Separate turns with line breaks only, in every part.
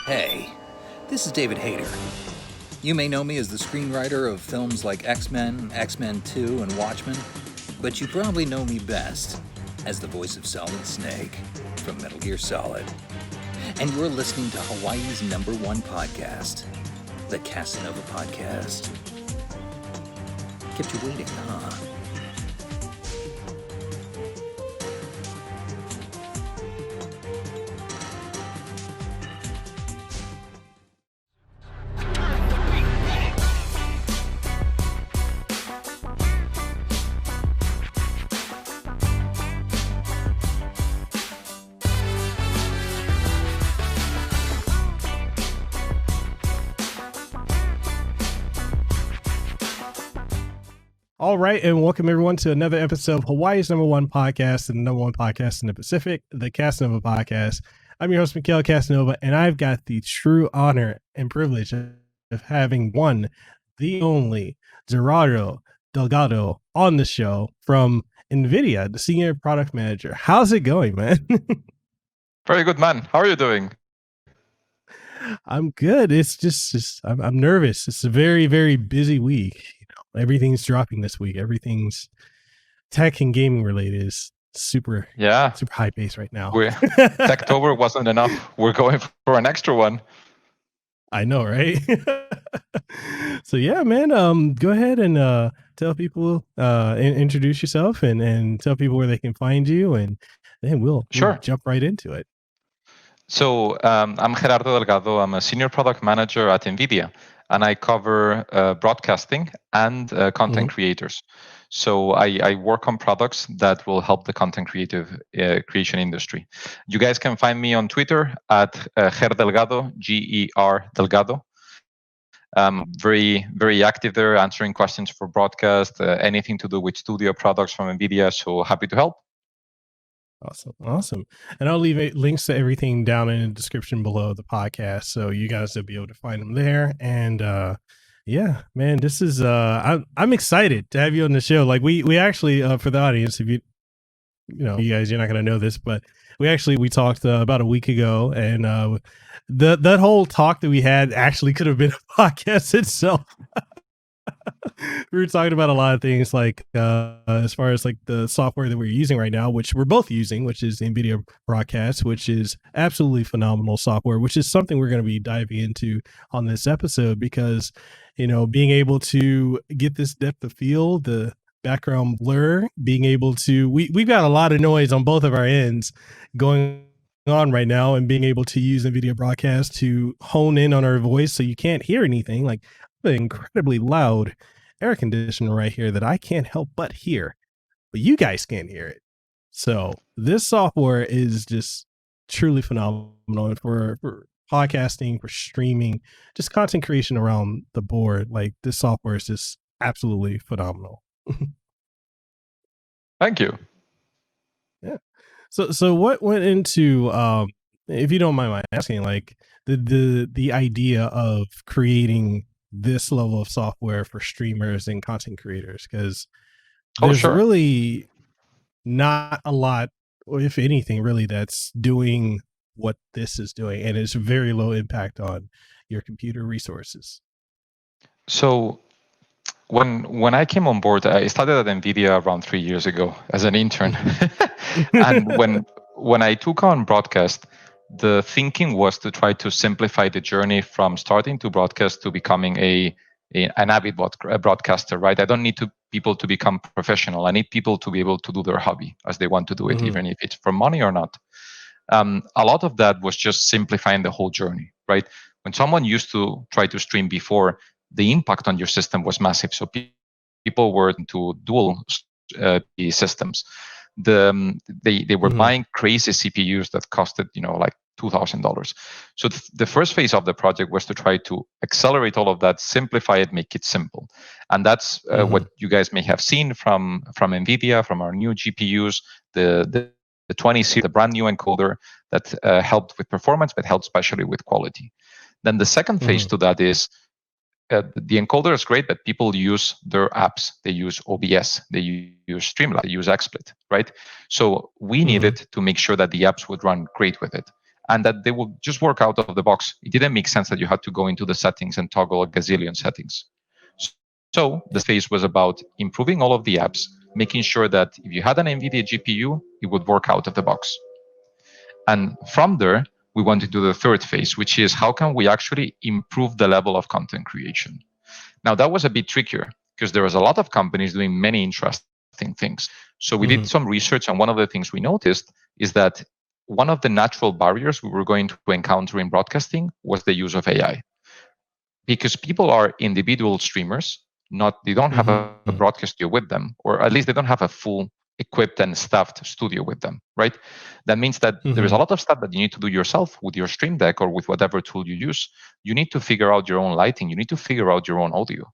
Hey, this is David Hayter. You may know me as the screenwriter of films like X-Men, X-Men 2, and Watchmen, but you probably know me best as the voice of Solid Snake from Metal Gear Solid. And you're listening to Hawaii's #1 podcast, the Kasanova Podcast. Kept you waiting, huh?
All right, and welcome everyone to another episode of Hawaii's #1 podcast and the #1 podcast in the Pacific, the Kasanova Podcast. I'm your host, Mekel Kasanova, and I've got the true honor and privilege of having the only Gerardo Delgado on the show from NVIDIA, the Senior Product Manager. How's it going, man?
Very good, man. How are you doing?
I'm good. It's just I'm nervous. It's a very, very busy week. Everything's dropping this week. Everything's tech and gaming related is super high pace right now.
Techtober wasn't enough. We're going for an extra one.
I know, right? So yeah, man. Go ahead and tell people, introduce yourself, and tell people where they can find you, and then we'll jump right into it.
So I'm Gerardo Delgado. I'm a senior product manager at NVIDIA, and I cover broadcasting and content creators. So I work on products that will help the content creation industry. You guys can find me on Twitter at Ger Delgado, G-E-R Delgado. Very, very active there, answering questions for broadcast, anything to do with studio products from NVIDIA. So happy to help.
Awesome. And I'll leave links to everything down in the description below the podcast, so you guys will be able to find them there. And yeah, man, this is I'm excited to have you on the show. Like we actually for the audience, if you guys, you're not gonna know this, but we talked about a week ago, and that whole talk that we had actually could have been a podcast itself. We were talking about a lot of things, like as far as like the software that we're using right now, which we're both using, which is NVIDIA Broadcast, which is absolutely phenomenal software, which is something we're going to be diving into on this episode, because, being able to get this depth of field, the background blur, being able to, we've got a lot of noise on both of our ends going on right now, and being able to use NVIDIA Broadcast to hone in on our voice so you can't hear anything. Like an incredibly loud air conditioner right here that I can't help but hear, but you guys can't hear it. So this software is just truly phenomenal for podcasting, for streaming, just content creation around the board. Like, this software is just absolutely phenomenal.
Thank you.
Yeah. So what went into, if you don't mind my asking, like the idea of creating this level of software for streamers and content creators? Because there's really not a lot, or if anything, really, that's doing what this is doing, and it's very low impact on your computer resources.
So when I came on board, I started at NVIDIA around 3 years ago as an intern. And when I took on broadcast, the thinking was to try to simplify the journey from starting to broadcast to becoming an avid broadcaster, right? I don't need people to become professional. I need people to be able to do their hobby as they want to do it, even if it's for money or not. A lot of that was just simplifying the whole journey, right? When someone used to try to stream before, the impact on your system was massive. So people were into dual systems. They were buying crazy CPUs that costed like $2,000. So the first phase of the project was to try to accelerate all of that, simplify it, make it simple. And that's what you guys may have seen from NVIDIA, from our new GPUs, the 20 series, the brand new encoder that helped with performance, but helped especially with quality. Then the second phase to that is the encoder is great, but people use their apps. They use OBS, they use Streamyard, they use XSplit, right? So we needed to make sure that the apps would run great with it. and that they will just work out of the box. It didn't make sense that you had to go into the settings and toggle a gazillion settings. So the phase was about improving all of the apps, making sure that if you had an NVIDIA GPU, it would work out of the box. And from there, we went into the third phase, which is how can we actually improve the level of content creation? Now, that was a bit trickier because there was a lot of companies doing many interesting things. So we did some research, and one of the things we noticed is that one of the natural barriers we were going to encounter in broadcasting was the use of AI. Because people are individual streamers, they don't have a broadcast studio with them, or at least they don't have a full equipped and staffed studio with them, right? That means that there is a lot of stuff that you need to do yourself with your Stream Deck or with whatever tool you use. You need to figure out your own lighting. You need to figure out your own audio.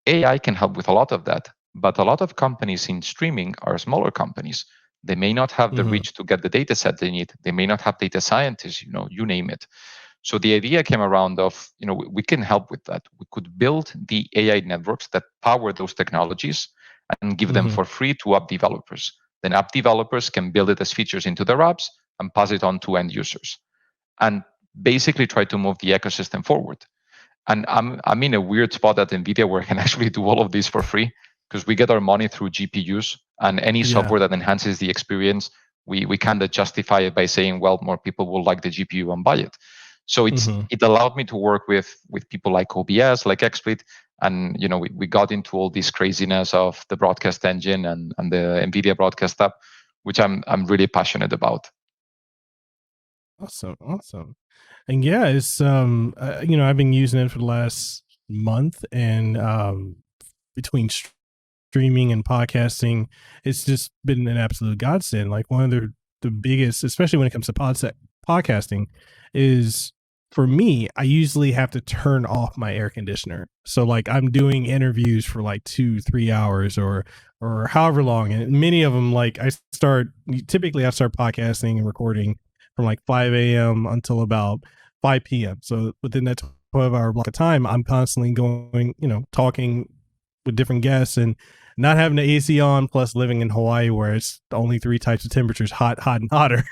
AI can help with a lot of that, but a lot of companies in streaming are smaller companies. They may not have the reach to get the data set they need. They may not have data scientists, you name it. So the idea came around of, we can help with that. We could build the AI networks that power those technologies and give them for free to app developers. Then app developers can build it as features into their apps and pass it on to end users, and basically try to move the ecosystem forward. And I'm in a weird spot at NVIDIA where I can actually do all of this for free because we get our money through GPUs, and any software that enhances the experience, we kind of justify it by saying, well, more people will like the GPU and buy it. So it allowed me to work with people like OBS, like XSplit, and we got into all this craziness of the broadcast engine and the NVIDIA broadcast app, which I'm really passionate about.
Awesome. And yeah, it's I've been using it for the last month, and between streaming and podcasting, it's just been an absolute godsend. Like one of the biggest, especially when it comes to podcasting, is for me, I usually have to turn off my air conditioner. So like I'm doing interviews for like 2-3 hours or however long. And many of them, like I start podcasting and recording from like 5 a.m. until about 5 p.m. So within that 12-hour block of time, I'm constantly going, talking with different guests and not having the AC on, plus living in Hawaii where it's only 3 types of temperatures, hot, and hotter.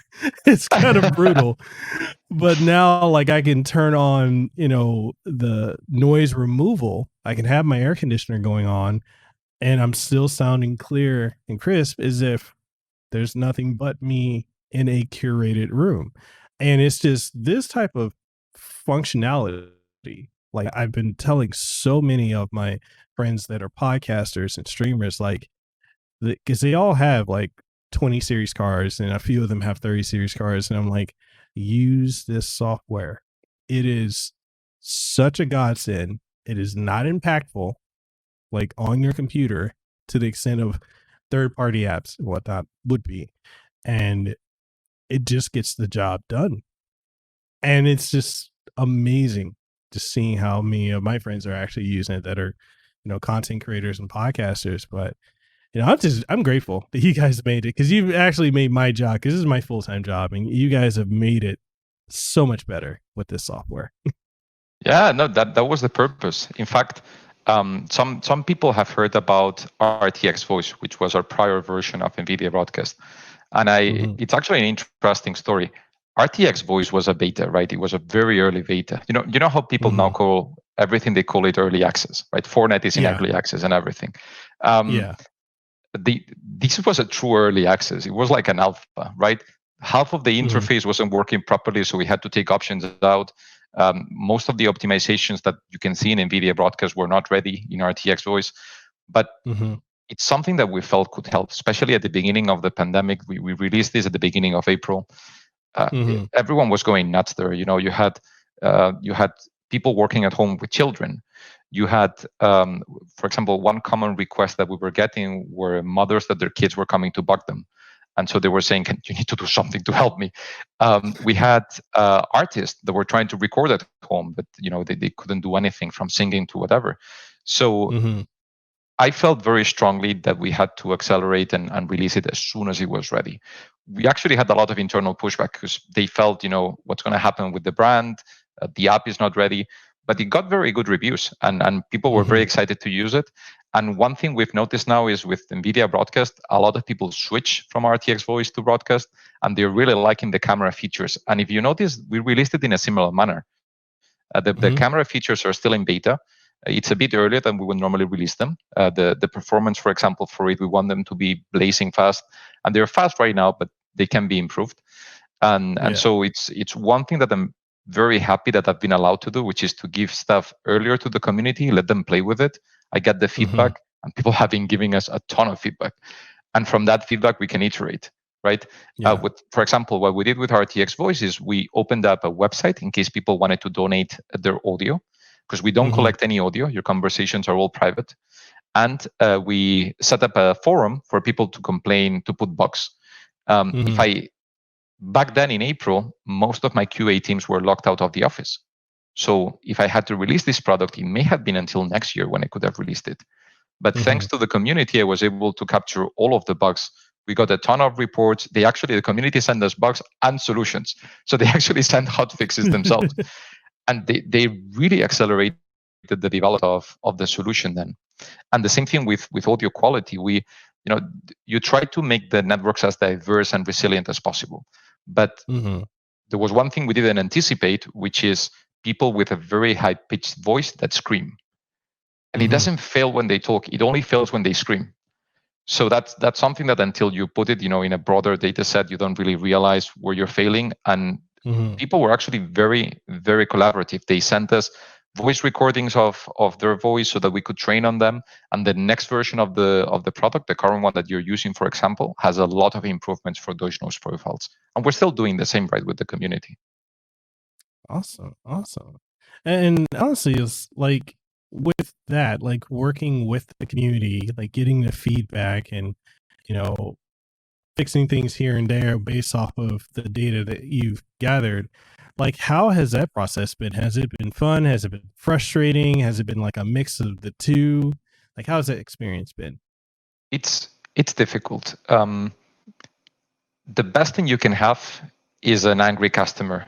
It's kind of brutal. But now like I can turn on, the noise removal. I can have my air conditioner going on and I'm still sounding clear and crisp as if there's nothing but me in a curated room. And it's just this type of functionality. Like I've been telling so many of my friends that are podcasters and streamers, like, because they all have like 20 series cars and a few of them have 30 series cars. And I'm like, use this software. It is such a godsend. It is not impactful, like on your computer to the extent of third-party apps and whatnot would be. And it just gets the job done. And it's just amazing just seeing how many of my friends are actually using it that are, content creators and podcasters. But, I'm grateful that you guys made it, because you've actually made my job, because this is my full-time job, and you guys have made it so much better with this software.
Yeah, no, that was the purpose. In fact, some people have heard about RTX Voice, which was our prior version of NVIDIA Broadcast. And it's actually an interesting story. RTX Voice was a beta, right? It was a very early beta. You know how people now call everything, they call it early access, right? Fortnite is in early access and everything. This was a true early access. It was like an alpha, right? Half of the interface wasn't working properly, so we had to take options out. Most of the optimizations that you can see in NVIDIA Broadcast were not ready in RTX Voice, but it's something that we felt could help, especially at the beginning of the pandemic. We released this at the beginning of April. Everyone was going nuts there. You had people working at home with children. You had, for example, one common request that we were getting were mothers that their kids were coming to bug them. And so they were saying, you need to do something to help me. We had artists that were trying to record at home, but they couldn't do anything from singing to whatever. So I felt very strongly that we had to accelerate and release it as soon as it was ready. We actually had a lot of internal pushback because they felt, what's going to happen with the brand? The app is not ready. but it got very good reviews, and people were very excited to use it. And one thing we've noticed now is with NVIDIA Broadcast, a lot of people switch from RTX voice to broadcast, and they're really liking the camera features. And if you notice, we released it in a similar manner. The camera features are still in beta. It's a bit earlier than we would normally release them. The performance, for example, for it, we want them to be blazing fast, and they're fast right now, but they can be improved. And so it's one thing that I'm very happy that I've been allowed to do, which is to give stuff earlier to the community, let them play with it. I get the feedback, and people have been giving us a ton of feedback, and from that feedback we can iterate. Right. For example, what we did with RTX Voice is we opened up a website in case people wanted to donate their audio, because we don't collect any audio. Your conversations are all private. And we set up a forum for people to complain, to put bugs. Back then in April, most of my QA teams were locked out of the office. So if I had to release this product, it may have been until next year when I could have released it. But thanks to the community, I was able to capture all of the bugs. We got a ton of reports. The community sent us bugs and solutions. So they actually sent hot fixes themselves. And they really accelerated the development of the solution then. And the same thing with audio quality. You try to make the networks as diverse and resilient as possible. But there was one thing we didn't anticipate, which is people with a very high-pitched voice that scream. And it doesn't fail when they talk. It only fails when they scream. So that's something that until you put it, in a broader data set, you don't really realize where you're failing. And people were actually very, very collaborative. They sent us voice recordings of their voice so that we could train on them. And the next version of the product, the current one that you're using, for example, has a lot of improvements for those noise profiles. And we're still doing the same, right, with the community.
Awesome. And honestly, it's like with that, like working with the community, like getting the feedback and, fixing things here and there based off of the data that you've gathered. Like, how has that process been? Has it been fun? Has it been frustrating? Has it been like a mix of the two? Like, how has that experience been?
It's difficult. The best thing you can have is an angry customer.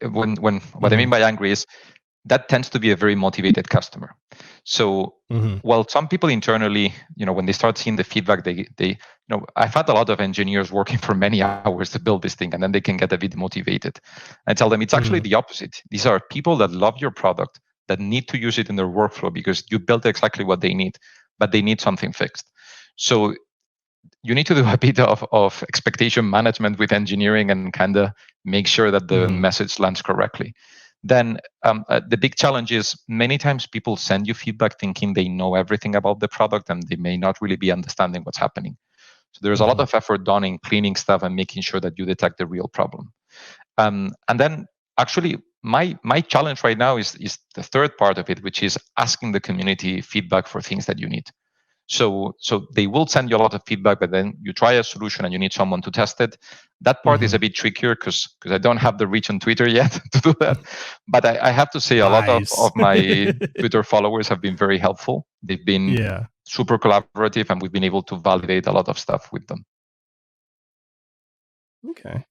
When what I mean by angry is that tends to be a very motivated customer. So while some people internally, when they start seeing the feedback, they I've had a lot of engineers working for many hours to build this thing, and then they can get a bit motivated. I tell them it's actually the opposite. These are people that love your product, that need to use it in their workflow because you built exactly what they need, but they need something fixed. So you need to do a bit of expectation management with engineering and kind of make sure that the message lands correctly. Then the big challenge is many times people send you feedback thinking they know everything about the product, and they may not really be understanding what's happening. So there's a lot of effort done in cleaning stuff and making sure that you detect the real problem. And then actually my challenge right now is the third part of it, which is asking the community feedback for things that you need. So they will send you a lot of feedback, but then you try a solution and you need someone to test it. That part is a bit trickier because I don't have the reach on Twitter yet to do that. But I have to say a lot of my Twitter followers have been very helpful. They've been super collaborative, and we've been able to validate a lot of stuff with them.
Okay.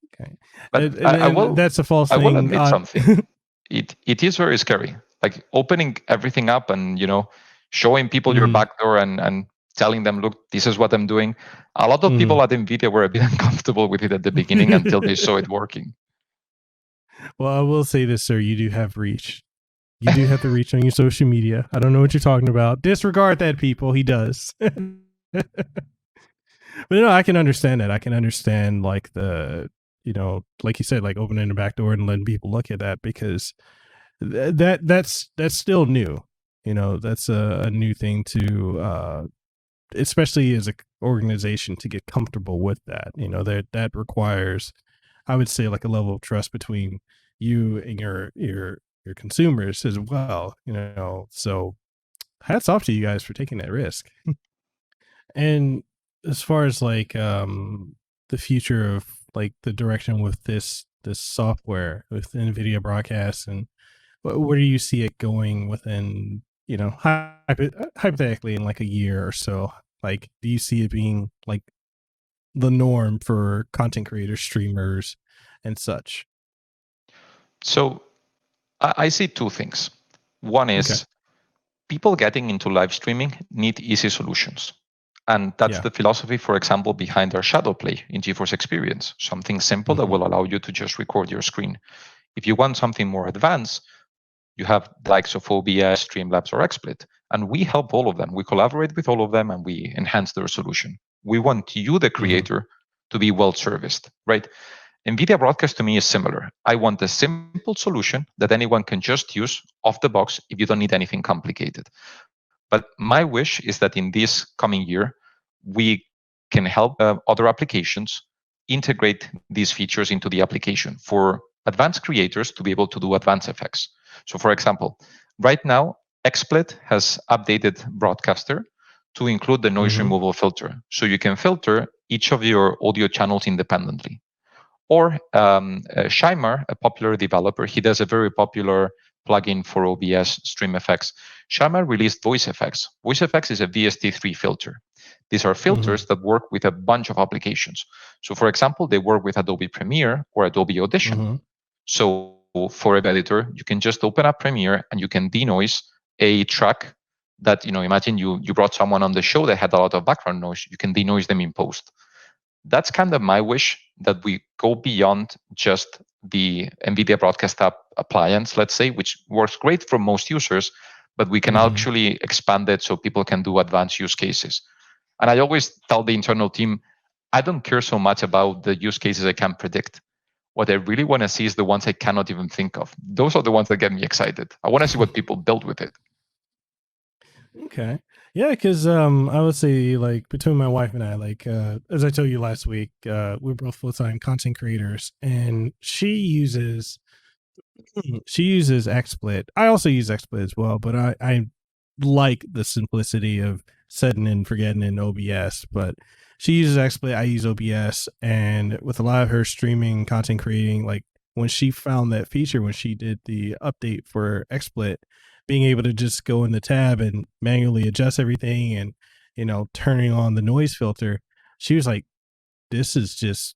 But
that's a false thing.
I will admit something. It is very scary. Like opening everything up and, showing people your backdoor and telling them, look, this is what I'm doing. A lot of people at NVIDIA were a bit uncomfortable with it at the beginning until they saw it working.
Well, I will say this, sir. You do have reach. You do have the reach on your social media. I don't know what you're talking about. Disregard that, people. He does. But I can understand that. I can understand like the, like you said, like opening the back door and letting people look at that, because that's still new. That's a new thing to, especially as an organization, to get comfortable with that. That requires, I would say, like a level of trust between you and your consumers as well. So hats off to you guys for taking that risk. And as far as like the future of like the direction with this software with NVIDIA Broadcast, and where do you see it going within, hypothetically in like a year or so? Like, do you see it being like the norm for content creators, streamers, and such?
So I see two things. One is people getting into live streaming need easy solutions. And that's the philosophy, for example, behind our shadow play in GeForce Experience. Something simple that will allow you to just record your screen. If you want something more advanced, you have the likes of OBS, Streamlabs, or XSplit. And we help all of them. We collaborate with all of them and we enhance their solution. We want you, the creator, to be well-serviced, right? NVIDIA Broadcast to me is similar. I want a simple solution that anyone can just use off the box if you don't need anything complicated. But my wish is that in this coming year, we can help other applications integrate these features into the application for advanced creators to be able to do advanced effects. So for example, right now, XSplit has updated Broadcaster to include the noise removal filter. So you can filter each of your audio channels independently. Or Shimar, a popular developer, he does a very popular plugin for OBS Stream Effects. Shimar released Voice Effects. Voice Effects is a VST3 filter. These are filters that work with a bunch of applications. So for example, they work with Adobe Premiere or Adobe Audition. So for an editor, you can just open up Premiere and you can denoise a track that, imagine you brought someone on the show that had a lot of background noise. You can denoise them in post. That's kind of my wish, that we go beyond just the NVIDIA Broadcast app appliance, let's say, which works great for most users, but we can actually expand it so people can do advanced use cases. And I always tell the internal team, I don't care so much about the use cases I can predict. What I really want to see is the ones I cannot even think of. Those are the ones that get me excited. I want to see what people build with it.
Okay. Yeah, because I would say, like, between my wife and I, like, as I told you last week, we're both full-time content creators, and she uses XSplit. I also use XSplit as well, but I like the simplicity of setting and forgetting in OBS. But she uses XSplit, I use OBS, and with a lot of her streaming content creating, like, when she found that feature, when she did the update for XSplit, being able to just go in the tab and manually adjust everything and, turning on the noise filter, she was like, this is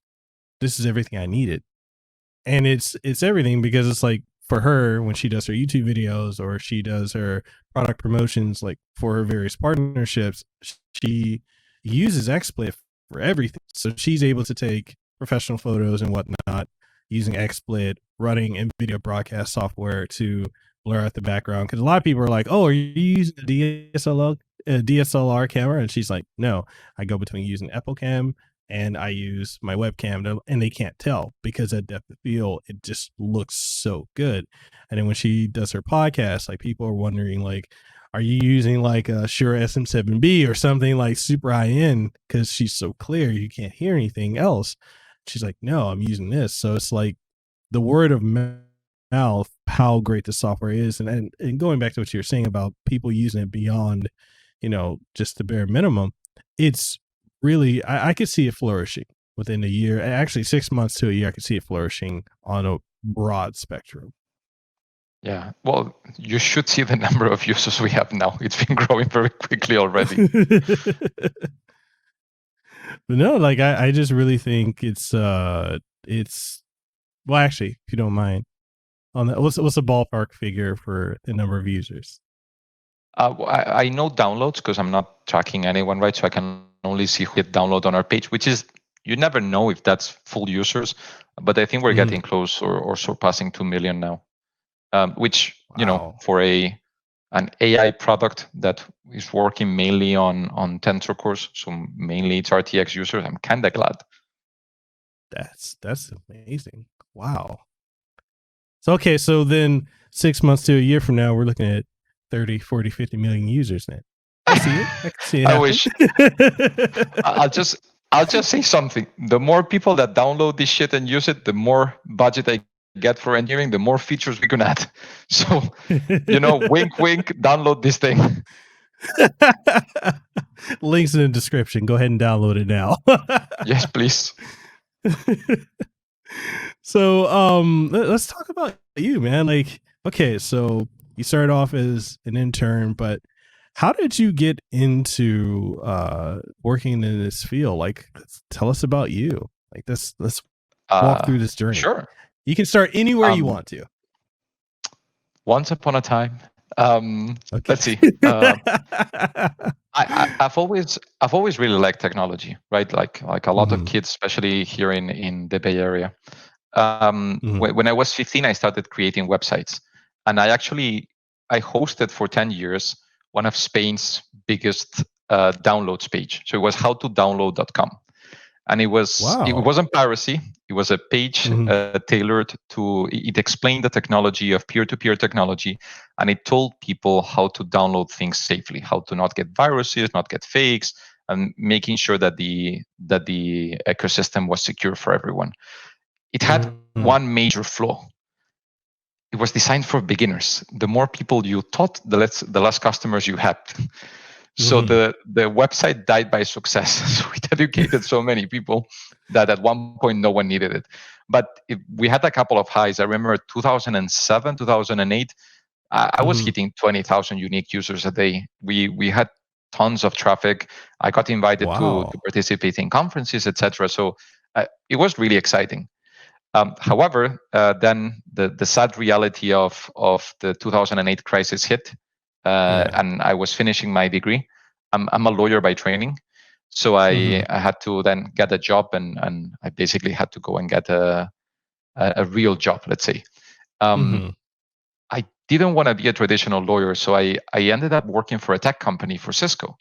everything I needed. And it's everything, because it's like, for her, when she does her YouTube videos or she does her product promotions, like for her various partnerships, she uses XSplit for everything. So she's able to take professional photos and whatnot using XSplit, running NVIDIA Broadcast software to blur out the background. Because a lot of people are like, oh, are you using a DSLR camera? And she's like, no, I go between using EpoCam and I use my webcam, and they can't tell because at depth of field, it just looks so good. And then when she does her podcast, like, people are wondering, like, are you using like a Shure SM7B or something like super high end? Because she's so clear, you can't hear anything else. She's like, no, I'm using this. So it's like the word of mouth, how great the software is. And going back to what you were saying about people using it beyond, just the bare minimum, it's really, I could see it flourishing within a year. Actually, 6 months to a year, I could see it flourishing on a broad spectrum.
Yeah, well, you should see the number of users we have now. It's been growing very quickly already.
But no, like, I just really think it's well, actually, if you don't mind, on that, what's the ballpark figure for the number of users?
I know downloads because I'm not tracking anyone, right? So I can only see who hit download on our page, which is, you never know if that's full users, but I think we're getting close or surpassing 2 million now, which, for an AI product that is working mainly on Tensor cores, so mainly it's RTX users, I'm kind of glad.
That's amazing. Wow. So, okay, so then 6 months to a year from now, we're looking at 30, 40, 50 million users now. I see it. I can see it.
I wish. I'll just say something. The more people that download this shit and use it, the more budget I get for engineering, the more features we can add. So, wink, wink, download this thing.
Links in the description. Go ahead and download it now.
Yes, please.
So, let's talk about you, man. Like, okay, so you started off as an intern, but how did you get into working in this field? Like, tell us about you. Like, let's walk through this journey.
Sure.
You can start anywhere you want to.
Once upon a time,
Okay.
Let's see. I've always really liked technology, right? Like a lot of kids, especially here in the Bay Area. When I was 15, I started creating websites, and I hosted for 10 years one of Spain's biggest downloads page. So it was howtodownload.com. And it wasn't piracy. It was a page tailored to, it explained the technology of peer-to-peer technology, and it told people how to download things safely, how to not get viruses, not get fakes, and making sure that the ecosystem was secure for everyone. It had one major flaw. It was designed for beginners. The more people you taught, the less customers you had. So the website died by success. So it educated so many people that at one point no one needed it. But we had a couple of highs. I remember 2007, 2008, I was hitting 20,000 unique users a day. We had tons of traffic. I got invited to participate in conferences, etc. So it was really exciting. However, then the sad reality of the 2008 crisis hit, and I was finishing my degree. I'm a lawyer by training, so I had to then get a job, and I basically had to go and get a real job, let's say. I didn't want to be a traditional lawyer, so I ended up working for a tech company, for Cisco.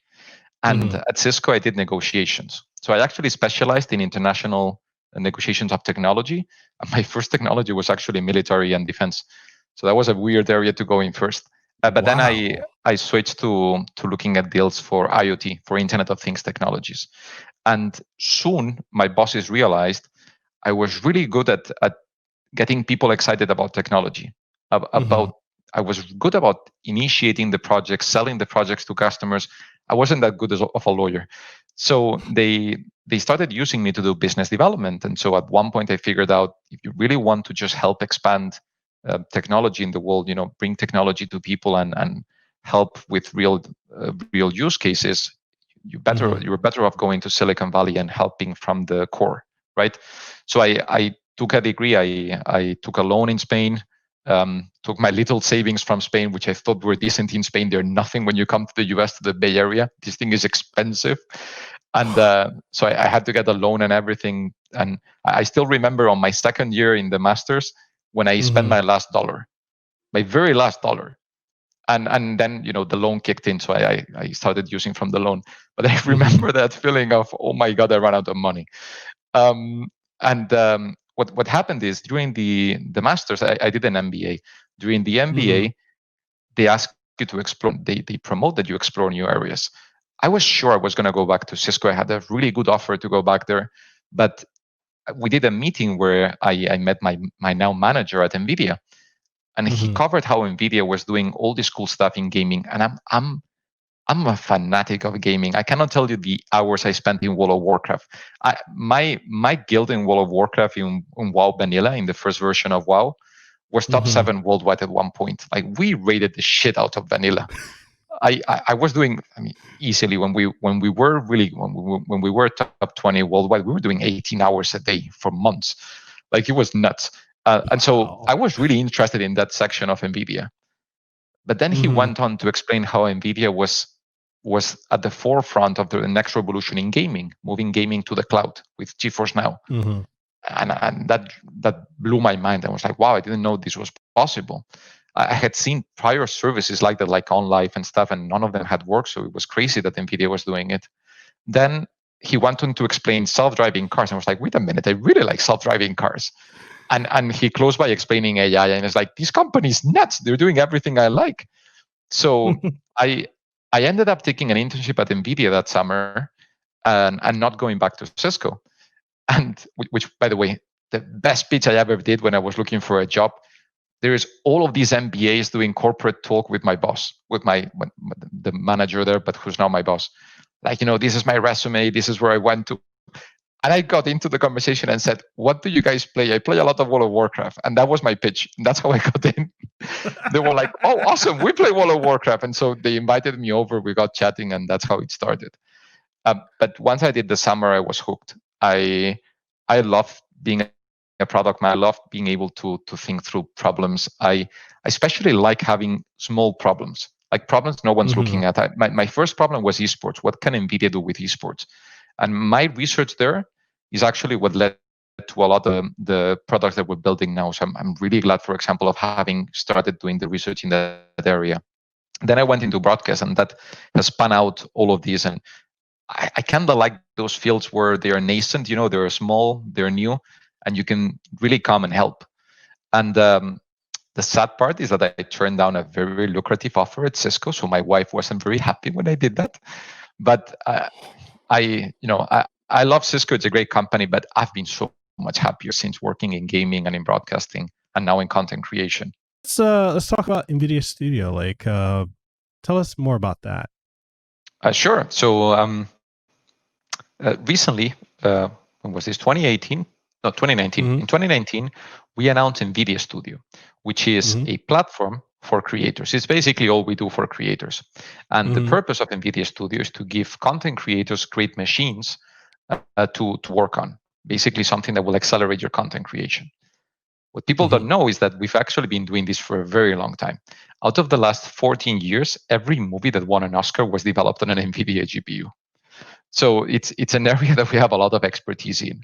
And at Cisco, I did negotiations. So I actually specialized in international negotiations of technology. My first technology was actually military and defense. So that was a weird area to go in first. But then I switched to looking at deals for IoT, for Internet of Things technologies. And soon my bosses realized I was really good at getting people excited about technology. I was good about initiating the projects, selling the projects to customers. I wasn't that good of a lawyer. So they started using me to do business development. And so at one point I figured out, if you really want to just help expand technology in the world, bring technology to people and help with real use cases, you're better off going to Silicon Valley and helping from the core, right? So I took a degree. I took a loan in Spain. Took my little savings from Spain, which I thought were decent in Spain. They're nothing when you come to the US, to the Bay Area. This thing is expensive. And so I had to get a loan and everything. And I still remember on my second year in the master's when I spent my last dollar, my very last dollar. And then, the loan kicked in. So I started using from the loan. But I remember that feeling of, oh my God, I ran out of money. What happened is during the masters, I did an MBA. During the MBA, they ask you to explore. They promote that you explore new areas. I was sure I was going to go back to Cisco. I had a really good offer to go back there, but we did a meeting where I met my now manager at NVIDIA, and he covered how NVIDIA was doing all this cool stuff in gaming. And I'm a fanatic of gaming. I cannot tell you the hours I spent in World of Warcraft. My guild in World of Warcraft in WoW Vanilla, in the first version of WoW, was top 7 worldwide at one point. Like, we rated the shit out of Vanilla. I was doing, easily when we were top 20 worldwide, we were doing 18 hours a day for months. Like, it was nuts. And so I was really interested in that section of NVIDIA. But then he went on to explain how NVIDIA was at the forefront of the next revolution in gaming, moving gaming to the cloud with GeForce Now. And that blew my mind. I was like, wow, I didn't know this was possible. I had seen prior services like that, like OnLive and stuff, and none of them had worked. So it was crazy that NVIDIA was doing it. Then he went on to explain self-driving cars. And I was like, wait a minute, I really like self-driving cars. And he closed by explaining AI. And it's like, this company's nuts. They're doing everything I like. So I ended up taking an internship at NVIDIA that summer and not going back to Cisco. And which, by the way, the best pitch I ever did when I was looking for a job, there is all of these MBAs doing corporate talk with my boss, with the manager there, but who's now my boss. Like, this is my resume. This is where I went to. And I got into the conversation and said, what do you guys play? I play a lot of World of Warcraft. And that was my pitch. That's how I got in. They were like, oh, awesome. We play World of Warcraft. And so they invited me over. We got chatting, and that's how it started. But once I did the summer, I was hooked. I loved being a product. I love being able to think through problems. I especially like having small problems, like problems no one's looking at. My first problem was esports. What can NVIDIA do with esports? And my research there is actually what led to a lot of the products that we're building now. So I'm really glad, for example, of having started doing the research in that area. Then I went into broadcast, and that has spun out all of these. And I kind of like those fields where they are nascent, they're small, they're new, and you can really come and help. And the sad part is that I turned down a very, very lucrative offer at Cisco, so my wife wasn't very happy when I did that. But I love Cisco. It's a great company, but I've been so much happier since working in gaming and in broadcasting and now in content creation.
Let's talk about NVIDIA Studio. Like, tell us more about that.
Sure. So recently, when was this? 2018? No, 2019. In 2019, we announced NVIDIA Studio, which is a platform for creators. It's basically all we do for creators. And the purpose of NVIDIA Studio is to give content creators great machines to work on. Basically something that will accelerate your content creation. What people don't know is that we've actually been doing this for a very long time. Out of the last 14 years, every movie that won an Oscar was developed on an NVIDIA GPU. So it's an area that we have a lot of expertise in.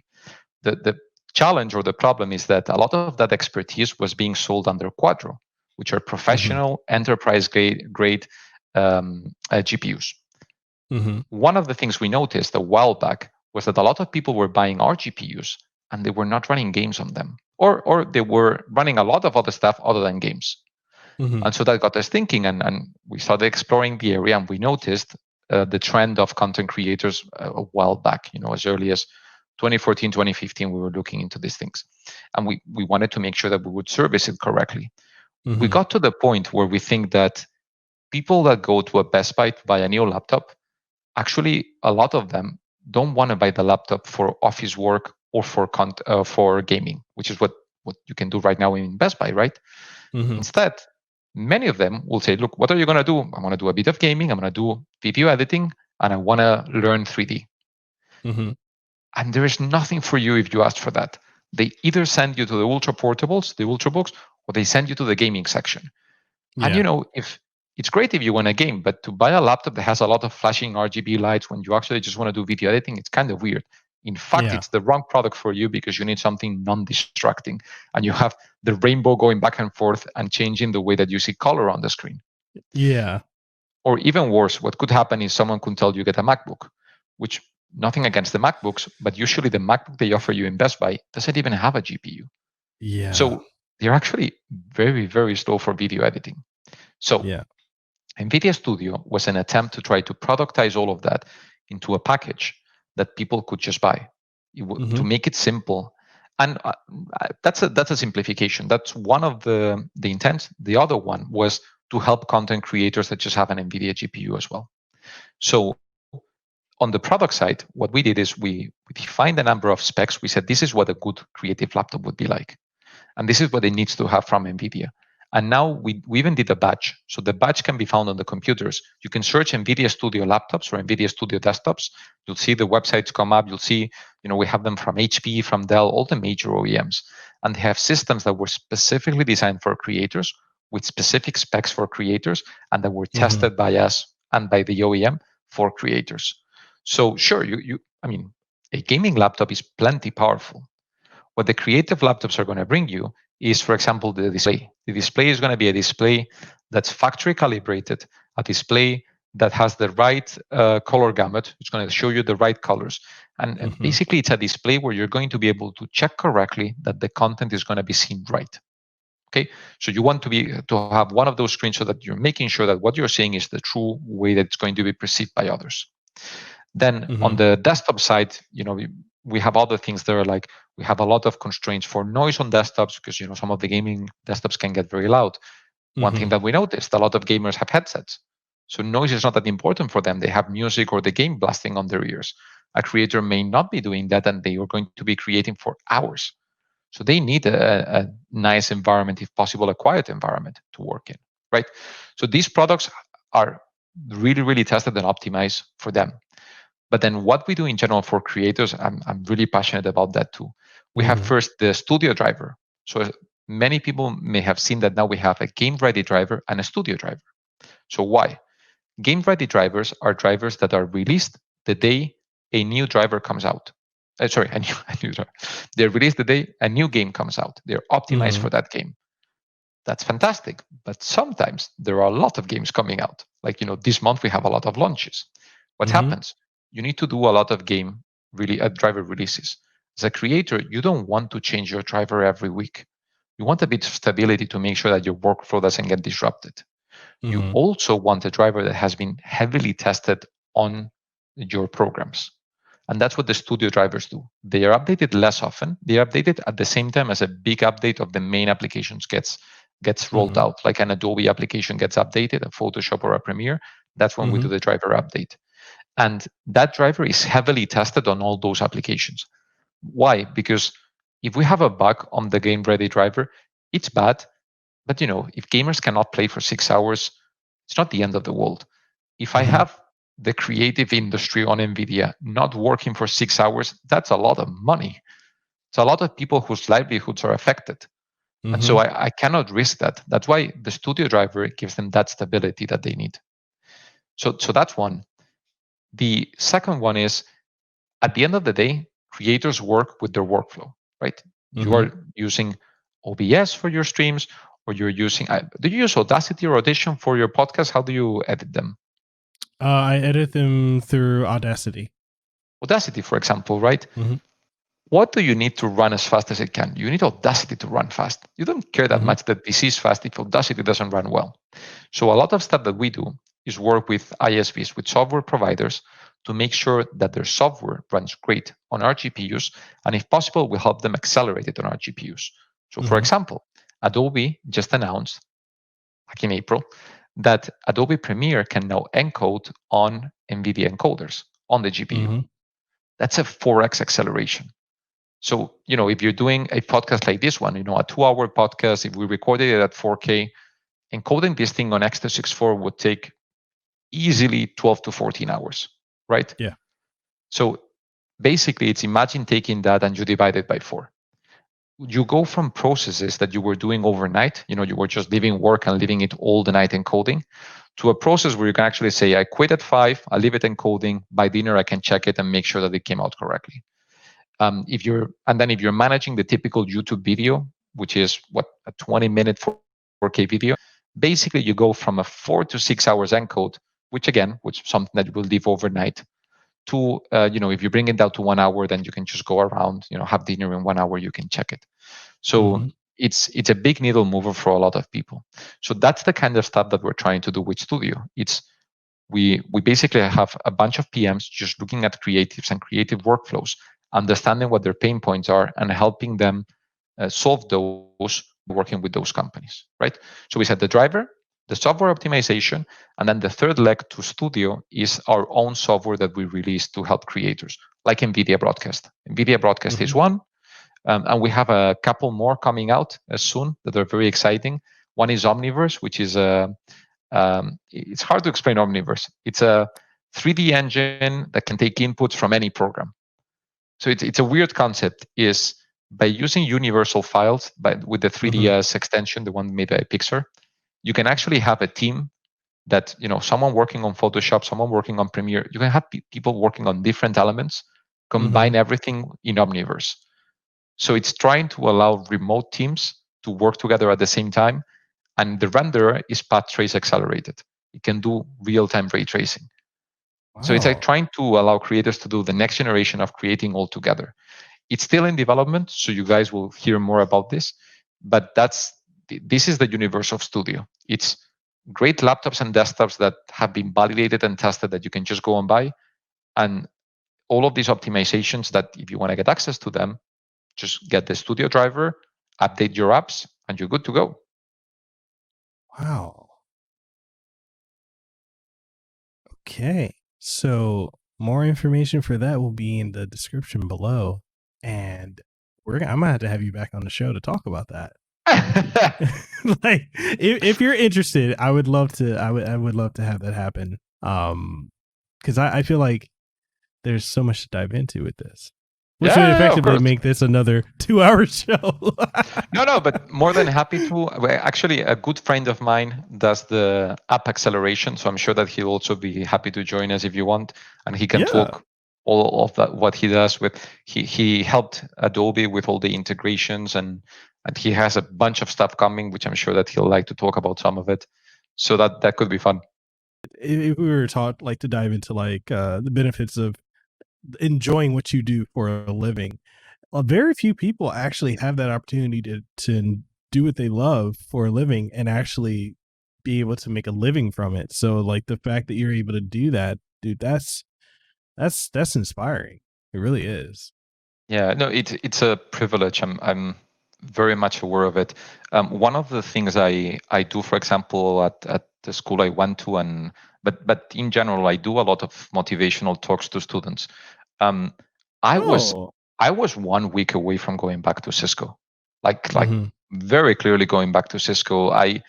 The challenge or the problem is that a lot of that expertise was being sold under Quadro, which are professional enterprise grade GPUs. One of the things we noticed a while back was that a lot of people were buying our GPUs and they were not running games on them, or they were running a lot of other stuff other than games. And so that got us thinking, and we started exploring the area, and we noticed the trend of content creators a while back, as early as 2014, 2015, we were looking into these things. And we wanted to make sure that we would service it correctly. We got to the point where we think that people that go to a Best Buy to buy a new laptop, actually, a lot of them don't want to buy the laptop for office work or for gaming, which is what you can do right now in Best Buy, right? Instead, many of them will say, look, what are you going to do? I want to do a bit of gaming, I'm going to do video editing, and I want to learn 3D. And there is nothing for you if you ask for that. They either send you to the ultra portables, the ultrabooks, or they send you to the gaming section. And if it's great if you want a game, but to buy a laptop that has a lot of flashing RGB lights when you actually just want to do video editing, it's kind of weird. In fact, it's the wrong product for you because you need something non-distracting, and you have the rainbow going back and forth and changing the way that you see color on the screen. Or even worse, what could happen is someone could tell you get a MacBook, which nothing against the MacBooks, but usually the MacBook they offer you in Best Buy doesn't even have a GPU. So they're actually very, very slow for video editing. So NVIDIA Studio was an attempt to try to productize all of that into a package that people could just buy, to make it simple. And that's a simplification. That's one of the intents. The other one was to help content creators that just have an NVIDIA GPU as well. So on the product side, what we did is we defined a number of specs. We said, this is what a good creative laptop would be like. And this is what it needs to have from NVIDIA. And now we even did a badge. So the badge can be found on the computers. You can search NVIDIA Studio laptops or NVIDIA Studio desktops. You'll see the websites come up. You'll see, we have them from HP, from Dell, all the major OEMs. And they have systems that were specifically designed for creators with specific specs for creators and that were tested by us and by the OEM for creators. So sure, a gaming laptop is plenty powerful. What the creative laptops are going to bring you is, for example, the display. The display is going to be a display that's factory calibrated, a display that has the right color gamut. It's going to show you the right colors. And basically, it's a display where you're going to be able to check correctly that the content is going to be seen right. Okay, so you want to have one of those screens so that you're making sure that what you're seeing is the true way that it's going to be perceived by others. Then on the desktop side, we have other things there, like we have a lot of constraints for noise on desktops because some of the gaming desktops can get very loud. One thing that we noticed, a lot of gamers have headsets, so noise is not that important for them. They have music or the game blasting on their ears. A creator may not be doing that, and they are going to be creating for hours. So they need a nice environment, if possible, a quiet environment to work in, right? So these products are really, really tested and optimized for them. But then what we do in general for creators, I'm really passionate about that too. We have first the Studio Driver. So many people may have seen that now we have a game-ready driver and a Studio Driver. So why? Game-ready drivers are drivers that are released the day a new driver comes out. A new driver. They're released the day a new game comes out. They're optimized for that game. That's fantastic. But sometimes there are a lot of games coming out. Like, this month we have a lot of launches. What happens? You need to do a lot of driver releases. As a creator, you don't want to change your driver every week. You want a bit of stability to make sure that your workflow doesn't get disrupted. You also want a driver that has been heavily tested on your programs. And that's what the studio drivers do. They are updated less often. They are updated at the same time as a big update of the main applications gets rolled out. Like an Adobe application gets updated, a Photoshop or a Premiere. That's when we do the driver update. And that driver is heavily tested on all those applications. Why? Because if we have a bug on the game-ready driver, it's bad. But if gamers cannot play for 6 hours, it's not the end of the world. If I have the creative industry on NVIDIA not working for 6 hours, that's a lot of money. It's a lot of people whose livelihoods are affected. And so I cannot risk that. That's why the studio driver gives them that stability that they need. So that's one. The second one is, at the end of the day, creators work with their workflow, right? You are using OBS for your streams, or you're using, do you use Audacity or Audition for your podcast? How do you edit them?
I edit them through Audacity.
Audacity, for example, right? What do you need to run as fast as it can? You need Audacity to run fast. You don't care that much that this is fast if Audacity doesn't run well. So a lot of stuff that we do is work with ISVs, with software providers, to make sure that their software runs great on our GPUs. And if possible, we help them accelerate it on our GPUs. So for example, Adobe just announced back in April that Adobe Premiere can now encode on NVIDIA encoders on the GPU. That's a 4x acceleration. So, if you're doing a podcast like this one, a 2-hour podcast, if we recorded it at 4K, encoding this thing on X264 would take easily 12 to 14 hours, right?
Yeah.
So basically, it's imagine taking that and you divide it by 4. You go from processes that you were doing overnight, you were just leaving work and leaving it all the night encoding, to a process where you can actually say, I quit at 5, I leave it encoding, by dinner I can check it and make sure that it came out correctly. If you're managing the typical YouTube video, which is a 20-minute 4K video, basically you go from a 4 to 6 hours encode, which is something that you will leave overnight, to if you bring it down to 1 hour, then you can just go around, have dinner in 1 hour, you can check it. So it's a big needle mover for a lot of people. So that's the kind of stuff that we're trying to do with Studio. We basically have a bunch of PMs just looking at creatives and creative workflows, understanding what their pain points are, and helping them solve those, working with those companies, right? So we said the driver, the software optimization, and then the third leg to Studio is our own software that we release to help creators, like NVIDIA Broadcast. NVIDIA Broadcast is one, and we have a couple more coming out soon that are very exciting. One is Omniverse, which is it's hard to explain Omniverse. It's a 3D engine that can take inputs from any program. So it's a weird concept. Is by using universal files, with the 3ds extension, the one made by Pixar, you can actually have a team that, someone working on Photoshop, someone working on Premiere. You can have people working on different elements, combine everything in Omniverse. So it's trying to allow remote teams to work together at the same time. And the renderer is path trace accelerated. It can do real-time ray tracing. Wow. So it's like trying to allow creators to do the next generation of creating all together. It's still in development, so you guys will hear more about this. But this is the universe of Studio. It's great laptops and desktops that have been validated and tested that you can just go and buy. And all of these optimizations that, if you want to get access to them, just get the Studio driver, update your apps, and you're good to go.
Wow. Okay. So more information for that will be in the description below. And I'm gonna have to have you back on the show to talk about that. Like, if you're interested, I would love to. I would love to have that happen. Because I feel like there's so much to dive into with this. Which would effectively make this another 2-hour show.
No, but more than happy to. Actually, a good friend of mine does the app acceleration, so I'm sure that he'll also be happy to join us if you want, and he can talk all of that what he does with. He helped Adobe with all the integrations, and he has a bunch of stuff coming, which I'm sure that he'll like to talk about some of it. So that could be fun.
If we were taught to dive into the benefits of enjoying what you do for a living, very few people actually have that opportunity to do what they love for a living and actually be able to make a living from it. So the fact that you're able to do that, dude, that's inspiring. It really is.
Yeah, no, it's a privilege. I'm very much aware of it. One of the things I do, for example, at the school I went to, but in general, I do a lot of motivational talks to students. I was 1 week away from going back to Cisco, very clearly going back to Cisco. I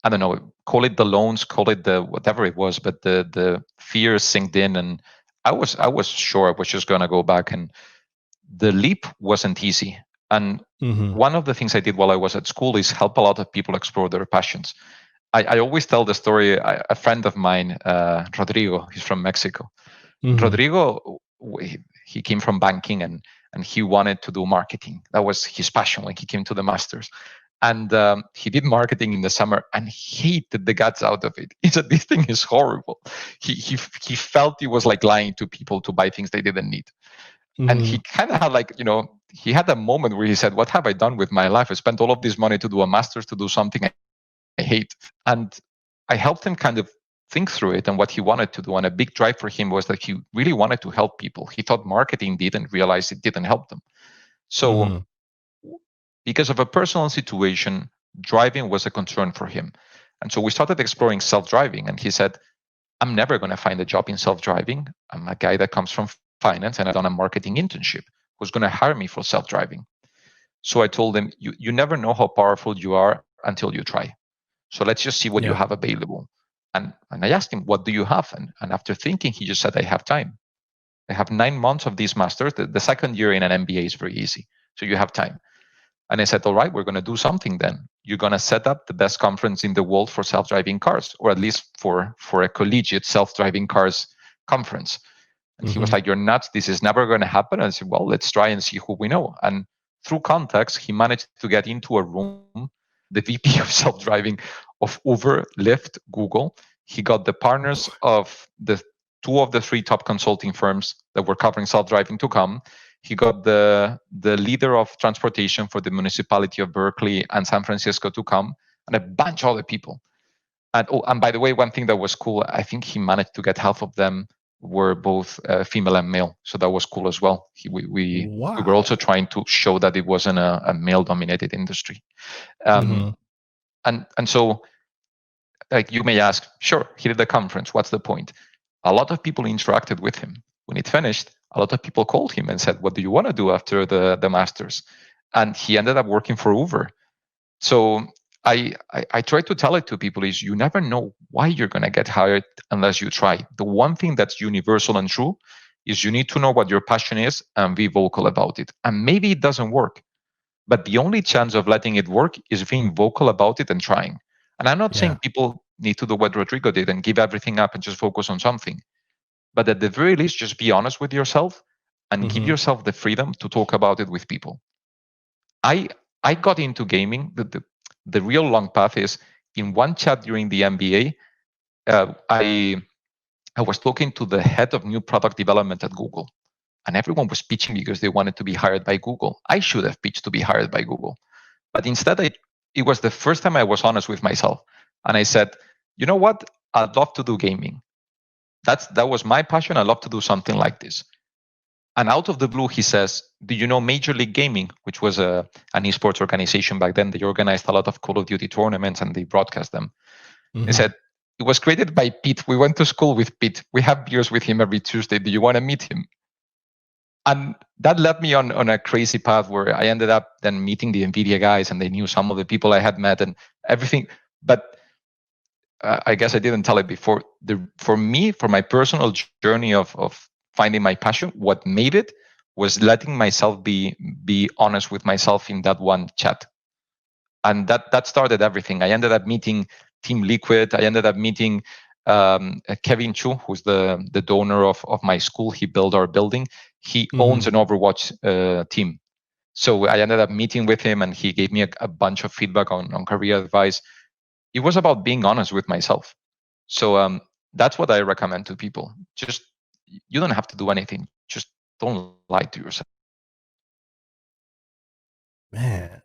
don't know, call it the loans, call it the whatever it was, but the fear sinked in, and I was sure I was just gonna go back, and the leap wasn't easy. And one of the things I did while I was at school is help a lot of people explore their passions. I always tell the story. A friend of mine, Rodrigo, he's from Mexico. Rodrigo, he came from banking and he wanted to do marketing. That was his passion when he came to the masters. And he did marketing in the summer and hated the guts out of it. He said, this thing is horrible. He felt he was lying to people to buy things they didn't need. And he kind of had he had a moment where he said, what have I done with my life? I spent all of this money to do a master's, to do something I hate. And I helped him kind of think through it and what he wanted to do. And a big drive for him was that he really wanted to help people. He thought marketing didn't realize it didn't help them. So because of a personal situation, driving was a concern for him. And so we started exploring self-driving. And he said, I'm never going to find a job in self-driving. I'm a guy that comes from finance and I've done a marketing internship. Who's going to hire me for self-driving? So I told him, you never know how powerful you are until you try. So let's just see what you have available. And I asked him, what do you have? And after thinking, he just said, I have time. I have 9 months of these masters. The second year in an MBA is very easy. So you have time. And I said, all right, we're going to do something then. You're going to set up the best conference in the world for self-driving cars, or at least for a collegiate self-driving cars conference. And he was like, you're nuts. This is never going to happen. And I said, well, let's try and see who we know. And through contacts, he managed to get into a room, the VP of self-driving of Uber, Lyft, Google. He got the partners of the 2 of the 3 top consulting firms that were covering self-driving to come. He got the leader of transportation for the municipality of Berkeley and San Francisco to come, and a bunch of other people. And by the way, one thing that was cool, I think he managed to get half of them were both female and male. So that was cool as well. We were also trying to show that it wasn't a male-dominated industry. And so, you may ask, sure, he did the conference. What's the point? A lot of people interacted with him. When it finished, a lot of people called him and said, what do you want to do after the masters? And he ended up working for Uber. So I try to tell it to people is you never know why you're going to get hired unless you try. The one thing that's universal and true is you need to know what your passion is and be vocal about it. And maybe it doesn't work, but the only chance of letting it work is being vocal about it and trying. And I'm not saying people need to do what Rodrigo did and give everything up and just focus on something. But at the very least, just be honest with yourself and give yourself the freedom to talk about it with people. I got into gaming. The real long path is in one chat during the MBA, I was talking to the head of new product development at Google, and everyone was pitching because they wanted to be hired by Google. I should have pitched to be hired by Google, but instead it was the first time I was honest with myself, and I said, you know what? I'd love to do gaming. That was my passion. I'd love to do something like this. And out of the blue, he says, do you know Major League Gaming, which was an esports organization back then? They organized a lot of Call of Duty tournaments and they broadcast them. He said, it was created by Pete. We went to school with Pete. We have beers with him every Tuesday. Do you want to meet him? And that led me on a crazy path where I ended up then meeting the NVIDIA guys, and they knew some of the people I had met and everything. But I guess I didn't tell it before. For me, for my personal journey of finding my passion, what made it was letting myself be honest with myself in that one chat. And that started everything. I ended up meeting Team Liquid. I ended up meeting Kevin Chu, who's the donor of my school. He built our building. He owns an Overwatch team. So I ended up meeting with him, and he gave me a bunch of feedback on career advice. It was about being honest with myself. So that's what I recommend to people. Just, you don't have to do anything. Just don't lie to yourself.
Man,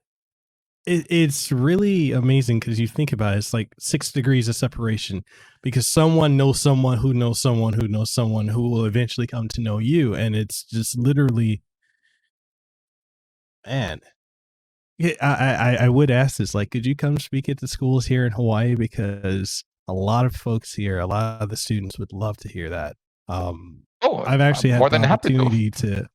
it's really amazing because you think about it. It's like 6 degrees of separation, because someone knows someone who knows someone who knows someone who will eventually come to know you. And it's just literally, man. Yeah, I would ask this, like, could you come speak at the schools here in Hawaii? Because a lot of folks here, a lot of the students would love to hear that. I've actually had the opportunity to,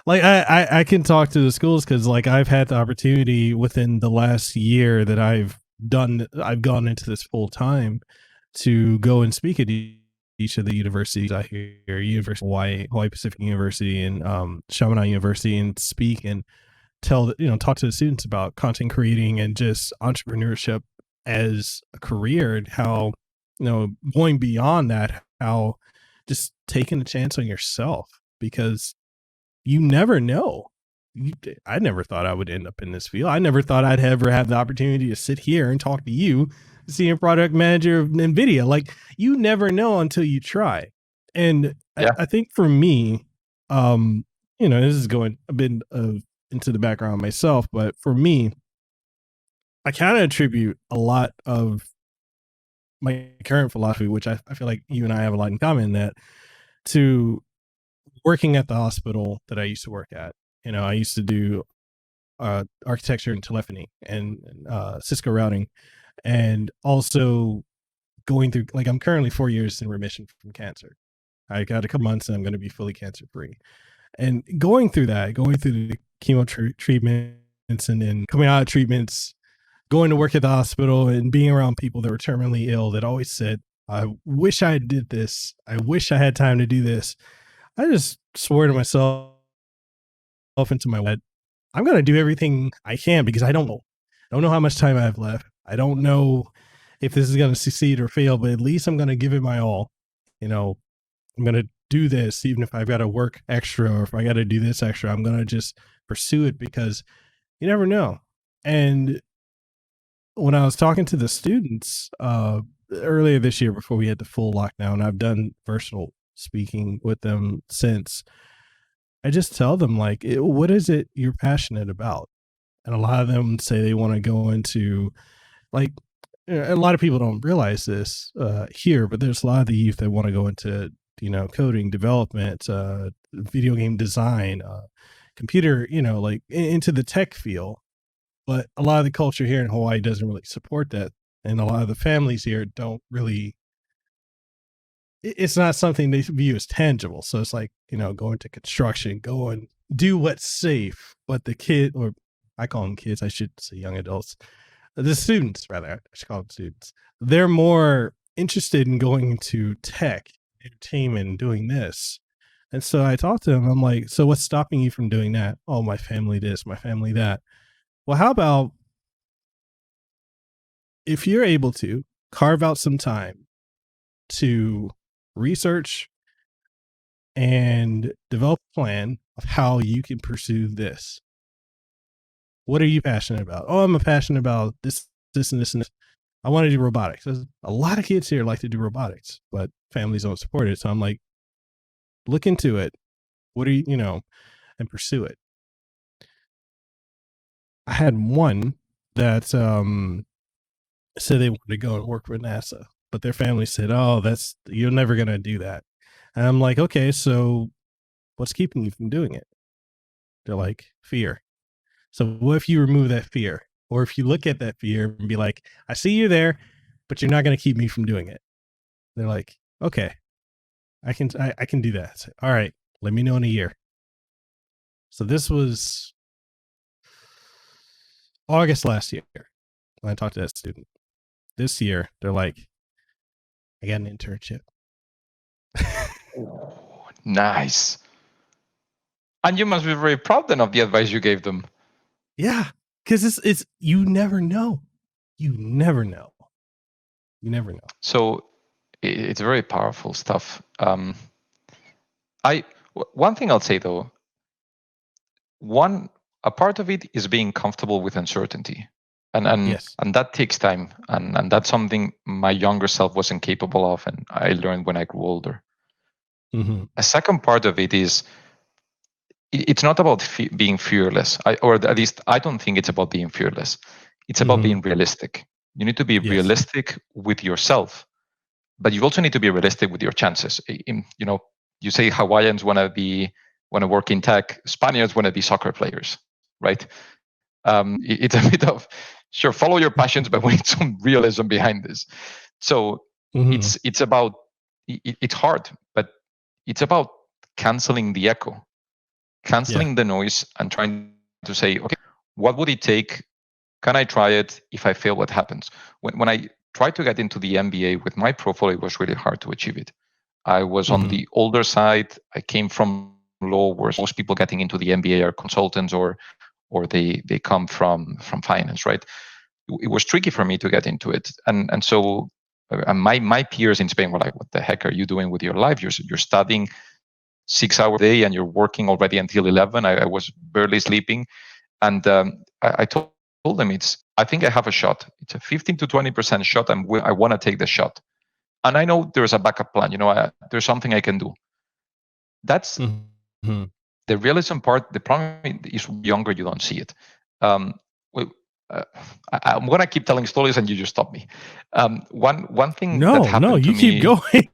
like, I can talk to the schools because, like, I've had the opportunity within the last year that I've gone into this full time to go and speak at each of the universities out here, University of Hawaii Pacific University, and Chaminade University, and speak and talk to the students about content creating and just entrepreneurship as a career, and how, going beyond that, how just taking a chance on yourself, because you never know. I never thought I would end up in this field. I never thought I'd ever have the opportunity to sit here and talk to you, senior product manager of NVIDIA. Like, you never know until you try. And I think for me, this is going a bit into the background myself, but for me, I kind of attribute a lot of my current philosophy, which I feel like you and I have a lot in common, that to working at the hospital that I used to work at. I used to do architecture and telephony and Cisco routing, and also going through, like, I'm currently 4 years in remission from cancer. I got a couple months and I'm going to be fully cancer free. And going through the chemo treatments, and then coming out of treatments, going to work at the hospital and being around people that were terminally ill that always said, I wish I did this. I wish I had time to do this. I just swore to myself into my head, I'm going to do everything I can, because I don't know how much time I have left. I don't know if this is going to succeed or fail, but at least I'm going to give it my all. I'm going to do this, even if I've got to work extra, or if I got to do this extra, I'm going to just pursue it, because you never know. And when I was talking to the students earlier this year, before we had the full lockdown, I've done virtual speaking with them since. I just tell them, like, what is it you're passionate about? And a lot of them say they want to go into, like, a lot of people don't realize this here, but there's a lot of the youth that want to go into, coding, development, video game design, computer, like into the tech field. But a lot of the culture here in Hawaii doesn't really support that. And a lot of the families here don't really, it's not something they view as tangible. So it's like, go into construction, go and do what's safe. But the kid, or I call them kids, I should say young adults, the students, rather, I should call them students, they're more interested in going into tech, entertainment, and doing this. And so I talked to them, I'm like, so what's stopping you from doing that? Oh, my family this, my family that. Well, how about if you're able to carve out some time to research and develop a plan of how you can pursue this? What are you passionate about? Oh, I'm passionate about this, and this, and this. I want to do robotics. There's a lot of kids here like to do robotics, but families don't support it. So I'm like, look into it. What are you, and pursue it. I had one that said they wanted to go and work for NASA, but their family said, oh, you're never going to do that. And I'm like, okay, so what's keeping you from doing it? They're like, fear. So what if you remove that fear? Or if you look at that fear and be like, I see you there, but you're not going to keep me from doing it. They're like, okay, I can do that. So, all right, let me know in a year. So this was August last year when I talked to that student. This year, they're like, I got an internship.
Nice. And you must be very proud then of the advice you gave them.
Yeah, because it's you never know. You never know.
So it's very powerful stuff. One thing I'll say though, a part of it is being comfortable with uncertainty, and
Yes.
and that takes time, and that's something my younger self wasn't capable of, and I learned when I grew older.
Mm-hmm.
A second part of it is it's not about being fearless, or at least I don't think it's about being fearless. It's about being realistic. You need to be realistic with yourself, but you also need to be realistic with your chances. You say Hawaiians want to work in tech, Spaniards want to be soccer players, right? It's a bit of, sure, follow your passions, but we need some realism behind this. So it's about, it's hard, but it's about canceling the echo, canceling the noise, and trying to say, okay, what would it take? Can I try it? If I fail, what happens? When I tried to get into the MBA with my profile, it was really hard to achieve it. I was on the older side. I came from law, where most people getting into the MBA are consultants or they come from finance, right? It was tricky for me to get into it, and so my peers in Spain were like, "What the heck are you doing with your life? You're studying 6 hours a day and you're working already until 11." I was barely sleeping, and I told them, I think I have a shot. It's a 15 to 20% shot. I want to take the shot, and I know there's a backup plan. There's something I can do. That's the realism part. The problem is, younger, you don't see it. I'm gonna keep telling stories, and you just stop me. One thing that happened to me.
Keep going.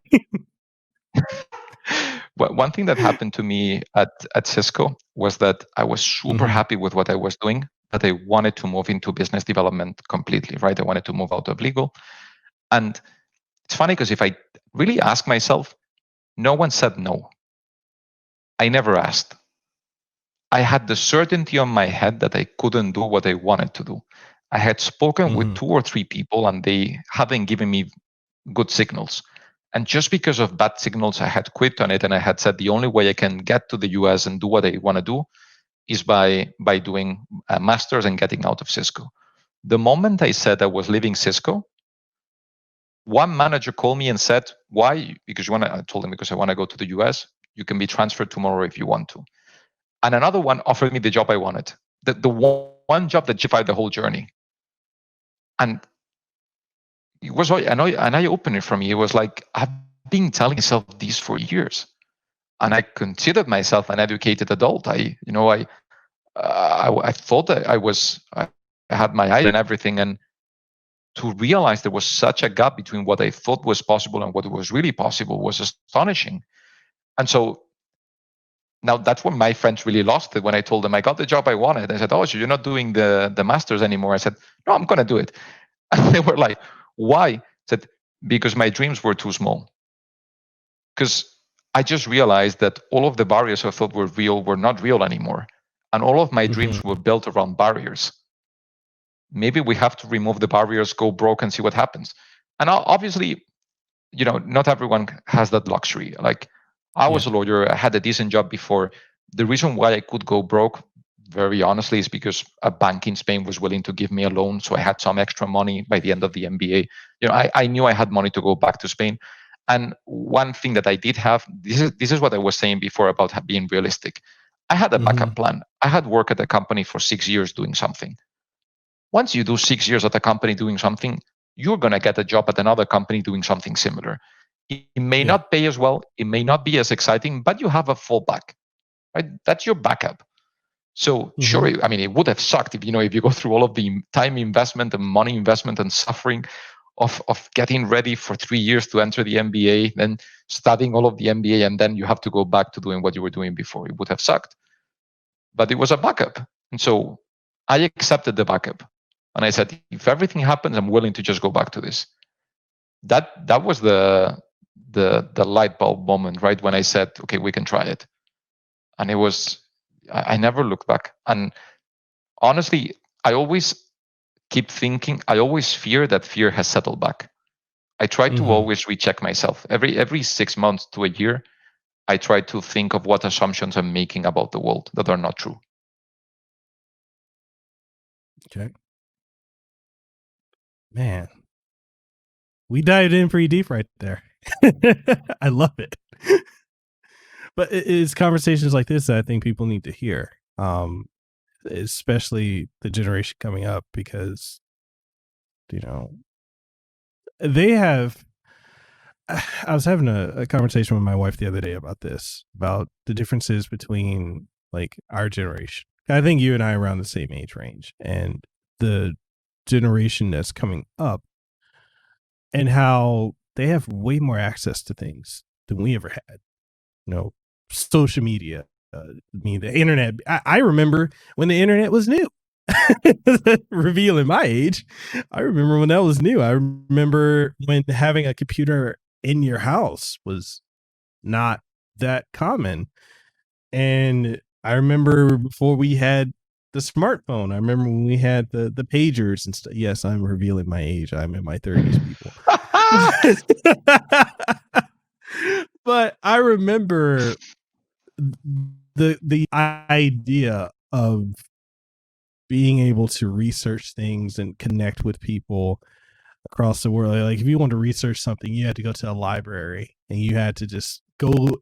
One thing that happened to me at Cisco was that I was super happy with what I was doing, but I wanted to move into business development completely, right? I wanted to move out of legal. And it's funny because if I really ask myself, no one said no. I never asked. I had the certainty on my head that I couldn't do what I wanted to do. I had spoken with 2 or 3 people, and they hadn't given me good signals. And just because of bad signals, I had quit on it, and I had said the only way I can get to the US and do what I want to do is by doing a master's and getting out of Cisco. The moment I said I was leaving Cisco, one manager called me and said, "Why?" Because I told him, because I want to go to the US. You can be transferred tomorrow if you want to. And another one offered me the job I wanted, the one job that justified the whole journey. And it was an eye-opener for me. It was like, I've been telling myself this for years, and I considered myself an educated adult. I thought that I had my eye on everything, and to realize there was such a gap between what I thought was possible and what was really possible was astonishing. And so now that's when my friends really lost it. When I told them I got the job I wanted, I said, "Oh, so you're not doing the masters anymore?" I said, "No, I'm going to do it." And they were like, "Why?" I said, "Because my dreams were too small." Because I just realized that all of the barriers I thought were real were not real anymore. And all of my dreams were built around barriers. Maybe we have to remove the barriers, go broke, and see what happens. And obviously, not everyone has that luxury. Like, I was a lawyer. I had a decent job before. The reason why I could go broke, very honestly, is because a bank in Spain was willing to give me a loan. So I had some extra money by the end of the MBA. I knew I had money to go back to Spain. And one thing that I did have, this is what I was saying before about being realistic. I had a backup plan. I had worked at a company for 6 years doing something. Once you do 6 years at a company doing something, you're going to get a job at another company doing something similar. It may not pay as well. It may not be as exciting, but you have a fallback, right? That's your backup. So sure, I mean, it would have sucked if you go through all of the time investment and money investment and suffering of getting ready for 3 years to enter the MBA, then studying all of the MBA, and then you have to go back to doing what you were doing before. It would have sucked. But it was a backup. And so I accepted the backup. And I said, if everything happens, I'm willing to just go back to this. That was the light bulb moment, right? When I said, okay, we can try it. And it was, I never looked back. And honestly, I always keep thinking, I always fear that fear has settled back. I try to always recheck myself every 6 months to a year. I try to think of what assumptions I'm making about the world that are not true.
Okay. Man, we dived in pretty deep right there. I love it. But it's conversations like this that I think people need to hear, especially the generation coming up, because, you know, they have. I was having a conversation with my wife the other day about this, about the differences between like our generation. I think you and I are around the same age range, and the generation that's coming up, and how they have way more access to things than we ever had. You know, social media, the internet. I remember when the internet was new. Revealing my age, I remember when that was new. I remember when having a computer in your house was not that common. And I remember before we had the smartphone, I remember when we had the pagers and stuff. Yes, I'm revealing my age. I'm in my 30s, people. But I remember the idea of being able to research things and connect with people across the world. Like if you want to research something, you had to go to a library and you had to just go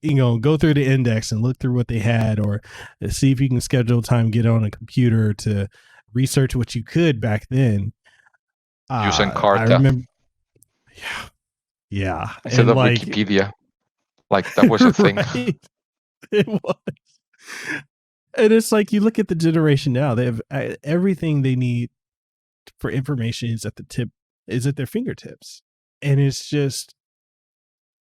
through the index and look through what they had, or see if you can schedule time, get on a computer to research what you could back then.
Using Carta.
I remember. Yeah.
Instead of like, Wikipedia. Like that was a thing.
Right? It was. And it's like, you look at the generation now, they have everything they need for information is at their fingertips. And it's just,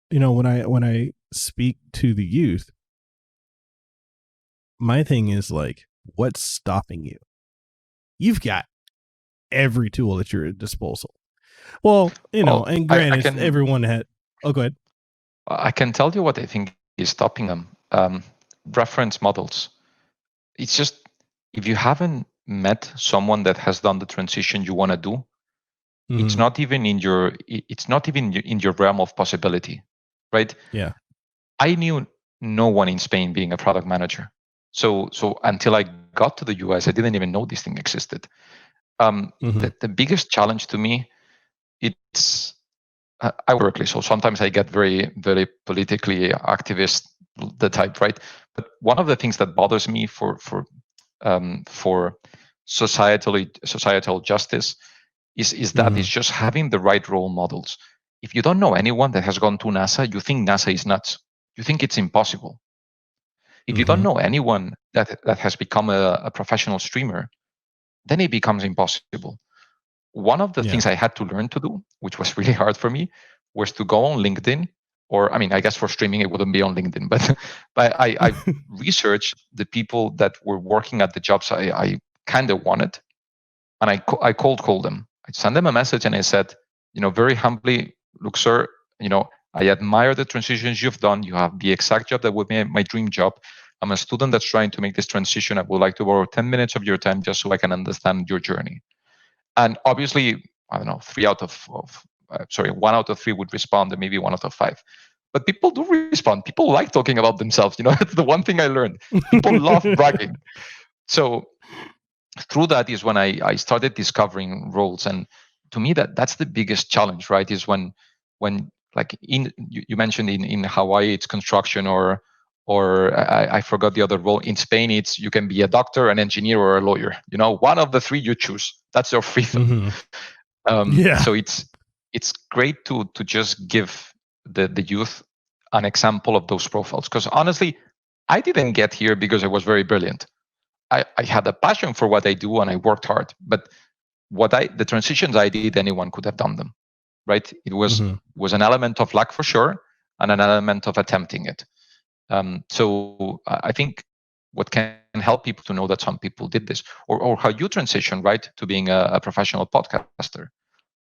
when I speak to the youth, my thing is like, what's stopping you? You've got every tool at your disposal. Well, and granted, everyone had. Oh, go ahead.
I can tell you what I think is stopping them. Reference models. It's just, if you haven't met someone that has done the transition you want to do, it's not even in your realm of possibility, right?
Yeah. I
knew no one in Spain being a product manager. So until I got to the US, I didn't even know this thing existed. The biggest challenge to me, it's I work Berkeley, so sometimes I get very, very politically activist, the type, right? But one of the things that bothers me for societal justice is that it's just having the right role models. If you don't know anyone that has gone to NASA, you think NASA is nuts. You think it's impossible. If you don't know anyone that has become a professional streamer, then it becomes impossible. One of the things I had to learn to do, which was really hard for me, was to go on LinkedIn, or I guess for streaming it wouldn't be on LinkedIn, but I researched the people that were working at the jobs I kind of wanted, and I cold called them. I sent them a message and I said, very humbly, look, sir, I admire the transitions you've done. You have the exact job that would be my dream job. I'm a student that's trying to make this transition. I would like to borrow 10 minutes of your time just so I can understand your journey. And obviously, I don't know, 1 out of 3 would respond, and maybe 1 out of 5. But people do respond. People like talking about themselves. It's the one thing I learned. People love bragging. So through that is when I started discovering roles. And to me, that's the biggest challenge, right? Is when like you mentioned in Hawaii, it's construction, or I forgot the other role. In Spain, it's you can be a doctor, an engineer, or a lawyer. One of the 3 you choose. That's your freedom. So it's great to just give the youth an example of those profiles. Because honestly, I didn't get here because I was very brilliant. I had a passion for what I do and I worked hard. But the transitions I did, anyone could have done them, right? It was an element of luck for sure, and an element of attempting it. So I think what can help people to know that some people did this, or how you transition, right, to being a professional podcaster.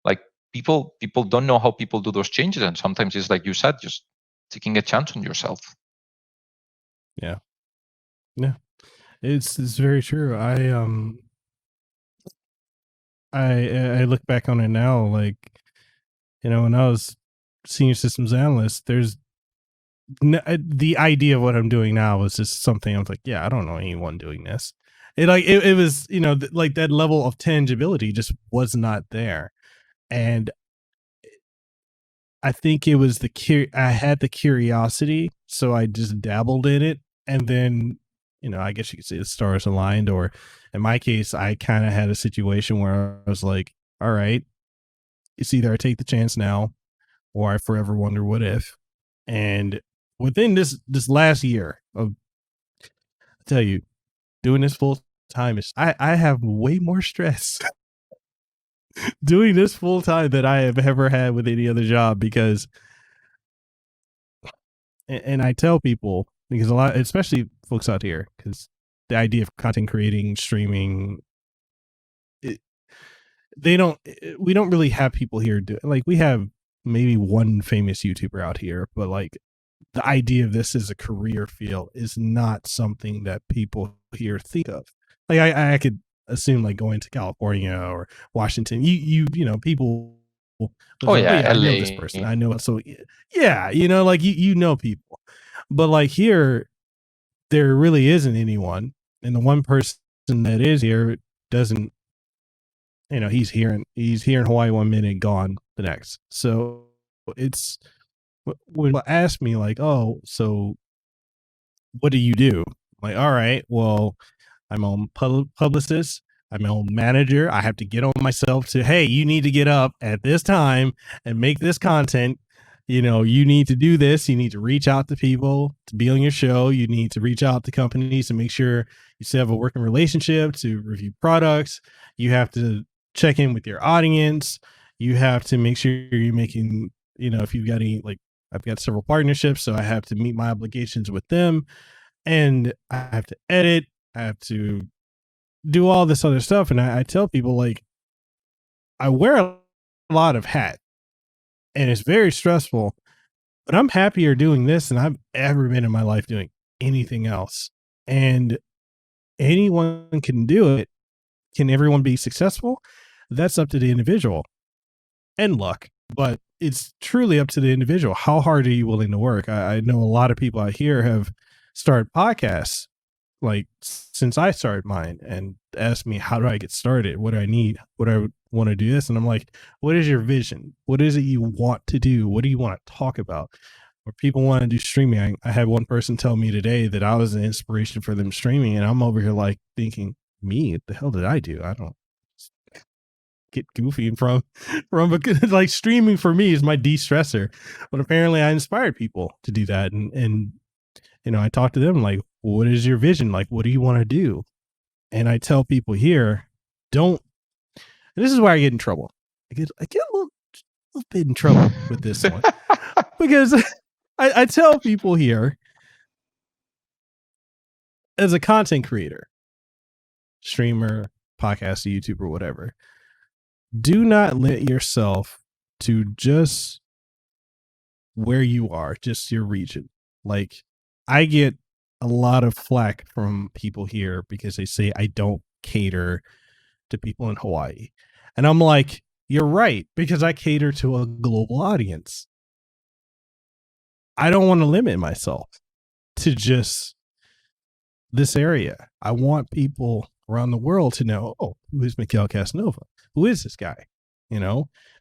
Like people don't know how people do those changes, and sometimes it's like you said, just taking a chance on yourself.
Yeah. It's very true. I look back on it now, like, when I was senior systems analyst, there's the idea of what I'm doing now was just something I was like, yeah, I don't know anyone doing this. It was, like that level of tangibility just was not there. And I think it was I had the curiosity, so I just dabbled in it. And then, I guess you could say the stars aligned, or in my case, I kind of had a situation where I was like, all right, it's either I take the chance now or I forever wonder what if. And within this last year of, I tell you, doing this full time is I have way more stress doing this full time than I have ever had with any other job, because, and I tell people, because a lot, especially folks out here, because the idea of content creating, streaming, we don't really have people here do, like, we have maybe one famous YouTuber out here, but like the idea of this as a career field is not something that people here think of. Like I could assume, like, going to California or Washington, you know, people.
Oh yeah,
I
LA.
know this person. I know, so yeah, like you know people, but like here, there really isn't anyone, and the one person that is here doesn't. He's here in Hawaii one minute, gone the next. So it's when people ask me like, oh, so what do you do? I'm like, all right, well, I'm my own publicist. I'm my own manager. I have to get on myself to, hey, you need to get up at this time and make this content. You need to do this. You need to reach out to people to be on your show. You need to reach out to companies to make sure you still have a working relationship, to review products. You have to check in with your audience. You have to make sure you're making, if you've got any, like, I've got several partnerships, so I have to meet my obligations with them, and I have to edit. I have to do all this other stuff. And I tell people, like, I wear a lot of hats, and it's very stressful, but I'm happier doing this than I've ever been in my life doing anything else. And anyone can do it. Can everyone be successful? That's up to the individual and luck, but it's truly up to the individual. How hard are you willing to work? I know a lot of people out here have started podcasts, like, since I started mine, and asked me, how do I get started? What do I need? What do I want to do this? And I'm like, what is your vision? What is it you want to do? What do you want to talk about? Or people want to do streaming. I had one person tell me today that I was an inspiration for them streaming, and I'm over here like thinking, me, what the hell did I do? I don't get goofy from like, streaming for me is my de-stressor, but apparently I inspired people to do that. And I talk to them like, what is your vision? Like, what do you want to do? And I tell people here, and this is where I get in trouble. I get a little bit in trouble with this one, because I tell people here, as a content creator, streamer, podcaster, YouTuber, whatever, do not limit yourself to just where you are, just your region. Like, I get a lot of flack from people here because they say I don't cater to people in Hawaii. And I'm like, you're right, because I cater to a global audience. I don't want to limit myself to just this area. I want people around the world to know, oh, who is Mekel Kasanova? Who is this guy?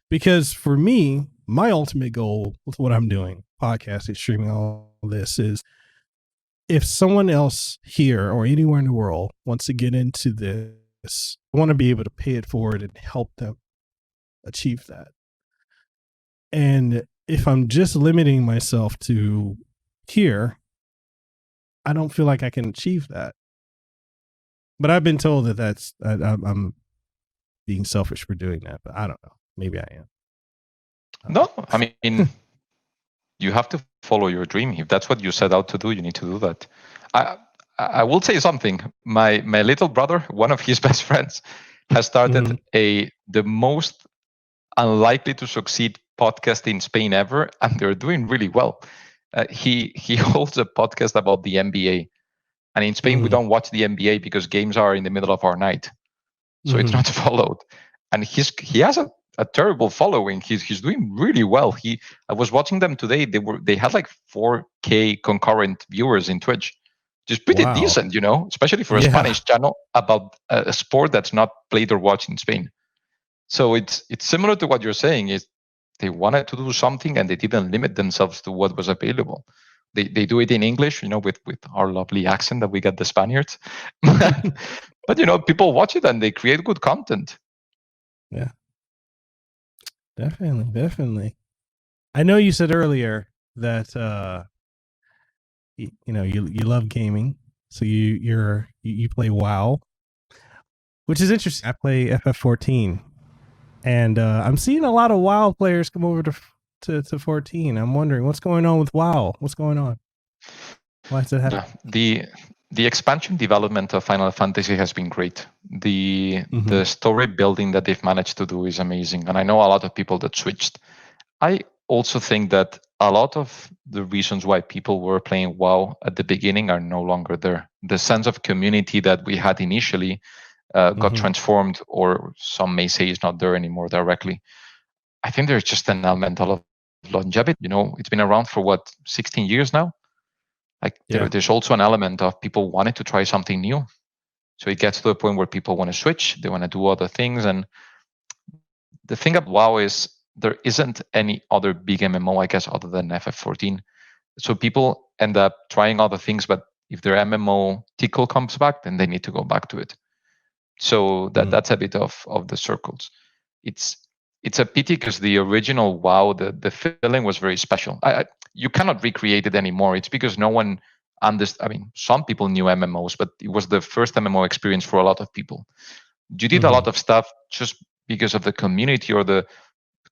Because for me, my ultimate goal with what I'm doing, podcasting, streaming, all this, is if someone else here or anywhere in the world wants to get into this, I want to be able to pay it forward and help them achieve that. And if I'm just limiting myself to here, I don't feel like I can achieve that. But I've been told that I'm being selfish for doing that, but I don't know. Maybe I am.
No, I mean, you have to follow your dream. If that's what you set out to do, you need to do that. I will say something. My little brother, one of his best friends, has started the most unlikely to succeed podcast in Spain ever, and they're doing really well. He holds a podcast about the NBA, and in Spain we don't watch the NBA because games are in the middle of our night, so it's not followed. And he has a a terrible following. He's doing really well. I was watching them today. They had like 4K concurrent viewers in Twitch, just pretty decent, especially for a Spanish channel about a sport that's not played or watched in Spain. So it's similar to what you're saying. Is they wanted to do something and they didn't limit themselves to what was available. They do it in English, with our lovely accent that we got the Spaniards. But people watch it and they create good content.
Yeah, definitely. I know you said earlier that you love gaming, so you play WoW, which is interesting. I play FF14, and I'm seeing a lot of WoW players come over to 14. I'm wondering what's going on with WoW. What's going on? Why is it happening?
The expansion development of Final Fantasy has been great. The story building that they've managed to do is amazing, and I know a lot of people that switched. I also think that a lot of the reasons why people were playing WoW at the beginning are no longer there. The sense of community that we had initially got transformed, or some may say is not there anymore directly. I think there's just an element of longevity. It's been around for 16 years now. There's also an element of people wanting to try something new. So it gets to the point where people want to switch, they want to do other things. And the thing about WoW is there isn't any other big MMO, I guess, other than FF14. So people end up trying other things, but if their MMO tickle comes back, then they need to go back to it. So that's a bit of the circles. It's a pity because the original WoW, the feeling was very special. You cannot recreate it anymore. It's because no one understood. I mean, some people knew MMOs, but it was the first MMO experience for a lot of people. You did a lot of stuff just because of the community or the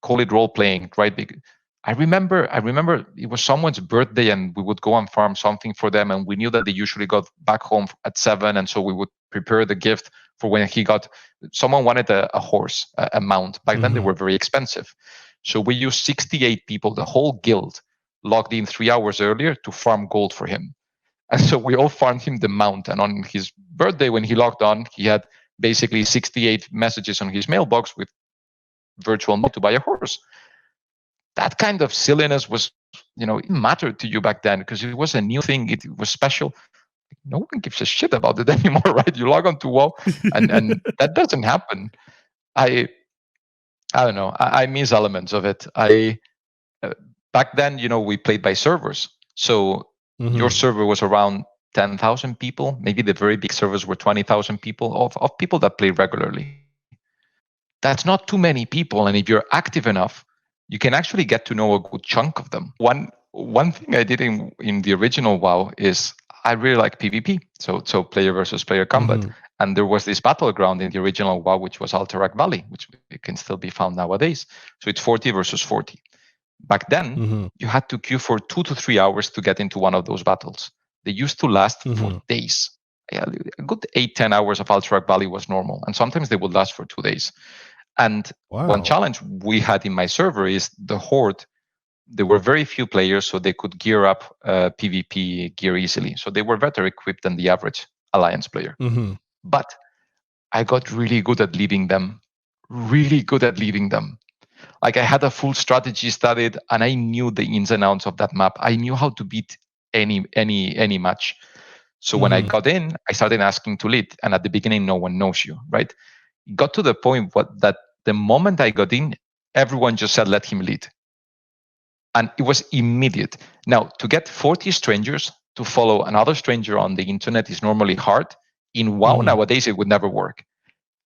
call it role playing, right? I remember it was someone's birthday and we would go and farm something for them, and we knew that they usually got back home at 7, and so we would prepare the gift for when someone wanted a horse, a mount. Back then they were very expensive. So we used 68 people, the whole guild, logged in 3 hours earlier to farm gold for him. And so we all farmed him the mount. And on his birthday, when he logged on, he had basically 68 messages on his mailbox with virtual money to buy a horse. That kind of silliness was, it mattered to you back then because it was a new thing. It was special. No one gives a shit about it anymore, right? You log on to WoW and that doesn't happen. I don't know. I miss elements of it. Back then, we played by servers. So your server was around 10,000 people. Maybe the very big servers were 20,000 people of people that play regularly. That's not too many people. And if you're active enough, you can actually get to know a good chunk of them. One thing I did in the original WoW is I really like PvP, so player versus player combat. And there was this battleground in the original WoW, which was Alterac Valley, which can still be found nowadays. So it's 40 versus 40. Back then, you had to queue for 2 to 3 hours to get into one of those battles. They used to last for days. A good 8-10 hours of Alterac Valley was normal, and sometimes they would last for 2 days. And one challenge we had in my server is the Horde. There were very few players, so they could gear up PvP gear easily. So they were better equipped than the average Alliance player. But I got really good at leading them. Like I had a full strategy studied, and I knew the ins and outs of that map. I knew how to beat any match. So when I got in, I started asking to lead. And at the beginning, no one knows you, right? It got to the point that the moment I got in, everyone just said, let him lead. And it was immediate. Now, to get 40 strangers to follow another stranger on the internet is normally hard. In WoW nowadays, it would never work.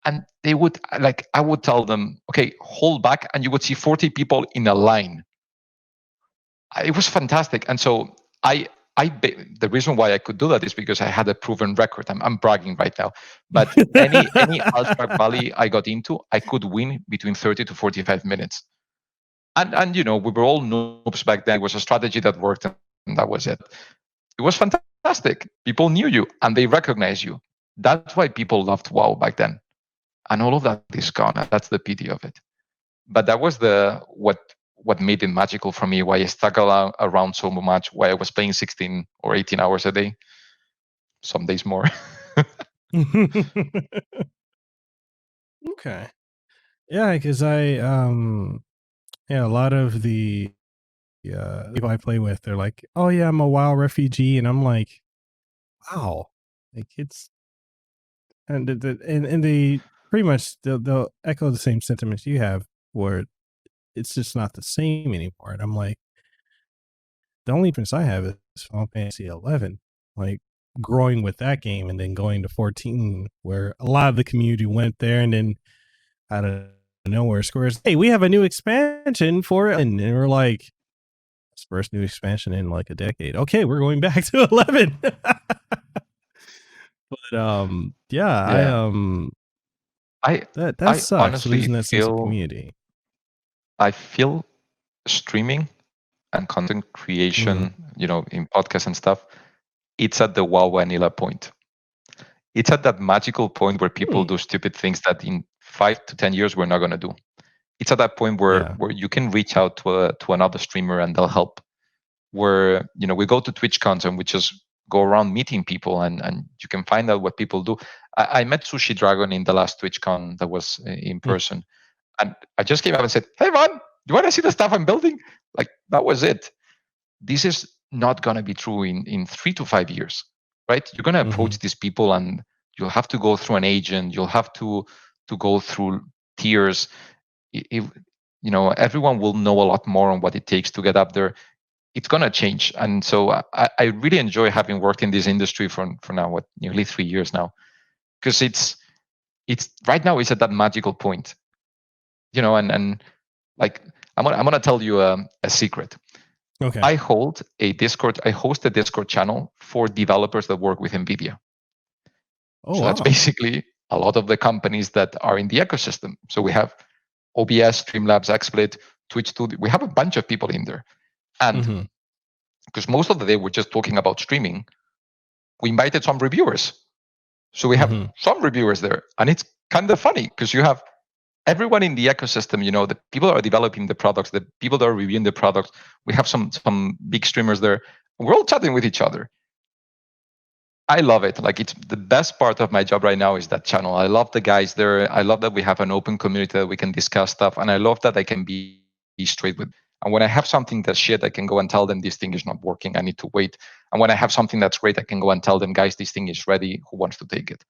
And they would, I would tell them, okay, hold back, and you would see 40 people in a line. It was fantastic. And so the reason why I could do that is because I had a proven record. I'm bragging right now. But any Alterac Valley I got into, I could win between 30 to 45 minutes. And we were all noobs back then. It was a strategy that worked, and that was it. It was fantastic. People knew you, and they recognized you. That's why people loved WoW back then. And all of that is gone. And that's the pity of it. But that was what made it magical for me, why I stuck around so much, why I was playing 16 or 18 hours a day, some days more.
Okay. Yeah, because a lot of the people I play with, they're like, "Oh yeah, I'm a WoW refugee," and I'm like, "Wow!" Like it's and they pretty much they'll echo the same sentiments you have, where it's just not the same anymore. And I'm like, the only difference I have is Final Fantasy 11, like growing with that game and then going to 14, where a lot of the community went there, and then out of nowhere, Square's, hey, we have a new expansion for it, and we're like, it's the first new expansion in like a decade. Okay, we're going back to 11. But
Yeah.
that
I
sucks
honestly
losing that sense of
feel
community.
I feel streaming and content creation, in podcasts and stuff, it's at the wow vanilla point. It's at that magical point where people do stupid things that in 5 to 10 years we're not going to do. It's at that point where
Yeah.
you can reach out to another streamer and they'll help. Where we go to TwitchCons and we just go around meeting people and you can find out what people do. I met Sushi Dragon in the last TwitchCon that was in person, and I just came up and said, "Hey man, you want to see the stuff I'm building?" Like that was it. This is not going to be true in 3 to 5 years, right? You're going to approach these people and you'll have to go through an agent. You'll have to go through tiers. Everyone will know a lot more on what it takes to get up there. It's going to change. And so I really enjoy having worked in this industry for now, nearly 3 years now, because it's right now it's at that magical point, and like I'm gonna tell you a secret.
Okay.
I host a Discord channel for developers that work with NVIDIA.
Oh,
so that's basically a lot of the companies that are in the ecosystem. So we have OBS, Streamlabs, XSplit, Twitch Studio. We have a bunch of people in there. And because most of the day we're just talking about streaming, we invited some reviewers. So we have some reviewers there. And it's kind of funny because you have everyone in the ecosystem, the people that are developing the products, the people that are reviewing the products. We have some big streamers there. We're all chatting with each other. I love it. Like, it's the best part of my job right now is that channel. I love the guys there. I love that we have an open community that we can discuss stuff. And I love that I can be straight with. And when I have something that's shit, I can go and tell them this thing is not working. I need to wait. And when I have something that's great, I can go and tell them, guys, this thing is ready. Who wants to take it?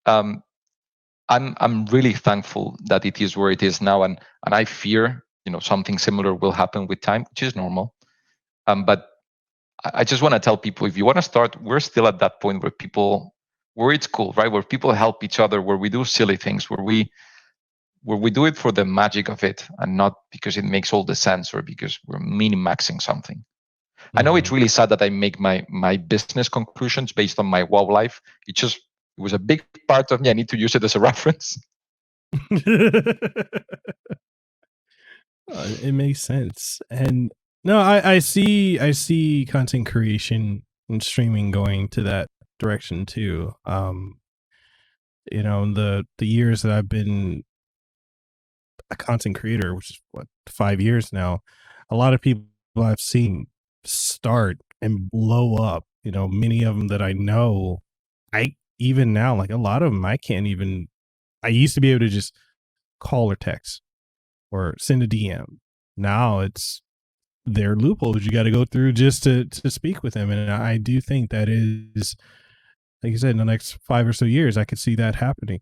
I'm really thankful that it is where it is now. And I fear, something similar will happen with time, which is normal. But I just want to tell people, if you want to start, we're still at that point where it's cool, right? Where people help each other, where we do silly things, where we do it for the magic of it and not because it makes all the sense or because we're min-maxing something. I know it's really sad that I make my business conclusions based on my WoW life. It was a big part of me. I need to use it as a reference.
It makes sense. And no, I see content creation and streaming going to that direction too. The years that I've been a content creator, which is 5 years now, a lot of people I've seen start and blow up. Many of them that I know, even now, like a lot of them, I used to be able to just call or text or send a DM. Now it's their loopholes you got to go through just to speak with them. And I do think that is, like you said, in the next 5 or so years, I could see that happening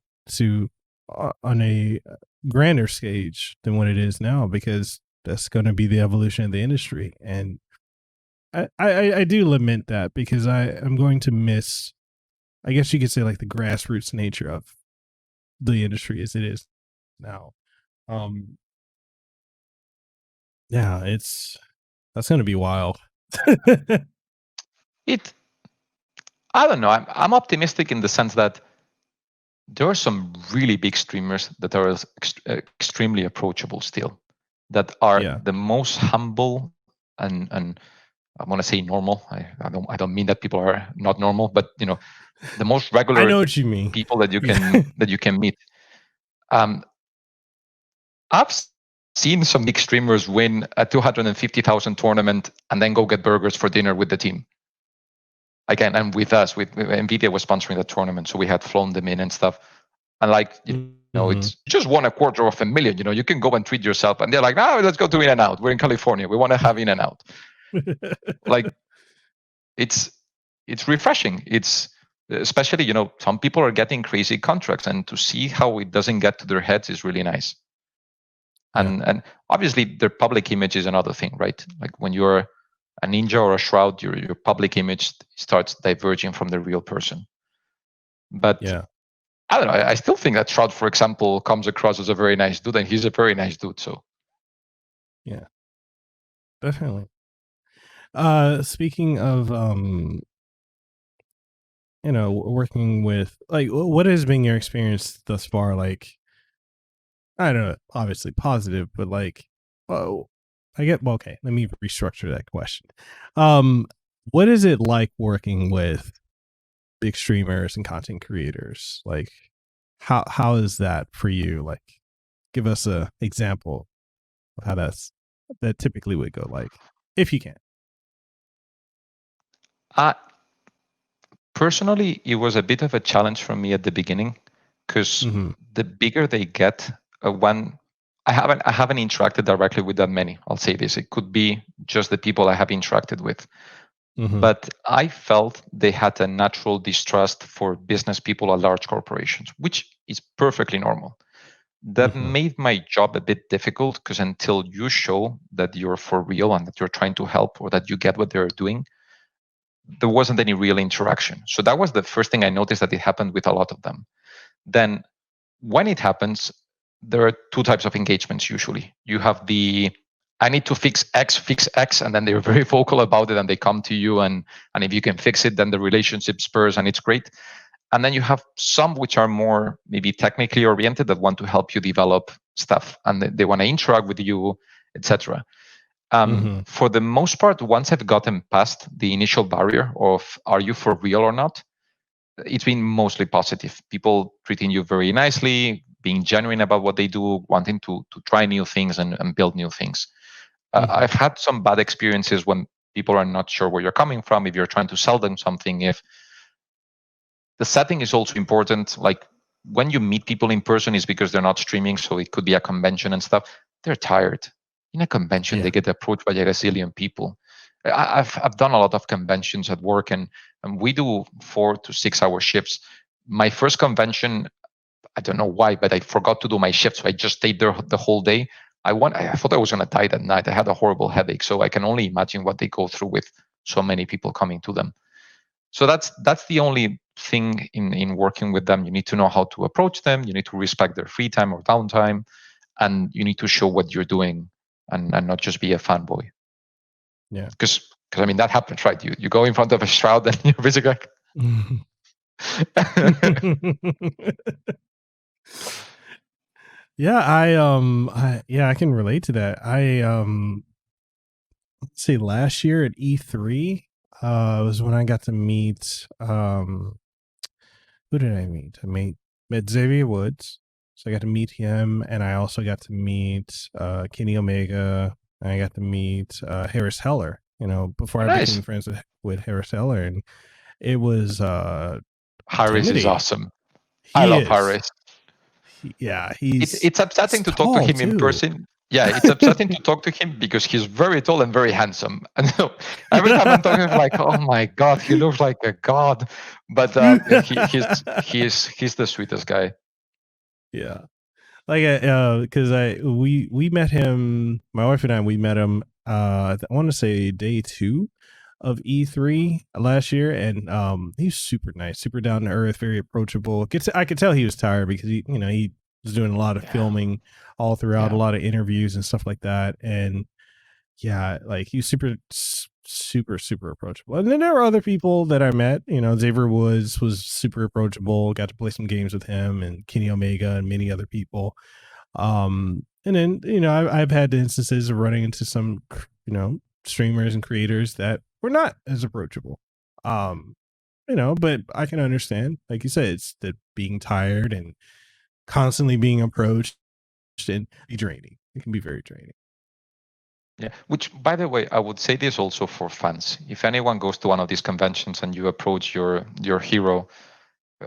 on a grander stage than what it is now, because that's going to be the evolution of the industry. And I do lament that, because I'm going to miss, I guess you could say, like the grassroots nature of the industry as it is now. Yeah, that's going to be wild.
I don't know. I'm optimistic in the sense that there are some really big streamers that are extremely approachable still, that are the most humble and I want to say normal. I don't mean that people are not normal, but the most regular.
I know what you mean.
People that you can meet. I've seen some big streamers win a 250,000 tournament and then go get burgers for dinner with the team. Again, and with us, with NVIDIA was sponsoring the tournament, so we had flown them in and stuff. And It's just won $250,000. You can go and treat yourself, and they're like, "No, let's go to In-N-Out. We're in California. We want to have In-N-Out." Like, it's refreshing. It's especially, some people are getting crazy contracts, and to see how it doesn't get to their heads is really nice. And obviously, their public image is another thing, right? Like when you're a ninja or a shroud, your public image starts diverging from the real person. But I don't know. I still think that Shroud, for example, comes across as a very nice dude, and he's a very nice dude. So,
yeah, definitely. Speaking of, working with, like, what has been your experience thus far? Like, I don't know, obviously positive, but like, okay, let me restructure that question. What is it like working with big streamers and content creators? Like, how is that for you? Like, give us a example of how that typically would go, like, if you can.
Personally, it was a bit of a challenge for me at the beginning, because the bigger they get, when I haven't interacted directly with that many. I'll say this: it could be just the people I have interacted with. But I felt they had a natural distrust for business people at large corporations, which is perfectly normal. That made my job a bit difficult, because until you show that you're for real and that you're trying to help, or that you get what they're doing, there wasn't any real interaction. So that was the first thing I noticed, that it happened with a lot of them. Then when it happens, there are two types of engagements usually. You have the, I need to fix X, and then they're very vocal about it, and they come to you, and if you can fix it, then the relationship spurs, and it's great. And then you have some which are more maybe technically oriented, that want to help you develop stuff, and they want to interact with you, etc. For the most part, once I've gotten past the initial barrier of are you for real or not, it's been mostly positive. People treating you very nicely, being genuine about what they do, wanting to try new things and build new things. I've had some bad experiences when people are not sure where you're coming from, if you're trying to sell them something. If the setting is also important, like when you meet people in person, is because they're not streaming, so it could be a convention and stuff. They're tired. In a convention, they get approached by a gazillion people. I've done a lot of conventions at work, and we do 4 to 6 hour shifts. My first convention, I don't know why, but I forgot to do my shift, so I just stayed there the whole day. I thought I was going to die that night. I had a horrible headache, so I can only imagine what they go through with so many people coming to them. So that's the only thing in working with them. You need to know how to approach them. You need to respect their free time or downtime, and you need to show what you're doing, and not just be a fanboy.
Yeah.
Because I mean, that happens, right? You go in front of a shroud, and you're basically like,
I can relate to that. Let's see, last year at E3 was when I got to meet who did I meet? Met Xavier Woods. So I got to meet him, and I also got to meet Kenny Omega, and I got to meet Harris Heller, before I became friends with Harris Heller, and it was
Harris is awesome. I love Harris. It's upsetting to talk to him in person. Yeah, it's upsetting to talk to him because he's very tall and very handsome. And so every time I'm talking, I'm like, oh my God, he looks like a god. But he's the sweetest guy.
Yeah. Like, because we met him, my wife and we met him, I want to say day 2 of E3 last year, and he's super nice, super down to earth, very approachable. I could tell he was tired because he was doing a lot of filming all throughout, a lot of interviews and stuff like that, and like he was super approachable. And then there were other people that I met. Xavier Woods was super approachable. Got to play some games with him, and Kenny Omega and many other people. And then I've had instances of running into some streamers and creators that were not as approachable. But I can understand, like you said, it's the being tired and constantly being approached and be draining. It can be very draining.
Yeah, which, by the way, I would say this also for fans. If anyone goes to one of these conventions and you approach your hero,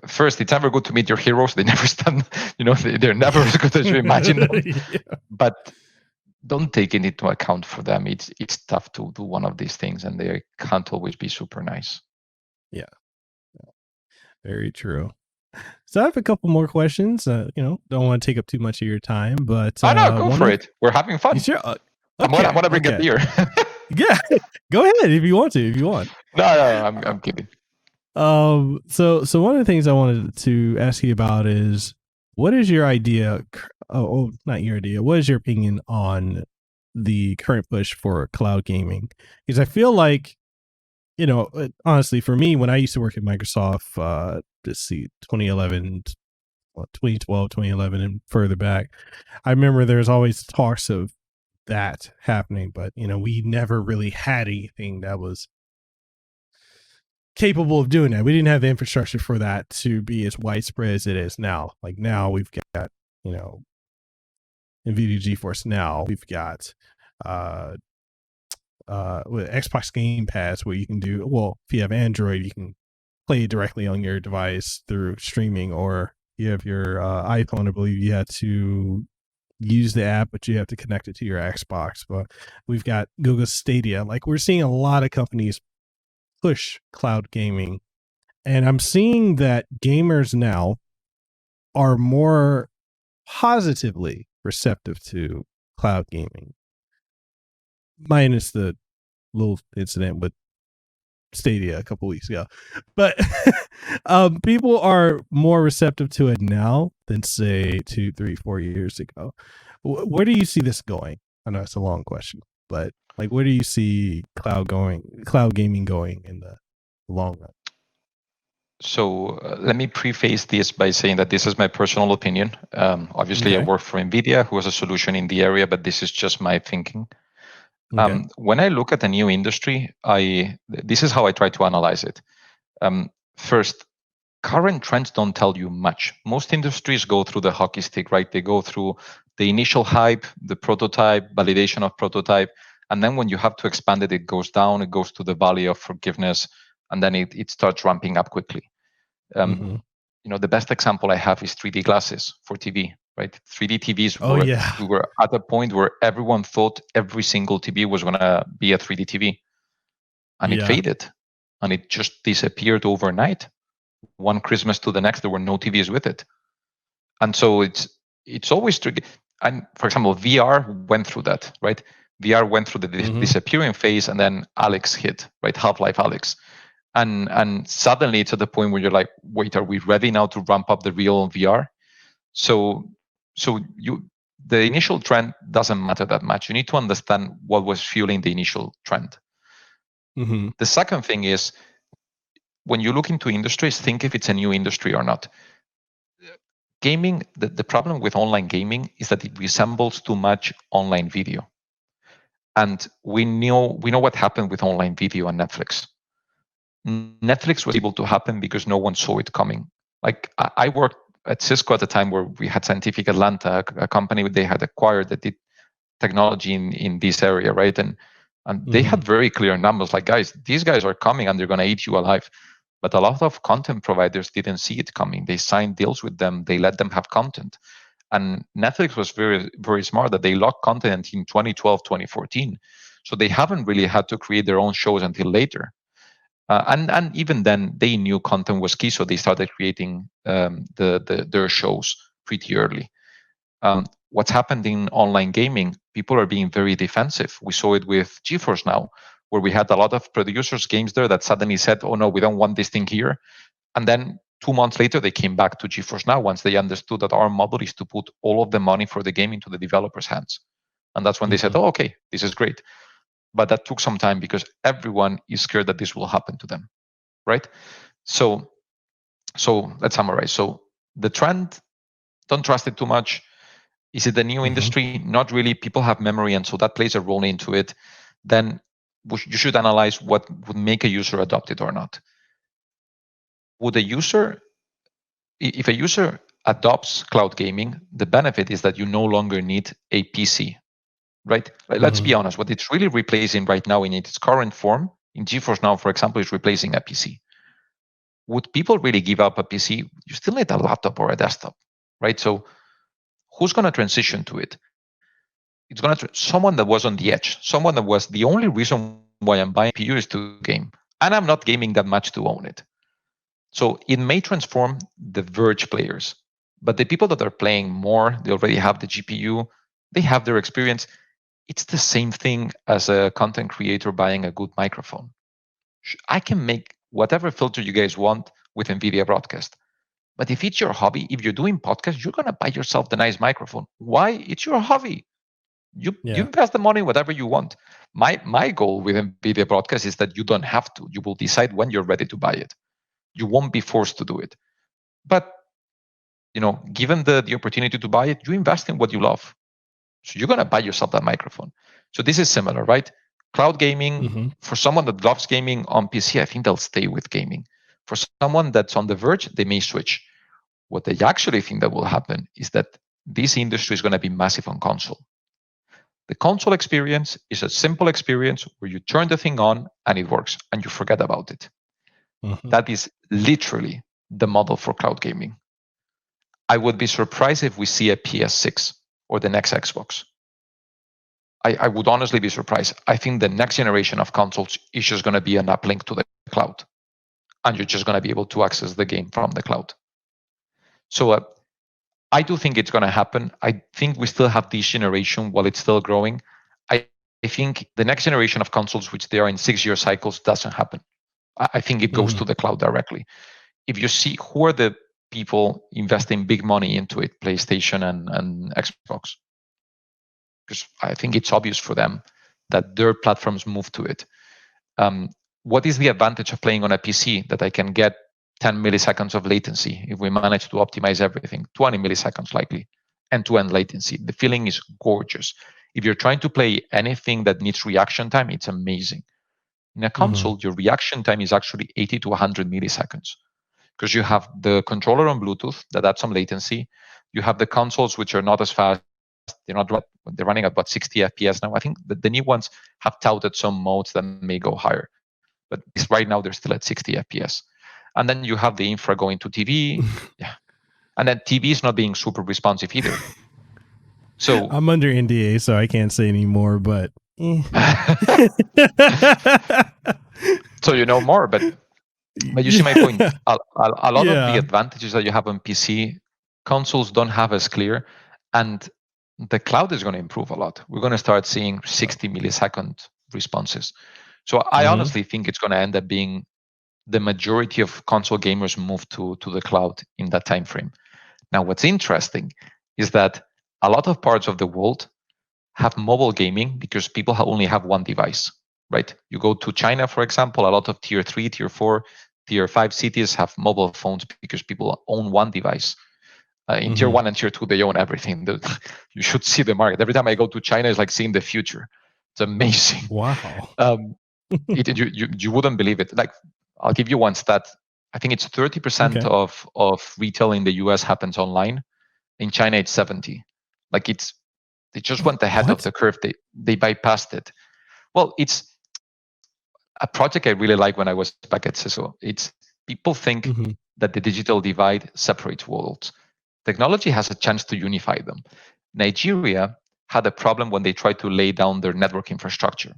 first, it's never good to meet your heroes. They never stand, they're never as good as you imagine them.
Yeah.
But don't take it into account for them. It's tough to do one of these things, and they can't always be super nice.
Yeah. Very true. So I have a couple more questions. Don't want to take up too much of your time, but
no, go for it. We're having fun.
Sure?
Okay. I want to bring a beer.
Yeah, go ahead if you want to. If you want.
No, I'm kidding.
So one of the things I wanted to ask you about is, what is your idea? Not your idea. What is your opinion on the current push for cloud gaming? Because I feel like, honestly, for me, when I used to work at Microsoft, 2011, 2012, 2011, and further back, I remember there's always talks of that happening, but we never really had anything that was capable of doing that. We didn't have the infrastructure for that to be as widespread as it is now. Like now we've got, NVIDIA GeForce Now. We've got with Xbox Game Pass, where you can do, well, if you have Android, you can play it directly on your device through streaming, or you have your iPhone, I believe you had to use the app, but you have to connect it to your Xbox. But we've got Google Stadia. Like, we're seeing a lot of companies push cloud gaming, and I'm seeing that gamers now are more positively receptive to cloud gaming, minus the little incident with Stadia a couple weeks ago. But people are more receptive to it now than, say, 2, 3, 4 years ago. Where do you see this going? I know it's a long question, but like, where do you see cloud gaming going in the long run?
So let me preface this by saying that this is my personal opinion. Obviously,
Okay.
I work for NVIDIA, who has a solution in the area, but this is just my thinking.
Okay.
When I look at a new industry, this is how I try to analyze it. First, current trends don't tell you much. Most industries go through the hockey stick, right? They go through the initial hype, the prototype, validation of prototype, and then when you have to expand it, it goes down, it goes to the valley of forgiveness, and then it starts ramping up quickly. The best example I have is 3D glasses for TV, right? 3D TVs. We were at a point where everyone thought every single TV was going to be a 3D TV, and it faded, and it just disappeared overnight. One Christmas to the next, there were no TVs with it, and so it's always tricky. And for example, VR went through that, right? VR went through the disappearing phase, and then Alex hit, right? Half-Life Alex. And suddenly it's at the point where you're like, wait, are we ready now to ramp up the real VR? So the initial trend doesn't matter that much. You need to understand what was fueling the initial trend. The second thing is, when you look into industries, think if it's a new industry or not. Gaming, the problem with online gaming is that it resembles too much online video. And we know what happened with online video on Netflix. Netflix was able to happen because no one saw it coming. Like, I worked at Cisco at the time where we had Scientific Atlanta, a company they had acquired that did technology in this area, right? And they had very clear numbers, like, guys, these guys are coming and they're going to eat you alive. But a lot of content providers didn't see it coming. They signed deals with them. They let them have content. And Netflix was very, very smart that they locked content in 2012, 2014. So they haven't really had to create their own shows until later. And even then, they knew content was key, so they started creating their shows pretty early. What's happened in online gaming, people are being very defensive. We saw it with GeForce Now, where we had a lot of producers' games there that suddenly said, oh no, we don't want this thing here. And then 2 months later, they came back to GeForce Now once they understood that our model is to put all of the money for the game into the developers' hands. And that's when they said, oh, okay, this is great. But that took some time because everyone is scared that this will happen to them, right? So let's summarize. So the trend, don't trust it too much. Is it a new industry? Not really. People have memory, and so that plays a role into it. Then you should analyze what would make a user adopt it or not. If a user adopts cloud gaming, the benefit is that you no longer need a PC. Right? Let's be honest. What it's really replacing right now in its current form, in GeForce Now, for example, is replacing a PC. would people really give up a PC? You still need a laptop or a desktop, right? So who's going to transition to it? It's going to someone that was on the edge, someone that was the only reason why I'm buying CPU is to game, and I'm not gaming that much to own it. So it may transform the Verge players, but the people that are playing more, they already have the GPU, they have their experience. It's the same thing as a content creator buying a good microphone. I can make whatever filter you guys want with NVIDIA Broadcast. But if it's your hobby, if you're doing podcasts, you're going to buy yourself the nice microphone. Why? It's your hobby. You invest the money, whatever you want. My goal with NVIDIA Broadcast is that you don't have to. You will decide when you're ready to buy it. You won't be forced to do it. But given the opportunity to buy it, you invest in what you love. So you're going to buy yourself that microphone. So this is similar, right? Cloud gaming, for someone that loves gaming on PC, I think they'll stay with gaming. For someone that's on the verge, they may switch. What they actually think that will happen is that this industry is going to be massive on console. The console experience is a simple experience where you turn the thing on and it works and you forget about it. That is literally the model for cloud gaming. I would be surprised if we see a PS6 or the next Xbox. I would honestly be surprised. I think the next generation of consoles is just going to be an uplink to the cloud. And you're just going to be able to access the game from the cloud. So I do think it's going to happen. I think we still have this generation while it's still growing. I think the next generation of consoles, which they are in 6-year cycles, doesn't happen. I think it goes to the cloud directly. If you see who are the people investing big money into it, PlayStation and Xbox, because I think it's obvious for them that their platforms move to it. What is the advantage of playing on a PC? That I can get 10 milliseconds of latency if we manage to optimize everything, 20 milliseconds likely, end-to-end latency. The feeling is gorgeous. If you're trying to play anything that needs reaction time, it's amazing. In a console, your reaction time is actually 80 to 100 milliseconds because you have the controller on Bluetooth that adds some latency. You have the consoles which are not as fast. They're running at about 60 FPS now. I think the new ones have touted some modes that may go higher, but right now they're still at 60 FPS. And then you have the infra going to TV. And then TV is not being super responsive either. So
I'm under NDA, so I can't say anymore, but
so you know more, but you see my point. A lot of the advantages that you have on PC, consoles don't have as clear, and the cloud is going to improve a lot. We're going to start seeing 60 millisecond responses. So I honestly think it's going to end up being the majority of console gamers move to the cloud in that time frame. Now, what's interesting is that a lot of parts of the world have mobile gaming because people only have one device, right? You go to China, for example, a lot of tier 3, tier 4, tier 5 cities have mobile phones because people own one device. In tier 1 and tier 2, they own everything. You should see the market. Every time I go to China, it's like seeing the future. It's amazing.
Wow.
You wouldn't believe it. Like, I'll give you one stat. I think it's 30% of retail in the US happens online. In China, it's 70. Like they just went ahead of the curve. They bypassed it. Well, it's a project I really like when I was back at CISO. It's people think that the digital divide separates worlds. Technology has a chance to unify them. Nigeria had a problem when they tried to lay down their network infrastructure,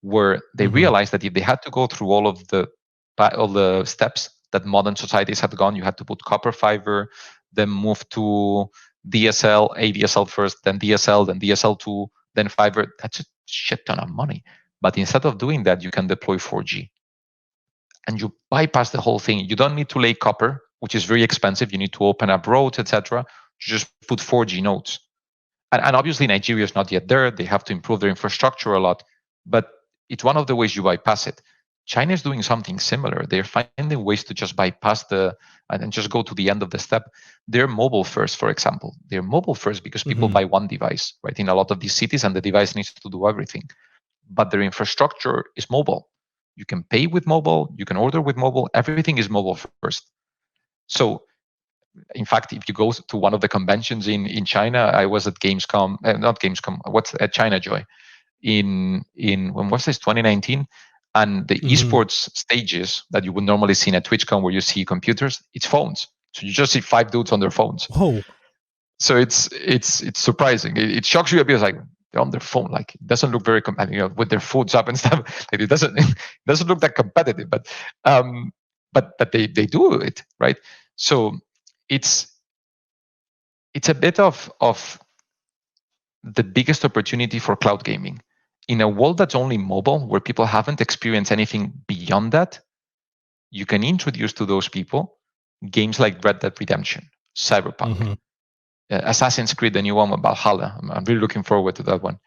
where they realized that if they had to go through all the steps that modern societies had gone, you had to put copper fiber, then move to DSL, ADSL first, then DSL, then DSL2, then fiber. That's a shit ton of money. But instead of doing that, you can deploy 4G. And you bypass the whole thing. You don't need to lay copper, which is very expensive. You need to open up roads, etc. You just put 4G nodes. And obviously, Nigeria is not yet there. They have to improve their infrastructure a lot. But it's one of the ways you bypass it. China is doing something similar. They're finding ways to just bypass and just go to the end of the step. They're mobile first, for example. They're mobile first because people buy one device, right? In a lot of these cities, and the device needs to do everything. But their infrastructure is mobile. You can pay with mobile. You can order with mobile. Everything is mobile first. So, in fact, if you go to one of the conventions in China, I was at Gamescom, not Gamescom, at China Joy, in when was this, 2019? And the
Mhm.
esports stages that you would normally see in a TwitchCon where you see computers, it's phones. So you just see 5 dudes on their phones.
Whoa.
So it's surprising. It shocks you a bit. It's like they're on their phone. Like it doesn't look very with their phones up and stuff. Like it doesn't look that competitive. But they do it, right? So it's a bit of the biggest opportunity for cloud gaming in a world that's only mobile, where people haven't experienced anything beyond that. You can introduce to those people games like Red Dead Redemption, Cyberpunk, Assassin's Creed, the new one with Valhalla. I'm really looking forward to that one.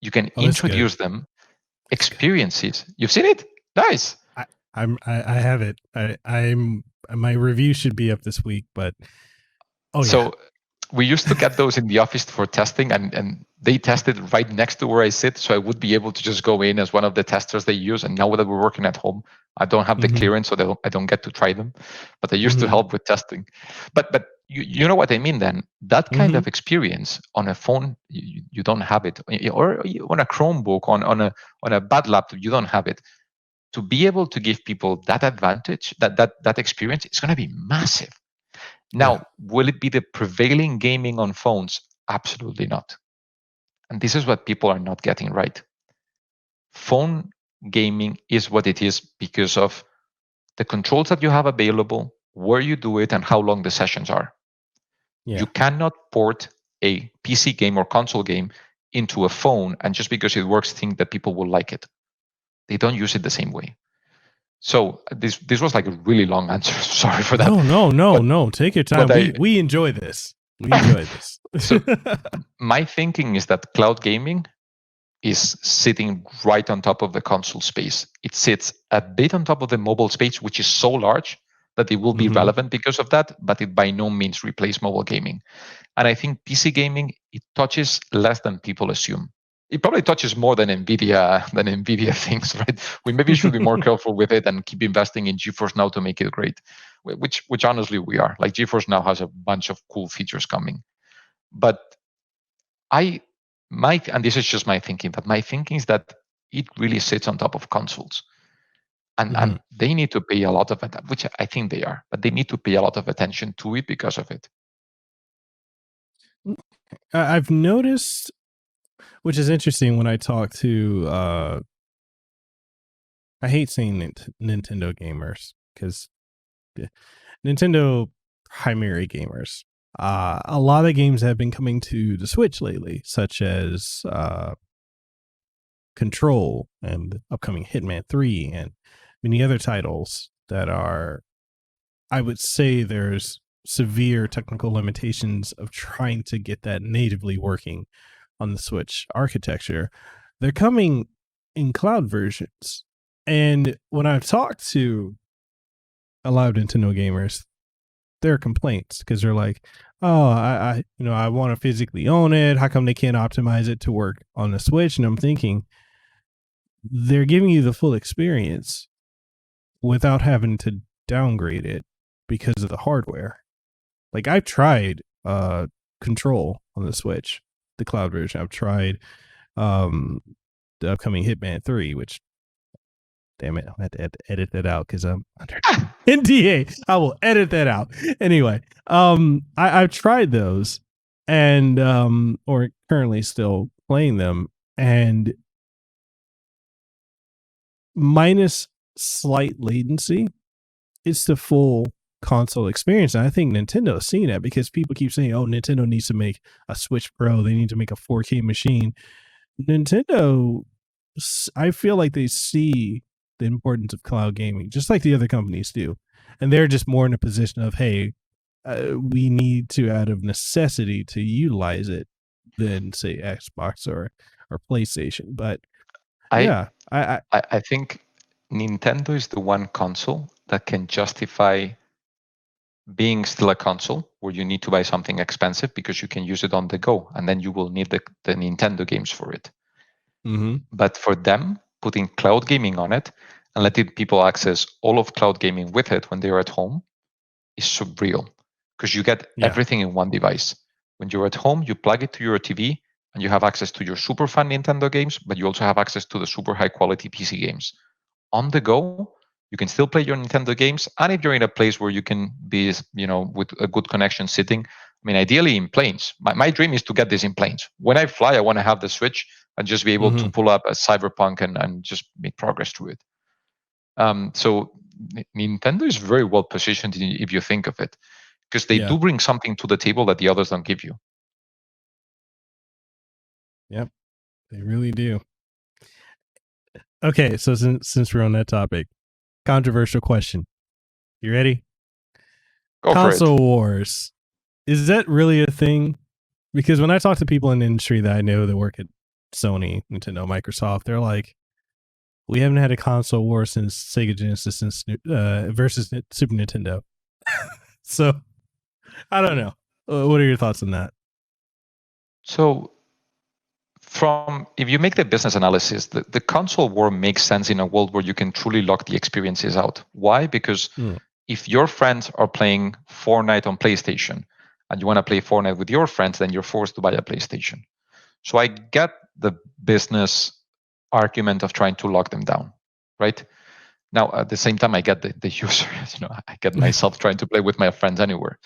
You can introduce them experiences. You've seen it? Nice.
I have it. I'm my review should be up this week, but
so we used to get those in the office for testing, and they tested right next to where I sit, so I would be able to just go in as one of the testers they use. And now that we're working at home, I don't have the clearance, so I don't get to try them. But I used to help with testing. But you know what I mean then? That kind of experience on a phone, you don't have it. Or on a Chromebook, on a bad laptop, you don't have it. To be able to give people that advantage, that experience, is going to be massive. Now, will it be the prevailing gaming on phones? Absolutely not. And this is what people are not getting right. Phone gaming is what it is because of the controls that you have available, where you do it, and how long the sessions are. You cannot port a PC game or console game into a phone, and just because it works, think that people will like it. They don't use it the same way. So this was like a really long answer. Sorry for that.
No. Take your time. We enjoy this.
So my thinking is that cloud gaming is sitting right on top of the console space. It sits a bit on top of the mobile space, which is so large that it will be relevant because of that, but it by no means replaces mobile gaming. And I think PC gaming, it touches less than people assume. It probably touches more than NVIDIA thinks, right? We maybe should be more careful with it and keep investing in GeForce Now to make it great, which honestly we are. Like GeForce Now has a bunch of cool features coming. But and this is just my thinking, but my thinking is that it really sits on top of consoles. And they need to pay a lot of it, which I think they are, but they need to pay a lot of attention to it because of it.
I've noticed, which is interesting, when I talk to, I hate saying Nintendo gamers, because Nintendo primary gamers, a lot of games have been coming to the Switch lately, such as Control and the upcoming Hitman 3 and many other titles that are, I would say there's severe technical limitations of trying to get that natively working on the Switch architecture. They're coming in cloud versions. And when I've talked to a lot of Nintendo gamers, there are complaints because they're like, oh, I want to physically own it. How come they can't optimize it to work on the Switch? And I'm thinking, they're giving you the full experience without having to downgrade it because of the hardware. Like, I've tried Control on the Switch, the cloud version. I've tried the upcoming Hitman 3, which, damn it, I have to edit that out because I'm under NDA. I will edit that out. Anyway, I've tried those and or currently still playing them, and minus slight latency, it's the full console experience. And I think Nintendo is seeing that, because people keep saying, oh, Nintendo needs to make a Switch Pro, they need to make a 4K machine. Nintendo, I feel like they see the importance of cloud gaming just like the other companies do, and they're just more in a position of, hey, we need to, out of necessity, to utilize it than say Xbox or PlayStation. But I
think Nintendo is the one console that can justify being still a console where you need to buy something expensive because you can use it on the go, and then you will need the Nintendo games for it. But for them, putting cloud gaming on it and letting people access all of cloud gaming with it when they're at home is surreal, because you get everything in one device. When you're at home, you plug it to your TV and you have access to your super fun Nintendo games, but you also have access to the super high quality PC games on the go, you can still play your Nintendo games. And if you're in a place where you can be, with a good connection sitting, ideally in planes. My dream is to get this in planes. When I fly, I want to have the Switch and just be able to pull up a Cyberpunk and just make progress through it. So Nintendo is very well positioned if you think of it, because they do bring something to the table that the others don't give you.
Yep, they really do. Okay, so since we're on that topic, controversial question. You ready?
Go
Console
for it.
wars. Is that really a thing? Because when I talk to people in the industry that I know that work at Sony, Nintendo, Microsoft, they're like, we haven't had a console war since Sega Genesis versus Super Nintendo. So, I don't know. What are your thoughts on that?
So, if you make the business analysis, the console war makes sense in a world where you can truly lock the experiences out. Why? Because if your friends are playing Fortnite on PlayStation and you want to play Fortnite with your friends, then you're forced to buy a PlayStation. So I get the business argument of trying to lock them down, right? Now, at the same time, I get the user. I get myself trying to play with my friends anywhere.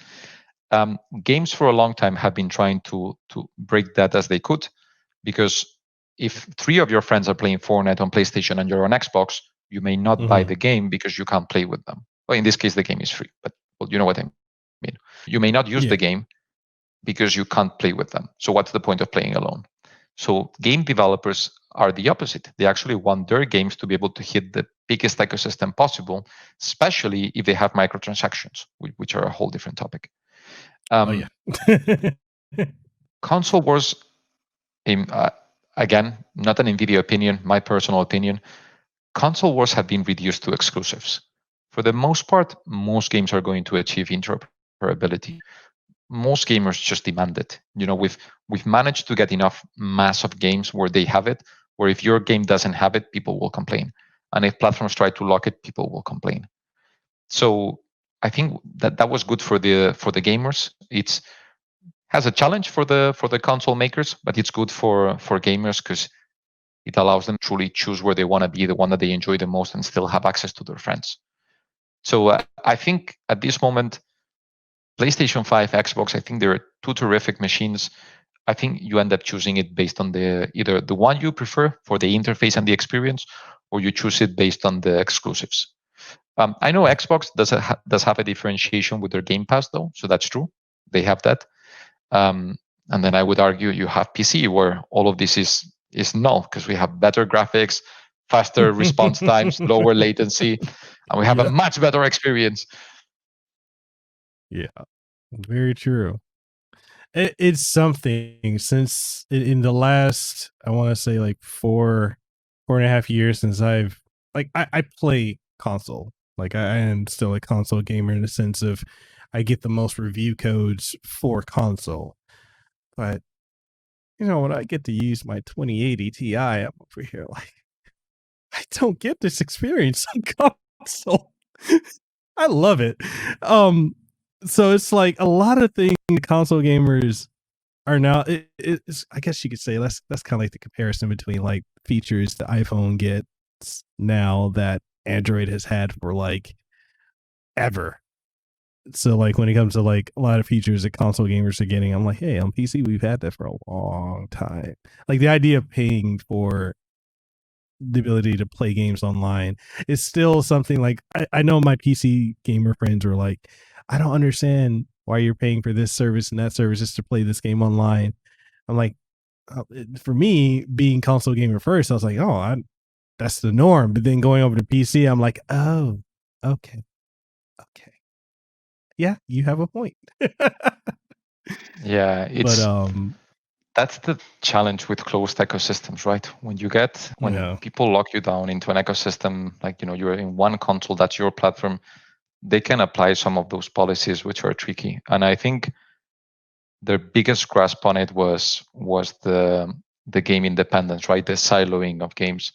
Games for a long time have been trying to break that as they could, because if 3 of your friends are playing Fortnite on PlayStation and you're on Xbox, you may not buy the game because you can't play with them. Well, in this case, the game is free, but you know what I mean. You may not use the game because you can't play with them. So what's the point of playing alone? So game developers are the opposite. They actually want their games to be able to hit the biggest ecosystem possible, especially if they have microtransactions, which are a whole different topic. Console wars, again, not an NVIDIA opinion, my personal opinion, console wars have been reduced to exclusives. For the most part, most games are going to achieve interoperability. Most gamers just demand it. We've managed to get enough mass of games where they have it, where if your game doesn't have it, people will complain. And if platforms try to lock it, people will complain. So I think that was good for the gamers. It has a challenge for the console makers, but it's good for gamers because it allows them to truly choose where they want to be, the one that they enjoy the most, and still have access to their friends. So I think at this moment, PlayStation 5, Xbox, I think they're 2 terrific machines. I think you end up choosing it based on either the one you prefer for the interface and the experience, or you choose it based on the exclusives. I know Xbox does have a differentiation with their Game Pass, though, so that's true. They have that. And then I would argue you have PC, where all of this is null, because we have better graphics, faster response times, lower latency, and we have a much better experience.
Yeah, very true. It's something, since in the last, I want to say like 4.5 years since I play console. Like I am still a console gamer in the sense of I get the most review codes for console. But when I get to use my 2080 Ti, I'm over here like, I don't get this experience on console. I love it. So it's like a lot of things console gamers are now. It's, I guess you could say that's kind of like the comparison between like features the iPhone gets now that Android has had for like ever. So like when it comes to like a lot of features that console gamers are getting, I'm like, hey, on PC we've had that for a long time. Like the idea of paying for the ability to play games online is still something like I know my PC gamer friends are like, I don't understand why you're paying for this service and that service just to play this game online. I'm like, for me, being console gamer first, I was like, that's the norm. But then going over to PC, I'm like, oh, okay. Yeah, you have a point.
Yeah, that's the challenge with closed ecosystems, right? When people lock you down into an ecosystem, like you're in one console, that's your platform, they can apply some of those policies which are tricky. And I think their biggest grasp on it was the game independence, right? The siloing of games.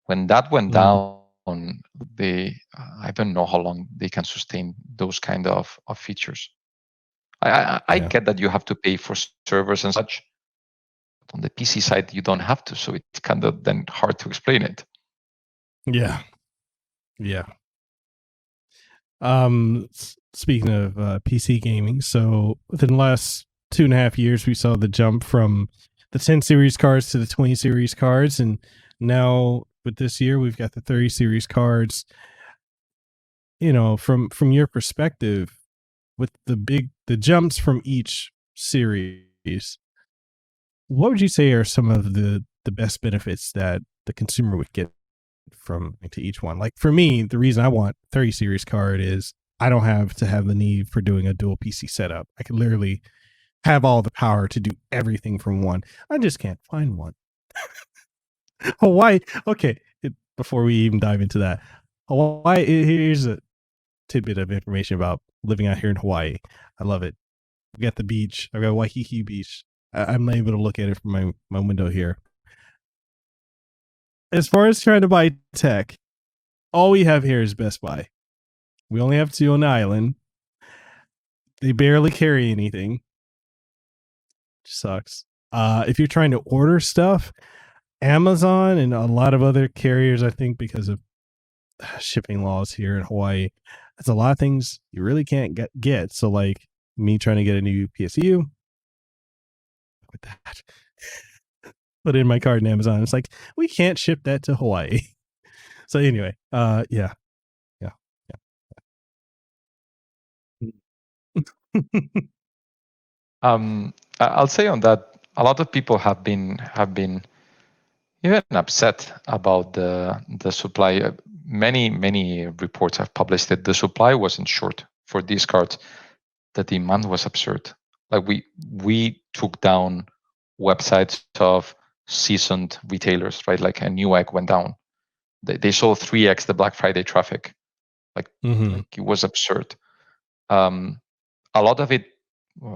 When that went down, I don't know how long they can sustain those kind of features. I get that you have to pay for servers and such. But on the PC side, you don't have to, so it's kind of then hard to explain it.
Yeah, Yeah. Speaking of PC gaming, so within the last 2.5 years, we saw the jump from the 10 series cards to the 20 series cards, and now with this year, we've got the 30 series cards. You know, from your perspective, with the jumps from each series, what would you say are some of the best benefits that the consumer would get from to each one? Like for me, the reason I want 30 series card is I don't have to have the need for doing a dual PC setup. I can literally have all the power to do everything from one. I just can't find one. Hawaii. Okay. Before we even dive into that, Hawaii, here's a tidbit of information about living out here in Hawaii. I love it. We got the beach. I got Waiheke Beach. I'm not able to look at it from my window here. As far as trying to buy tech, all we have here is Best Buy. We only have 2 on the island. They barely carry anything. Which sucks. If you're trying to order stuff, Amazon and a lot of other carriers, I think because of shipping laws here in Hawaii, that's a lot of things you really can't get. So like me trying to get a new PSU, with that, put in my card in Amazon. It's like, we can't ship that to Hawaii. So anyway, yeah.
I'll say on that, a lot of people have been even upset about the supply. Many reports have published that the supply wasn't short for these cards. The demand was absurd. Like we took down websites of seasoned retailers, right? Like a Newegg went down. They saw 3x the Black Friday traffic. Like it was absurd. A lot of it,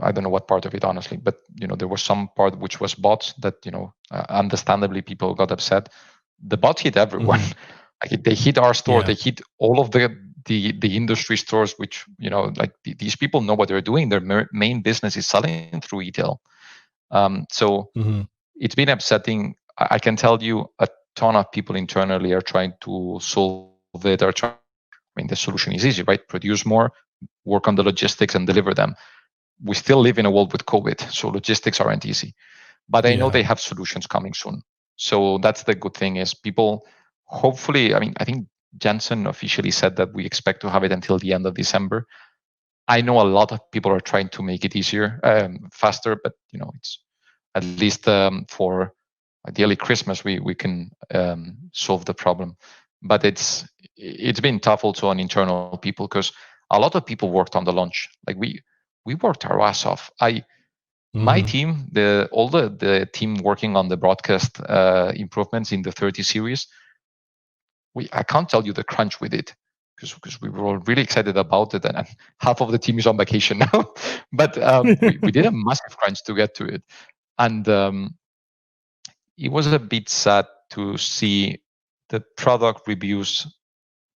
I don't know what part of it, honestly, but there was some part which was bots that understandably people got upset. The bots hit everyone. Like they hit our store. Yeah. They hit all of the industry stores, which these people know what they're doing. Their main business is selling through retail. So it's been upsetting. I can tell you a ton of people internally are trying to solve it. The solution is easy, right? Produce more, work on the logistics, and deliver them. We still live in a world with COVID, so logistics aren't easy. But I know they have solutions coming soon. So that's the good thing is people, hopefully, I think Jensen officially said that we expect to have it until the end of December. I know a lot of people are trying to make it easier, faster, but it's at least for ideally Christmas we can solve the problem. But it's been tough also on internal people because a lot of people worked on the launch. Like we worked our ass off. My team, all the team working on the broadcast improvements in the 30 series, I can't tell you the crunch we did because we were all really excited about it, and half of the team is on vacation now. But we did a massive crunch to get to it, and it was a bit sad to see the product reviews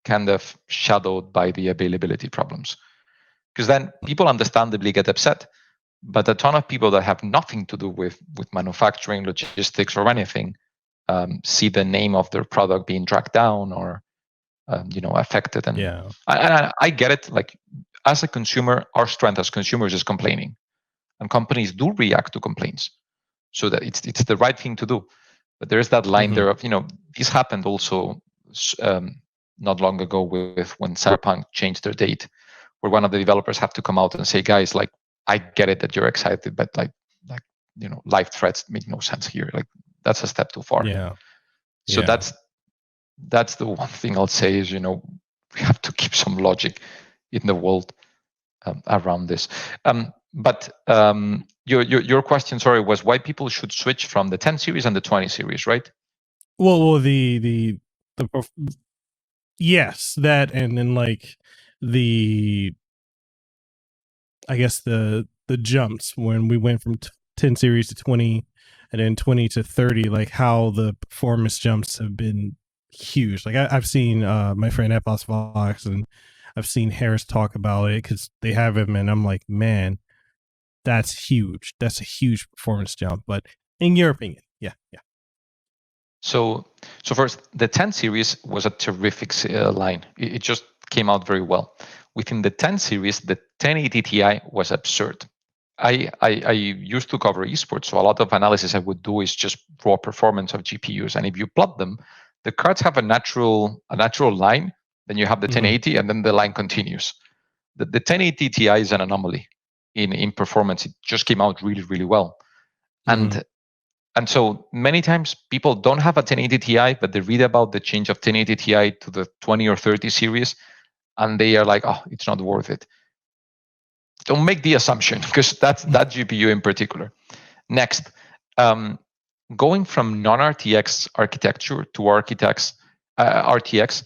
kind of shadowed by the availability problems. Because then people understandably get upset, but a ton of people that have nothing to do with manufacturing, logistics, or anything see the name of their product being dragged down or affected. And I get it. Like as a consumer, our strength as consumers is complaining, and companies do react to complaints, so that it's the right thing to do. But there is that line there of this happened also not long ago with when Cyberpunk changed their date, where one of the developers have to come out and say, guys, like I get it that you're excited, but like life threats make no sense here. Like that's a step too far. So that's the one thing I'll say is we have to keep some logic in the world around this. But your question, sorry, was why people should switch from the 10 series and the 20 series, right?
Well, the yes, that, and then like I guess the jumps when we went from 10 series to 20 and then 20 to 30, like how the performance jumps have been huge. Like I've seen my friend Epos Vox, and I've seen Harris talk about it because they have him, and I'm like, man, that's huge. That's a huge performance jump. But in your opinion, yeah.
So first, the 10 series was a terrific line. It just came out very well. Within the 10 series, the 1080 Ti was absurd. I used to cover esports, so a lot of analysis I would do is just raw performance of GPUs. And if you plot them, the cards have a natural line. Then you have the 1080, and then the line continues. The 1080 Ti is an anomaly in performance. It just came out really, really well. And so many times people don't have a 1080 Ti, but they read about the change of 1080 Ti to the 20 or 30 series, and they are like, oh, it's not worth it. Don't make the assumption, because that's that GPU in particular. Next, going from non-RTX architecture to RTX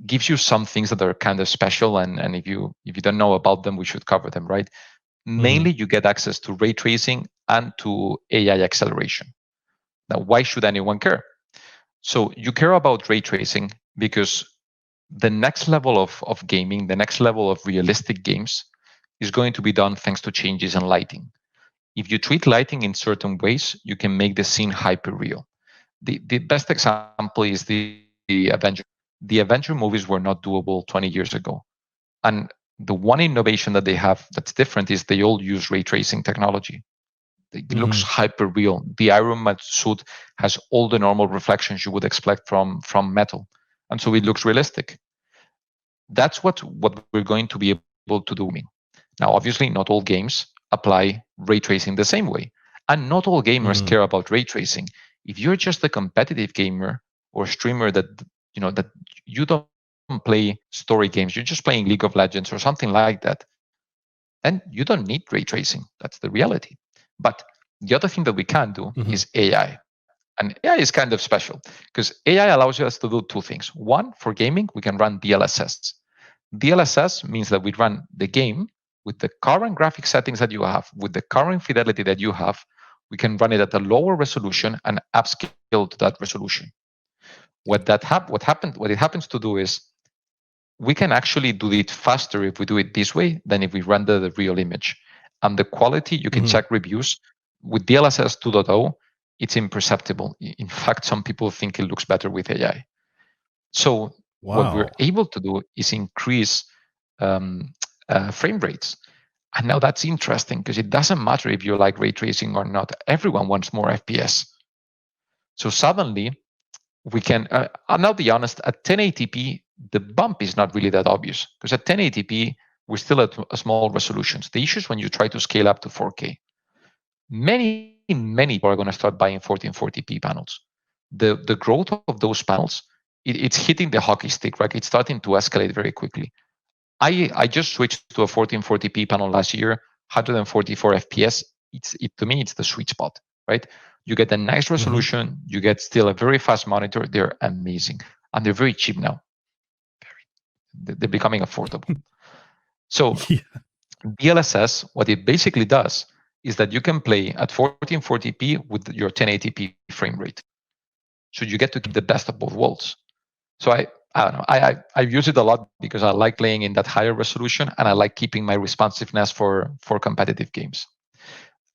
gives you some things that are kind of special, and if you don't know about them, we should cover them, right? Mainly, you get access to ray tracing and to AI acceleration. Now, why should anyone care? So you care about ray tracing because the next level of gaming, the next level of realistic games, is going to be done thanks to changes in lighting. If you treat lighting in certain ways, you can make the scene hyper real. The best example is the Avenger. The Avenger movies were not doable 20 years ago. And the one innovation that they have that's different is they all use ray tracing technology. It looks hyper real. The Iron Man suit has all the normal reflections you would expect from metal. And so it looks realistic. That's what we're going to be able to do. Now, obviously, not all games apply ray tracing the same way. And not all gamers care about ray tracing. If you're just a competitive gamer or streamer that you don't play story games, you're just playing League of Legends or something like that, and you don't need ray tracing. That's the reality. But the other thing that we can do is AI. And AI is kind of special because AI allows us to do two things. One, for gaming, we can run DLSS. DLSS means that we run the game with the current graphic settings that you have, with the current fidelity that you have. We can run it at a lower resolution and upscale to that resolution. What it happens to do is we can actually do it faster if we do it this way than if we render the real image. And the quality, you can check reviews. With DLSS 2.0, it's imperceptible. In fact, some people think it looks better with AI. So what we're able to do is increase frame rates. And now that's interesting because it doesn't matter if you like ray tracing or not. Everyone wants more FPS. So suddenly, we can, I'll be honest, at 1080p, the bump is not really that obvious because at 1080p, we're still at a small resolutions. The issue is when you try to scale up to 4K. Many people are going to start buying 1440p panels. The growth of those panels, it's hitting the hockey stick, right? It's starting to escalate very quickly. I just switched to a 1440p panel last year, 144 FPS. To me, it's the sweet spot, right? You get a nice resolution. You get still a very fast monitor. They're amazing. And they're very cheap now. They're becoming affordable. So DLSS, what it basically does is that you can play at 1440p with your 1080p frame rate. So you get to keep the best of both worlds. So I don't know. I use it a lot because I like playing in that higher resolution and I like keeping my responsiveness for competitive games.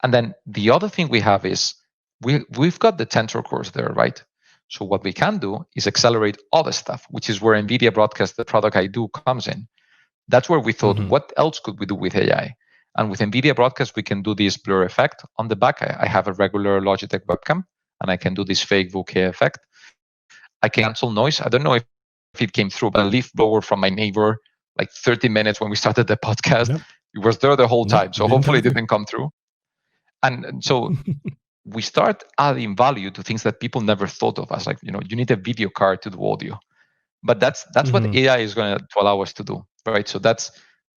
And then the other thing we have is we've got the Tensor cores there, right? So what we can do is accelerate other stuff, which is where NVIDIA Broadcast, the product I do, comes in. That's where we thought, what else could we do with AI? And with NVIDIA Broadcast, we can do this blur effect. On the back, I have a regular Logitech webcam, and I can do this fake bokeh effect. I can cancel noise. I don't know if it came through, but a leaf blower from my neighbor, like 30 minutes when we started the podcast, it was there the whole time. So hopefully it didn't come through. And so we start adding value to things that people never thought of as, like, you need a video card to do audio. But that's what AI is going to allow us to do, right? So that's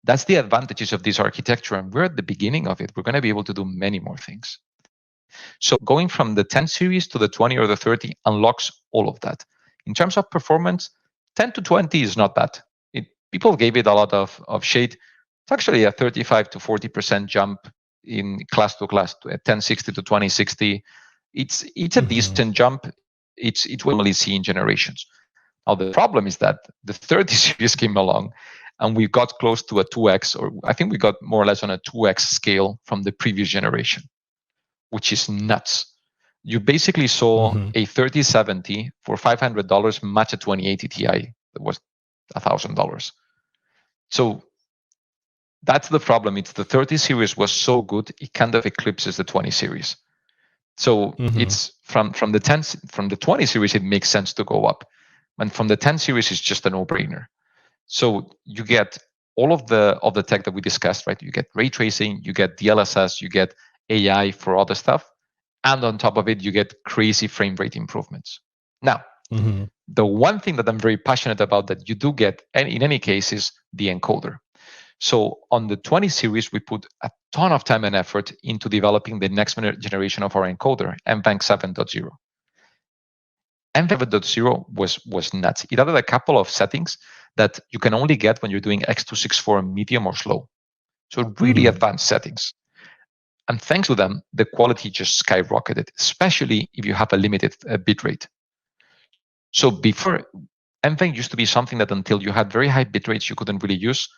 the advantages of this architecture, and we're at the beginning of it. We're going to be able to do many more things. So going from the 10 series to the 20 or the 30 unlocks all of that. In terms of performance, 10 to 20 is not bad. People gave it a lot of shade. It's actually a 35 to 40% jump in class to class, 1060 to 2060. It's a decent jump. It's what we normally see in generations. Now, the problem is that the 30 series came along and we got close to a 2x, or I think we got more or less on a 2x scale from the previous generation, which is nuts. You basically saw
Mm-hmm.
a 3070 for $500 match a 2080 Ti that was $1,000. So that's the problem. It's the 30 series was so good, it kind of eclipses the 20 series. So
Mm-hmm.
it's from the 20 series, it makes sense to go up. And from the 10 series, it's just a no-brainer. So you get all of the tech that we discussed, right? You get ray tracing, you get DLSS, you get AI for other stuff. And on top of it, you get crazy frame rate improvements. Now,
Mm-hmm.
the one thing that I'm very passionate about that you do get, and in any case, is the encoder. So on the 20 series, we put a ton of time and effort into developing the next generation of our encoder, NVENC 7.0. NVENC 7.0 was nuts. It added a couple of settings that you can only get when you're doing X264 medium or slow. So really advanced settings. And thanks to them, the quality just skyrocketed, especially if you have a limited bitrate. So before, NVENC used to be something that until you had very high bit rates, you couldn't really use.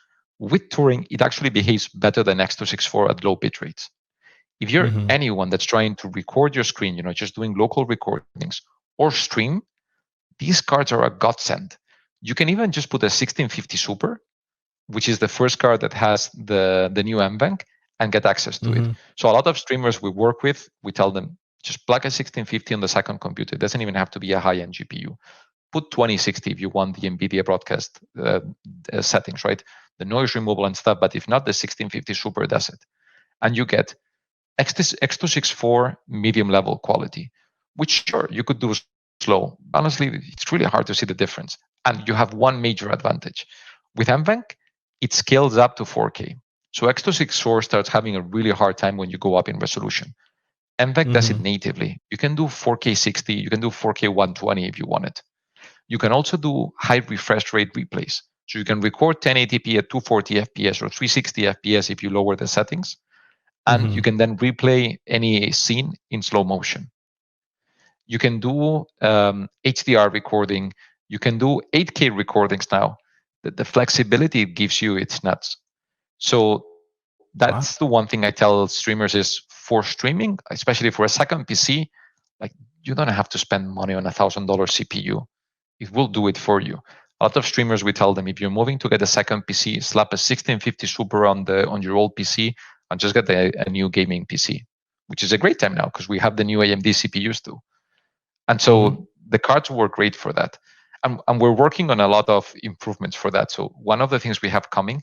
With Turing, it actually behaves better than X264 at low bit rates. If you're anyone that's trying to record your screen, just doing local recordings or stream, these cards are a godsend. You can even just put a 1650 Super, which is the first card that has the new NVENC, and get access to it. So a lot of streamers we work with, we tell them, just plug a 1650 on the second computer. It doesn't even have to be a high-end GPU. Put 2060 if you want the NVIDIA broadcast settings, right? The noise removal and stuff, but if not, the 1650 Super does it. And you get X264 medium level quality, which sure, you could do slow. Honestly, it's really hard to see the difference. And you have one major advantage. With NVENC, it scales up to 4K. So X264 starts having a really hard time when you go up in resolution. NVENC does it natively. You can do 4K 60, you can do 4K 120 if you want it. You can also do high refresh rate replays. So you can record 1080p at 240 FPS or 360 FPS if you lower the settings. And you can then replay any scene in slow motion. You can do HDR recording. You can do 8K recordings now. The flexibility it gives you, it's nuts. So that's the one thing I tell streamers is for streaming, especially for a second PC, like you don't have to spend money on $1,000 CPU. It will do it for you. A lot of streamers, we tell them, if you're moving to get a second PC, slap a 1650 Super on your old PC and just get a new gaming PC, which is a great time now because we have the new AMD CPUs too. And so the cards work great for that. And we're working on a lot of improvements for that. So one of the things we have coming,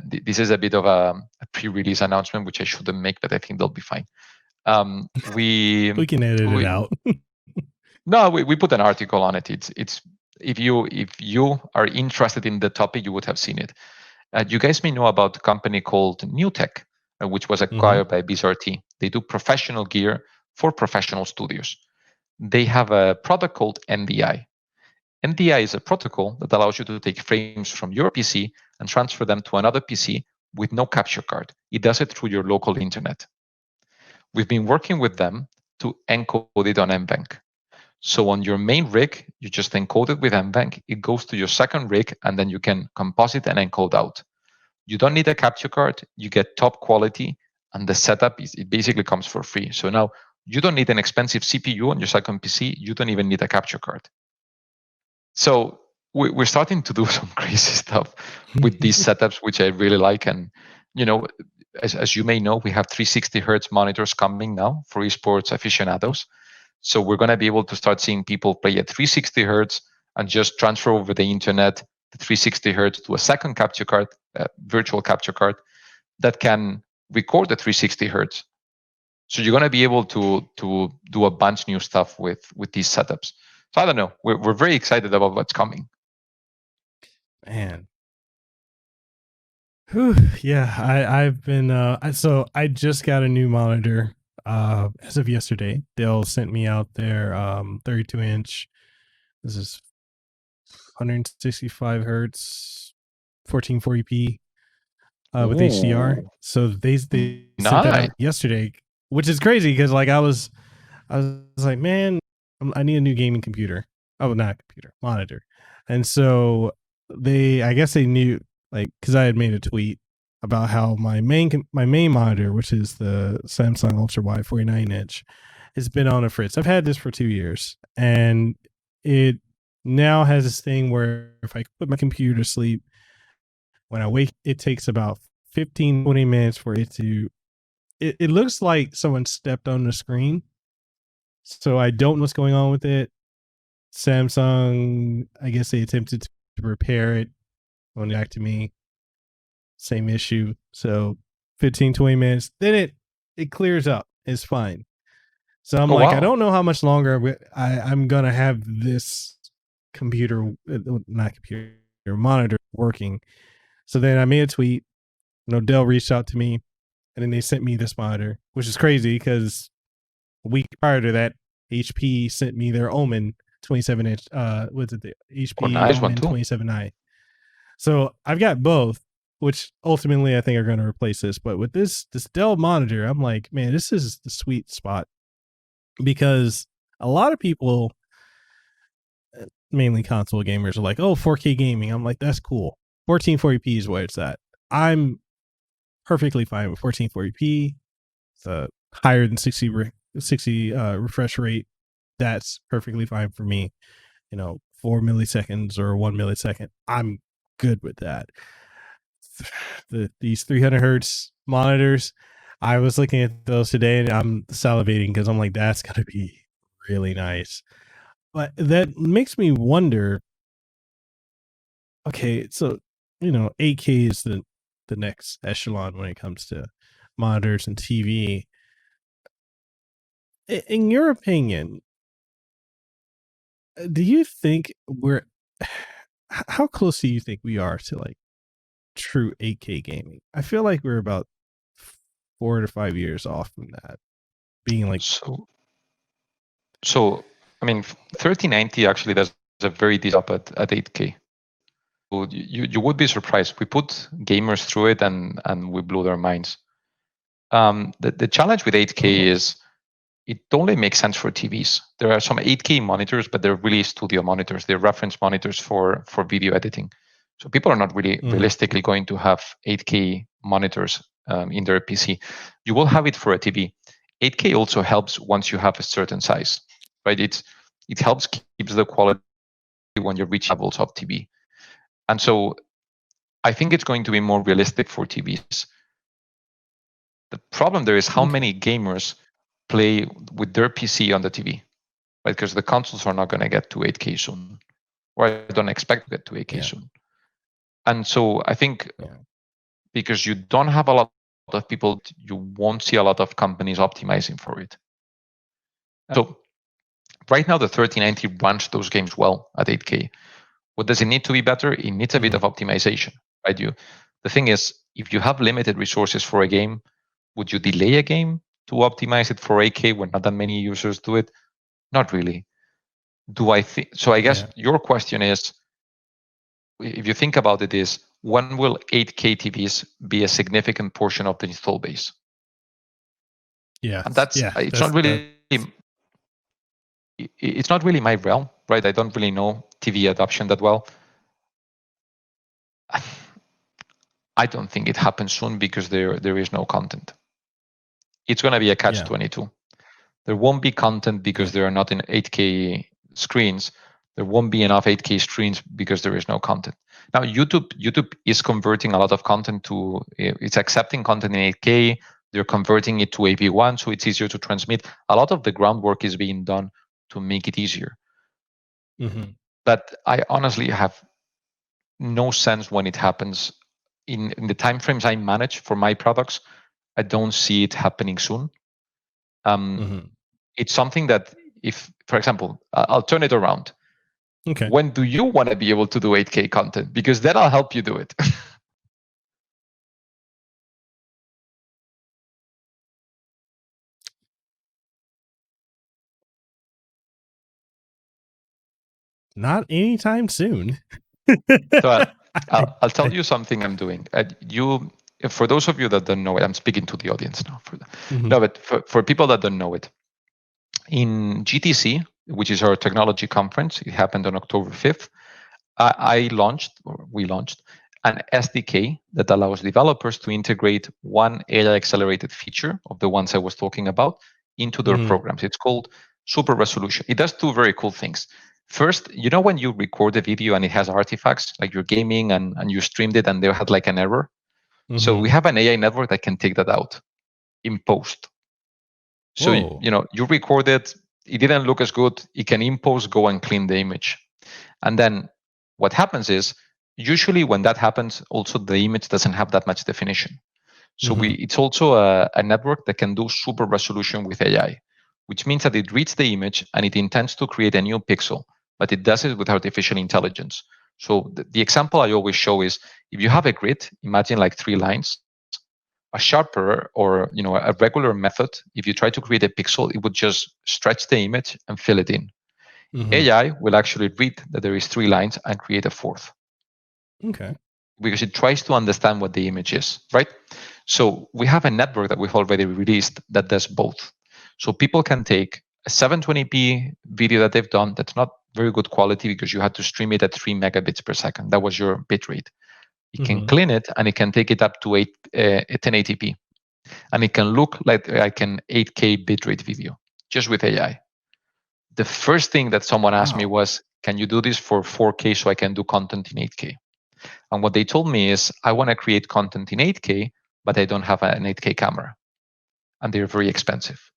this is a bit of a pre-release announcement, which I shouldn't make, but I think they'll be fine. We
can edit it out.
No, we put an article on it. It's if you are interested in the topic, you would have seen it. You guys may know about a company called NewTek, which was acquired by BizRT. They do professional gear for professional studios. They have a product called NDI. NDI is a protocol that allows you to take frames from your PC and transfer them to another PC with no capture card. It does it through your local internet. We've been working with them to encode it on NVENC. So on your main rig, you just encode it with NVENC. It goes to your second rig, and then you can composite and encode out. You don't need a capture card. You get top quality, and the setup it basically comes for free. So now you don't need an expensive CPU on your second PC. You don't even need a capture card. So we're starting to do some crazy stuff with these setups, which I really like. And as you may know, we have 360 hertz monitors coming now for esports aficionados. So we're going to be able to start seeing people play at 360 hertz and just transfer over the internet the 360 hertz to a second capture card, virtual capture card that can record the 360 hertz. So you're going to be able to do a bunch new stuff with these setups. So I don't know. We're very excited about what's coming.
Man. Whew, yeah, I've been so I just got a new monitor as of yesterday. Dell sent me out their 32-inch. This is 165 hertz 1440p with HDR. So they sent that out yesterday, which is crazy because like I was like, man, I need a new gaming computer. Oh, not computer, monitor. And so I guess they knew, like, because I had made a tweet about how my main monitor, which is the Samsung Ultra Wide 49-inch, it's been on a fritz. I've had this for 2 years, and it now has this thing where if I put my computer to sleep, when I wake, it takes about 15, 20 minutes for it to, it looks like someone stepped on the screen. So I don't know what's going on with it. Samsung, I guess they attempted to repair it on back to me. Same issue. So 15, 20 minutes, then it clears up. It's fine. So I'm like,
wow.
I don't know how much longer I'm going to have this computer, not computer, monitor working. So then I made a tweet. Dell reached out to me, and then they sent me this monitor, which is crazy because a week prior to that, HP sent me their Omen 27-inch. What's it? The HP
nice
Omen
one too.
27i. So I've got both, which ultimately I think are going to replace this. But with this Dell monitor, I'm like, man, this is the sweet spot, because a lot of people, mainly console gamers, are like, oh, 4K gaming. I'm like, that's cool. 1440p is where it's at. I'm perfectly fine with 1440p. It's higher than 60 refresh rate. That's perfectly fine for me. 4 milliseconds or 1 millisecond, I'm good with that. These 300 hertz monitors, I was looking at those today and I'm salivating because I'm like, that's going to be really nice. But that makes me wonder, okay, so 8K is the next echelon when it comes to monitors and TV. In your opinion, do you think how close do you think we are to like true 8K gaming? I feel like we're about 4 to 5 years off from that being like.
So I mean, 3090 actually does a very decent job at 8K. So you would be surprised. We put gamers through it and we blew their minds. The challenge with 8K is it only makes sense for TVs. There are some 8K monitors, but they're really studio monitors. They're reference monitors for video editing. So people are not really realistically going to have 8K monitors in their PC. You will have it for a TV. 8K also helps once you have a certain size, right? It helps keeps the quality when you reach levels of TV. And so I think it's going to be more realistic for TVs. The problem there is how many gamers play with their PC on the TV, right? Because the consoles are not going to get to 8K soon, or I don't expect to get to 8K soon. And so I think because you don't have a lot of people, you won't see a lot of companies optimizing for it. So right now, the 3090 runs those games well at 8K. What does it need to be better? It needs a bit of optimization, right? The thing is, if you have limited resources for a game, would you delay a game to optimize it for 8K when not that many users do it? Not really. Do I think so? I guess your question is, if you think about it, is when will 8K TVs be a significant portion of the install base?
Yeah,
and it's not really. It's not really my realm, right? I don't really know TV adoption that well. I don't think it happens soon because there is no content. It's going to be a catch-22. There won't be content because there are not in 8K screens. There won't be enough 8K screens because there is no content. Now, YouTube is converting a lot of content to, it's accepting content in 8K. They're converting it to AV1, so it's easier to transmit. A lot of the groundwork is being done to make it easier. But I honestly have no sense when it happens. In the timeframes I manage for my products, I don't see it happening soon. It's something that if, for example, I'll turn it around.
Okay.
When do you want to be able to do 8K content? Because then I'll help you do it.
Not anytime soon.
So I'll tell you something I'm doing. For those of you that don't know it, I'm speaking to the audience now. No, but for people that don't know it, in GTC, which is our technology conference, it happened on October 5th. We launched an SDK that allows developers to integrate one AI accelerated feature of the ones I was talking about into their programs. It's called super resolution. It does two very cool things. First, when you record a video and it has artifacts, like you're gaming and you streamed it and they had like an error. So we have an AI network that can take that out in post. So, you record it didn't look as good. It can in post go and clean the image. And then what happens is, usually when that happens, also the image doesn't have that much definition. So it's also a network that can do super resolution with AI, which means that it reads the image and it intends to create a new pixel, but it does it with artificial intelligence. So the example I always show is, if you have a grid, imagine like 3 lines, a sharper or a regular method, if you try to create a pixel, it would just stretch the image and fill it in. AI will actually read that there is 3 lines and create a 4th.
Okay.
Because it tries to understand what the image is, right? So we have a network that we've already released that does both. So people can take a 720p video that they've done that's not very good quality because you had to stream it at 3 megabits per second. That was your bitrate. It can clean it and it can take it up to 1080p. And it can look like an 8K bitrate video just with AI. The first thing that someone asked me was, can you do this for 4K so I can do content in 8K? And what they told me is, I want to create content in 8K, but I don't have an 8K camera. And they're very expensive.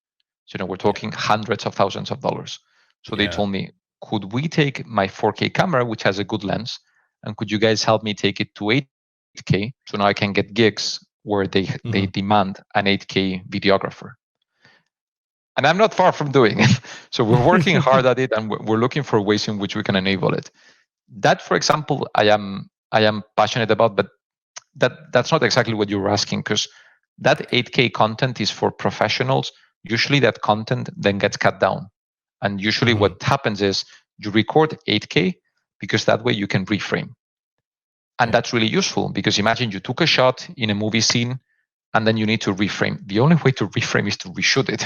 So, we're talking hundreds of thousands of dollars. So they told me, could we take my 4K camera, which has a good lens, and could you guys help me take it to 8K? So now I can get gigs where they demand an 8K videographer. And I'm not far from doing it. So we're working hard at it, and we're looking for ways in which we can enable it. That, for example, I am passionate about, but that's not exactly what you were asking, because that 8K content is for professionals. Usually that content then gets cut down. And usually what happens is you record 8K because that way you can reframe. And that's really useful, because imagine you took a shot in a movie scene and then you need to reframe. The only way to reframe is to reshoot it.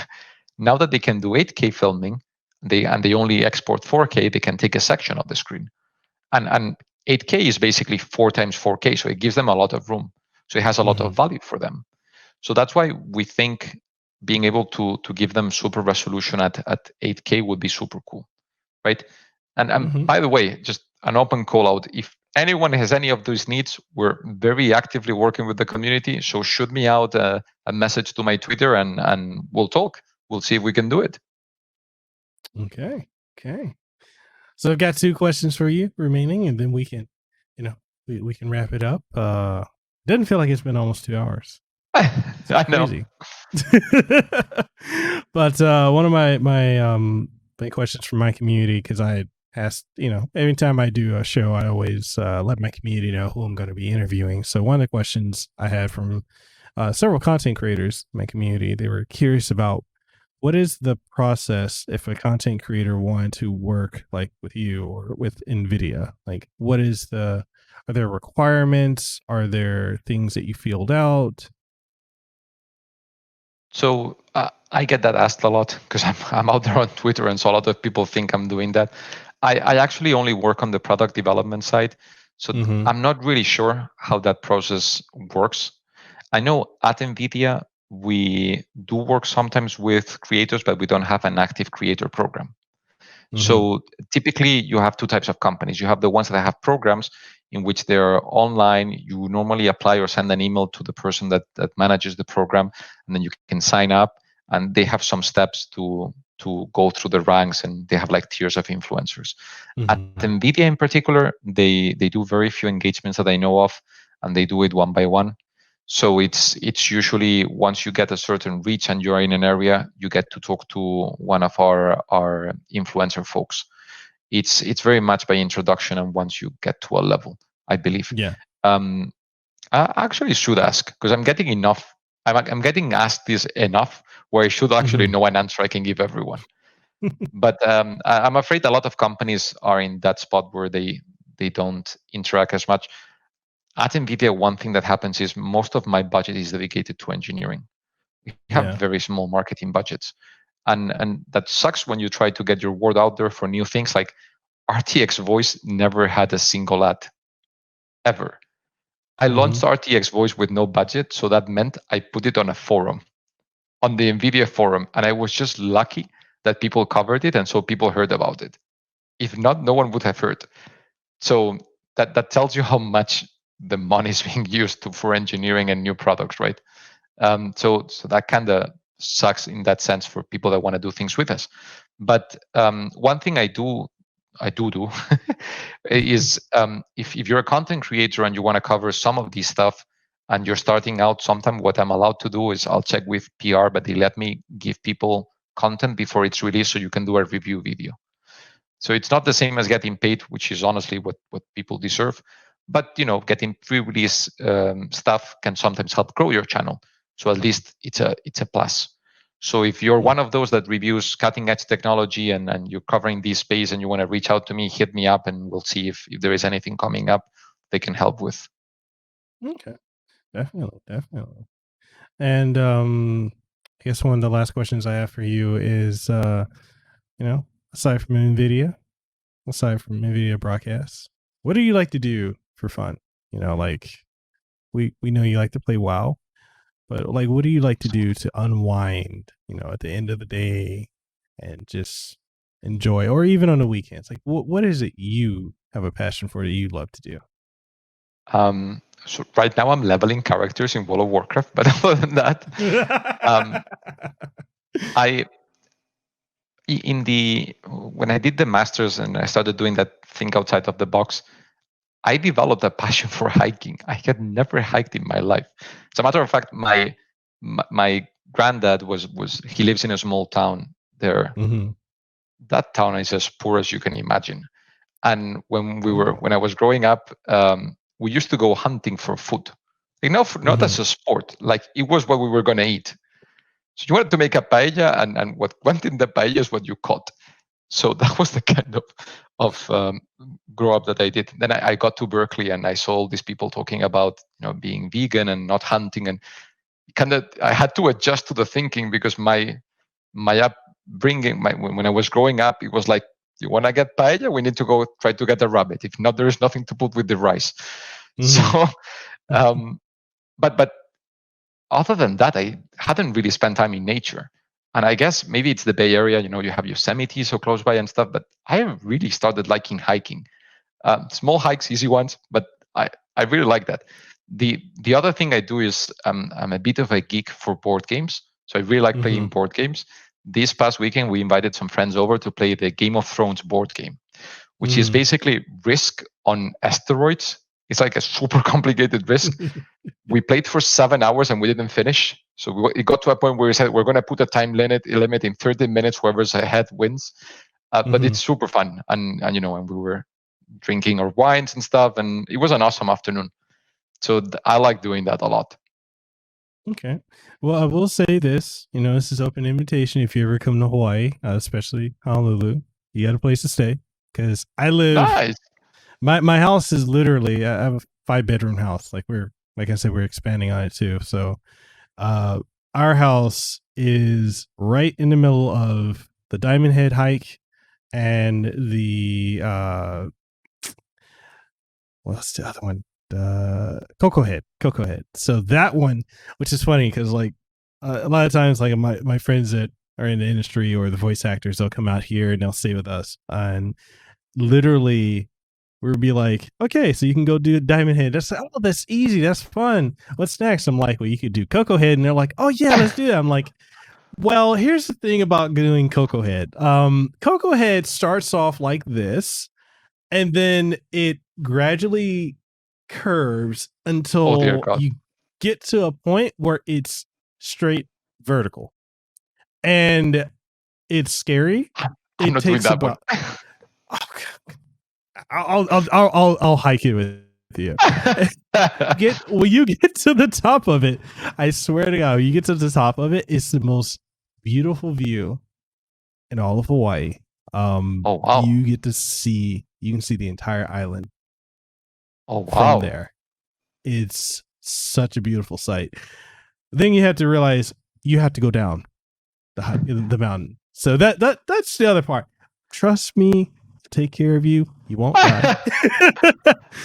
Now that they can do 8K filming, they only export 4K, they can take a section of the screen. And 8K is basically 4 times 4K, so it gives them a lot of room. So it has a lot of value for them. So that's why we think being able to give them super resolution at 8K would be super cool, right? And by the way, just an open call out. If anyone has any of those needs, we're very actively working with the community. So shoot me out a message to my Twitter and we'll talk. We'll see if we can do it.
Okay. So I've got 2 questions for you remaining, and then we can, we can wrap it up. Doesn't feel like it's been almost 2 hours.
I know.
But one of my questions from my community, because I asked, every time I do a show, I always let my community know who I'm going to be interviewing. So one of the questions I had from several content creators in my community, they were curious about, what is the process if a content creator wanted to work like with you or with NVIDIA? Like, are there requirements? Are there things that you filled out?
So I get that asked a lot because I'm out there on Twitter, and so a lot of people think I'm doing that. I actually only work on the product development side, so I'm not really sure how that process works. I know at NVIDIA, we do work sometimes with creators, but we don't have an active creator program. So typically you have 2 types of companies. You have the ones that have programs in which they're online. You normally apply or send an email to the person that manages the program, and then you can sign up, and they have some steps to go through the ranks, and they have like tiers of influencers. At NVIDIA in particular, they do very few engagements that I know of, and they do it one by one. So it's usually once you get a certain reach and you're in an area, you get to talk to one of our influencer folks. It's very much by introduction, and once you get to a level, I believe.
Yeah.
I actually should ask, because I'm getting enough. I'm getting asked this enough where I should actually know an answer I can give everyone. But I'm afraid a lot of companies are in that spot where they don't interact as much. At NVIDIA, one thing that happens is most of my budget is dedicated to engineering. We have very small marketing budgets. And that sucks when you try to get your word out there for new things. Like RTX Voice never had a single ad, ever. I launched RTX Voice with no budget, so that meant I put it on a forum. on the NVIDIA forum, and I was just lucky that people covered it, and so people heard about it. If not, no one would have heard. So that tells you how much the money is being used for engineering and new products, right? So that kind of sucks in that sense for people that want to do things with us. But one thing I do is if you're a content creator and you want to cover some of these stuff and you're starting out, sometimes what I'm allowed to do is I'll check with PR, but they let me give people content before it's released so you can do a review video. So it's not the same as getting paid, which is honestly what people deserve. But getting pre-release stuff can sometimes help grow your channel. So at least it's a plus. So if you're one of those that reviews cutting edge technology and you're covering this space and you want to reach out to me, hit me up and we'll see if there is anything coming up they can help with.
Okay, definitely. And I guess one of the last questions I have for you is, aside from NVIDIA Broadcast, what do you like to do for fun? Like we know you like to play WoW, but like, what do you like to do to unwind, at the end of the day and just enjoy, or even on the weekends? Like, what is it you have a passion for that you love to do?
So right now I'm leveling characters in World of Warcraft, but other than that, when I did the masters and I started doing that thing outside of the box, I developed a passion for hiking. I had never hiked in my life. As a matter of fact, my granddad he lives in a small town there.
Mm-hmm. That
town is as poor as you can imagine. And when I was growing up, we used to go hunting for food. Not as a sport. Like it was what we were going to eat. So you wanted to make a paella, and what went in the paella is what you caught. So that was the kind of grow up that I did. Then I got to Berkeley and I saw all these people talking about being vegan and not hunting, and I had to adjust to the thinking because my upbringing, when I was growing up, it was like, you want to get paella, we need to go try to get a rabbit. If not, there is nothing to put with the rice. So, but other than that, I hadn't really spent time in nature. And I guess maybe it's the Bay Area, you have Yosemite so close by and stuff, but I really started liking hiking. Small hikes, easy ones, but I really like that. The other thing I do is I'm a bit of a geek for board games. So I really like playing board games. This past weekend, we invited some friends over to play the Game of Thrones board game, which is basically Risk on asteroids. It's like a super complicated Risk. We played for 7 hours and we didn't finish. So it got to a point where we said, we're going to put a time limit in 30 minutes. Whoever's ahead wins. But it's super fun. And we were drinking our wines and stuff. And it was an awesome afternoon. So I like doing that a lot.
Okay. Well, I will say this, this is open invitation. If you ever come to Hawaii, especially Honolulu, you got a place to stay, because I live,
nice.
My house is literally, I have a 5-bedroom house. Like I said, we're expanding on it too. So, our house is right in the middle of the Diamond Head hike and the, what's the other one? Cocoa Head. So that one, which is funny because like a lot of times, like my friends that are in the industry or the voice actors, they'll come out here and they'll stay with us, and literally we'll be like, okay, so you can go do Diamond Head. That's easy, that's fun. What's next? I'm like, well, you could do Cocoa Head, and they're like, oh yeah, let's do that. I'm like, well, here's the thing about doing Cocoa Head. Cocoa Head starts off like this, and then it gradually curves until you get to a point where it's straight vertical, and it's scary.
I'm not doing that about
I'll hike it with you. When you get to the top of it, I swear to God, when you get to the top of it, it's the most beautiful view in all of Hawaii.
Oh wow!
You can see the entire island.
Oh wow!
From there, it's such a beautiful sight. Then you have to realize you have to go down the mountain. So that's the other part. Trust me, take care of you. You won't die.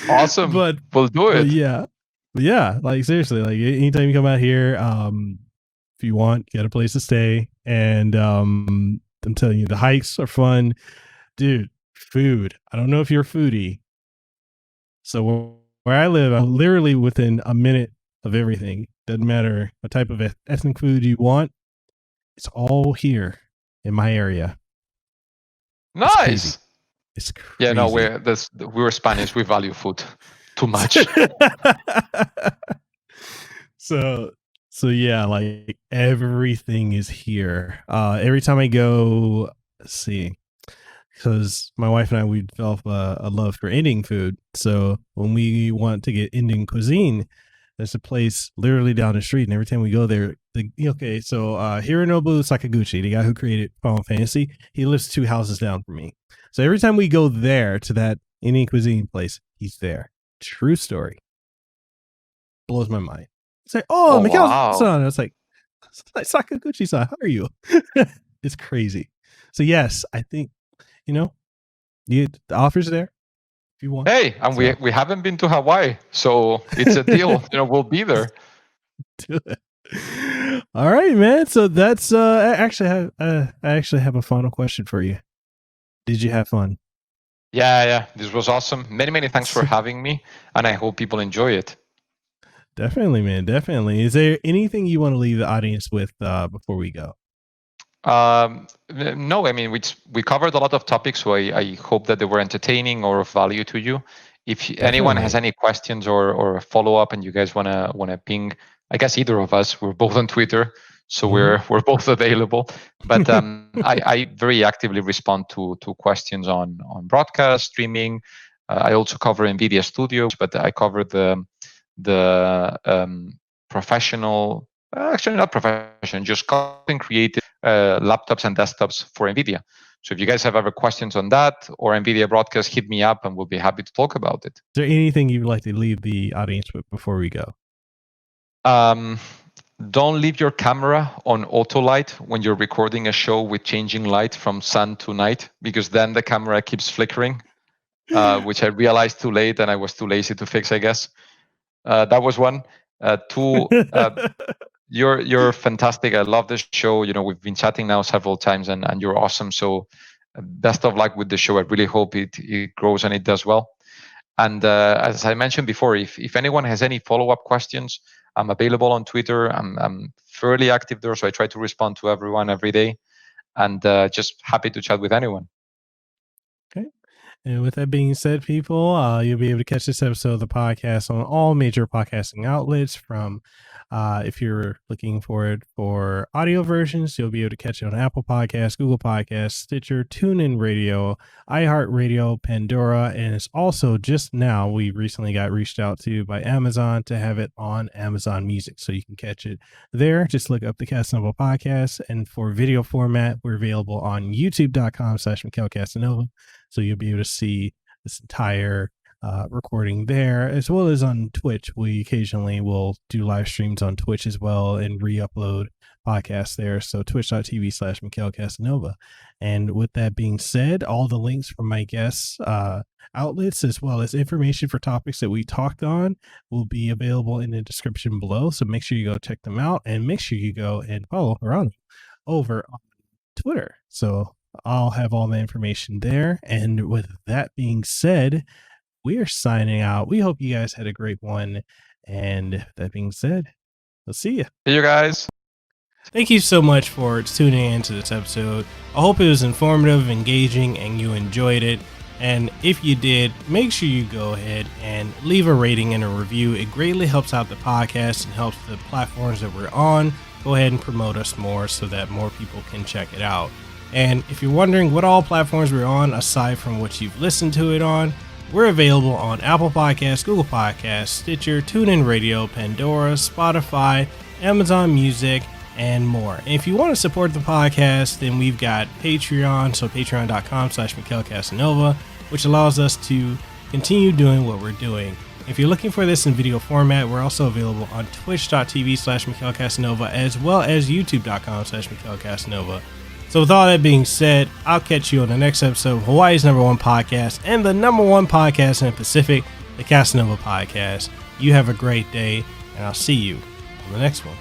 Awesome.
But
we'll do it.
Yeah. Like seriously, like anytime you come out here, if you want, get a place to stay. And I'm telling you, the hikes are fun. Dude, food. I don't know if you're a foodie. So where I live, I'm literally within a minute of everything. Doesn't matter what type of ethnic food you want. It's all here in my area.
Nice.
It's crazy.
Yeah, no, we're Spanish. We value food too much.
So yeah, like everything is here. Every time I go, let's see, because my wife and I, we develop a love for Indian food. So when we want to get Indian cuisine, there's a place literally down the street, and every time we go there, Hironobu Sakaguchi, the guy who created Final Fantasy, he lives 2 houses down from me. So every time we go there to that Indian cuisine place, he's there. True story. Blows my mind. It's like, Mekel-san. It's like Sakaguchi-san, how are you? It's crazy. So yes, I think, the offer's there if you want.
Hey, and we haven't been to Hawaii, so it's a deal. We'll be there.
Do it. All right, man. So that's I actually have a final question for you. Did you have fun?
Yeah. This was awesome. Many thanks for having me, and I hope people enjoy it.
Definitely, man. Definitely. Is there anything you want to leave the audience with before we go?
No, I mean, we covered a lot of topics, so I hope that they were entertaining or of value to you. If anyone has any questions or follow up, and you guys wanna ping, I guess either of us, we're both on Twitter, so we're both available. But I very actively respond to questions on broadcast streaming. I also cover NVIDIA Studio, but I cover the professional, actually not professional, just content created laptops and desktops for NVIDIA. So if you guys have ever questions on that or NVIDIA Broadcast, hit me up and we'll be happy to talk about it.
Is there anything you'd like to leave the audience with before we go?
Don't leave your camera on auto light when you're recording a show with changing light from sun to night, because then the camera keeps flickering, which I realized too late and I was too lazy to fix, I guess. That was one. 2, you're fantastic. I love this show. We've been chatting now several times, and you're awesome. So best of luck with the show. I really hope it grows and it does well. And as I mentioned before, if anyone has any follow-up questions, I'm available on Twitter. I'm fairly active there, so I try to respond to everyone every day. And just happy to chat with anyone.
Okay. And with that being said, people, you'll be able to catch this episode of the podcast on all major podcasting outlets. From if you're looking for it for audio versions, you'll be able to catch it on Apple Podcasts, Google Podcasts, Stitcher, TuneIn Radio, iHeartRadio, Pandora, and it's also just now we recently got reached out to by Amazon to have it on Amazon Music, so you can catch it there. Just look up the Kasanova Podcast, and for video format, we're available on YouTube.com/Mekel Kasanova, so you'll be able to see this entire recording there, as well as on Twitch. We occasionally will do live streams on Twitch as well and re-upload podcasts there. So twitch.tv/Mekel Kasanova. And with that being said, all the links from my guests outlets, as well as information for topics that we talked on, will be available in the description below. So make sure you go check them out, and make sure you go and follow Gerardo over on Twitter. So I'll have all the information there. And with that being said, we are signing out. We hope you guys had a great one. And that being said, we'll see you.
See you guys.
Thank you so much for tuning into this episode. I hope it was informative, engaging, and you enjoyed it. And if you did, make sure you go ahead and leave a rating and a review. It greatly helps out the podcast and helps the platforms that we're on go ahead and promote us more so that more people can check it out. And if you're wondering what all platforms we're on, aside from what you've listened to it on, we're available on Apple Podcasts, Google Podcasts, Stitcher, TuneIn Radio, Pandora, Spotify, Amazon Music, and more. And if you want to support the podcast, then we've got Patreon, so patreon.com/Mekel Kasanova, which allows us to continue doing what we're doing. If you're looking for this in video format, we're also available on twitch.tv/Mekel Kasanova, as well as youtube.com/Mekel Kasanova. So with all that being said, I'll catch you on the next episode of Hawaii's #1 podcast and the #1 podcast in the Pacific, the Kasanova Podcast. You have a great day, and I'll see you on the next one.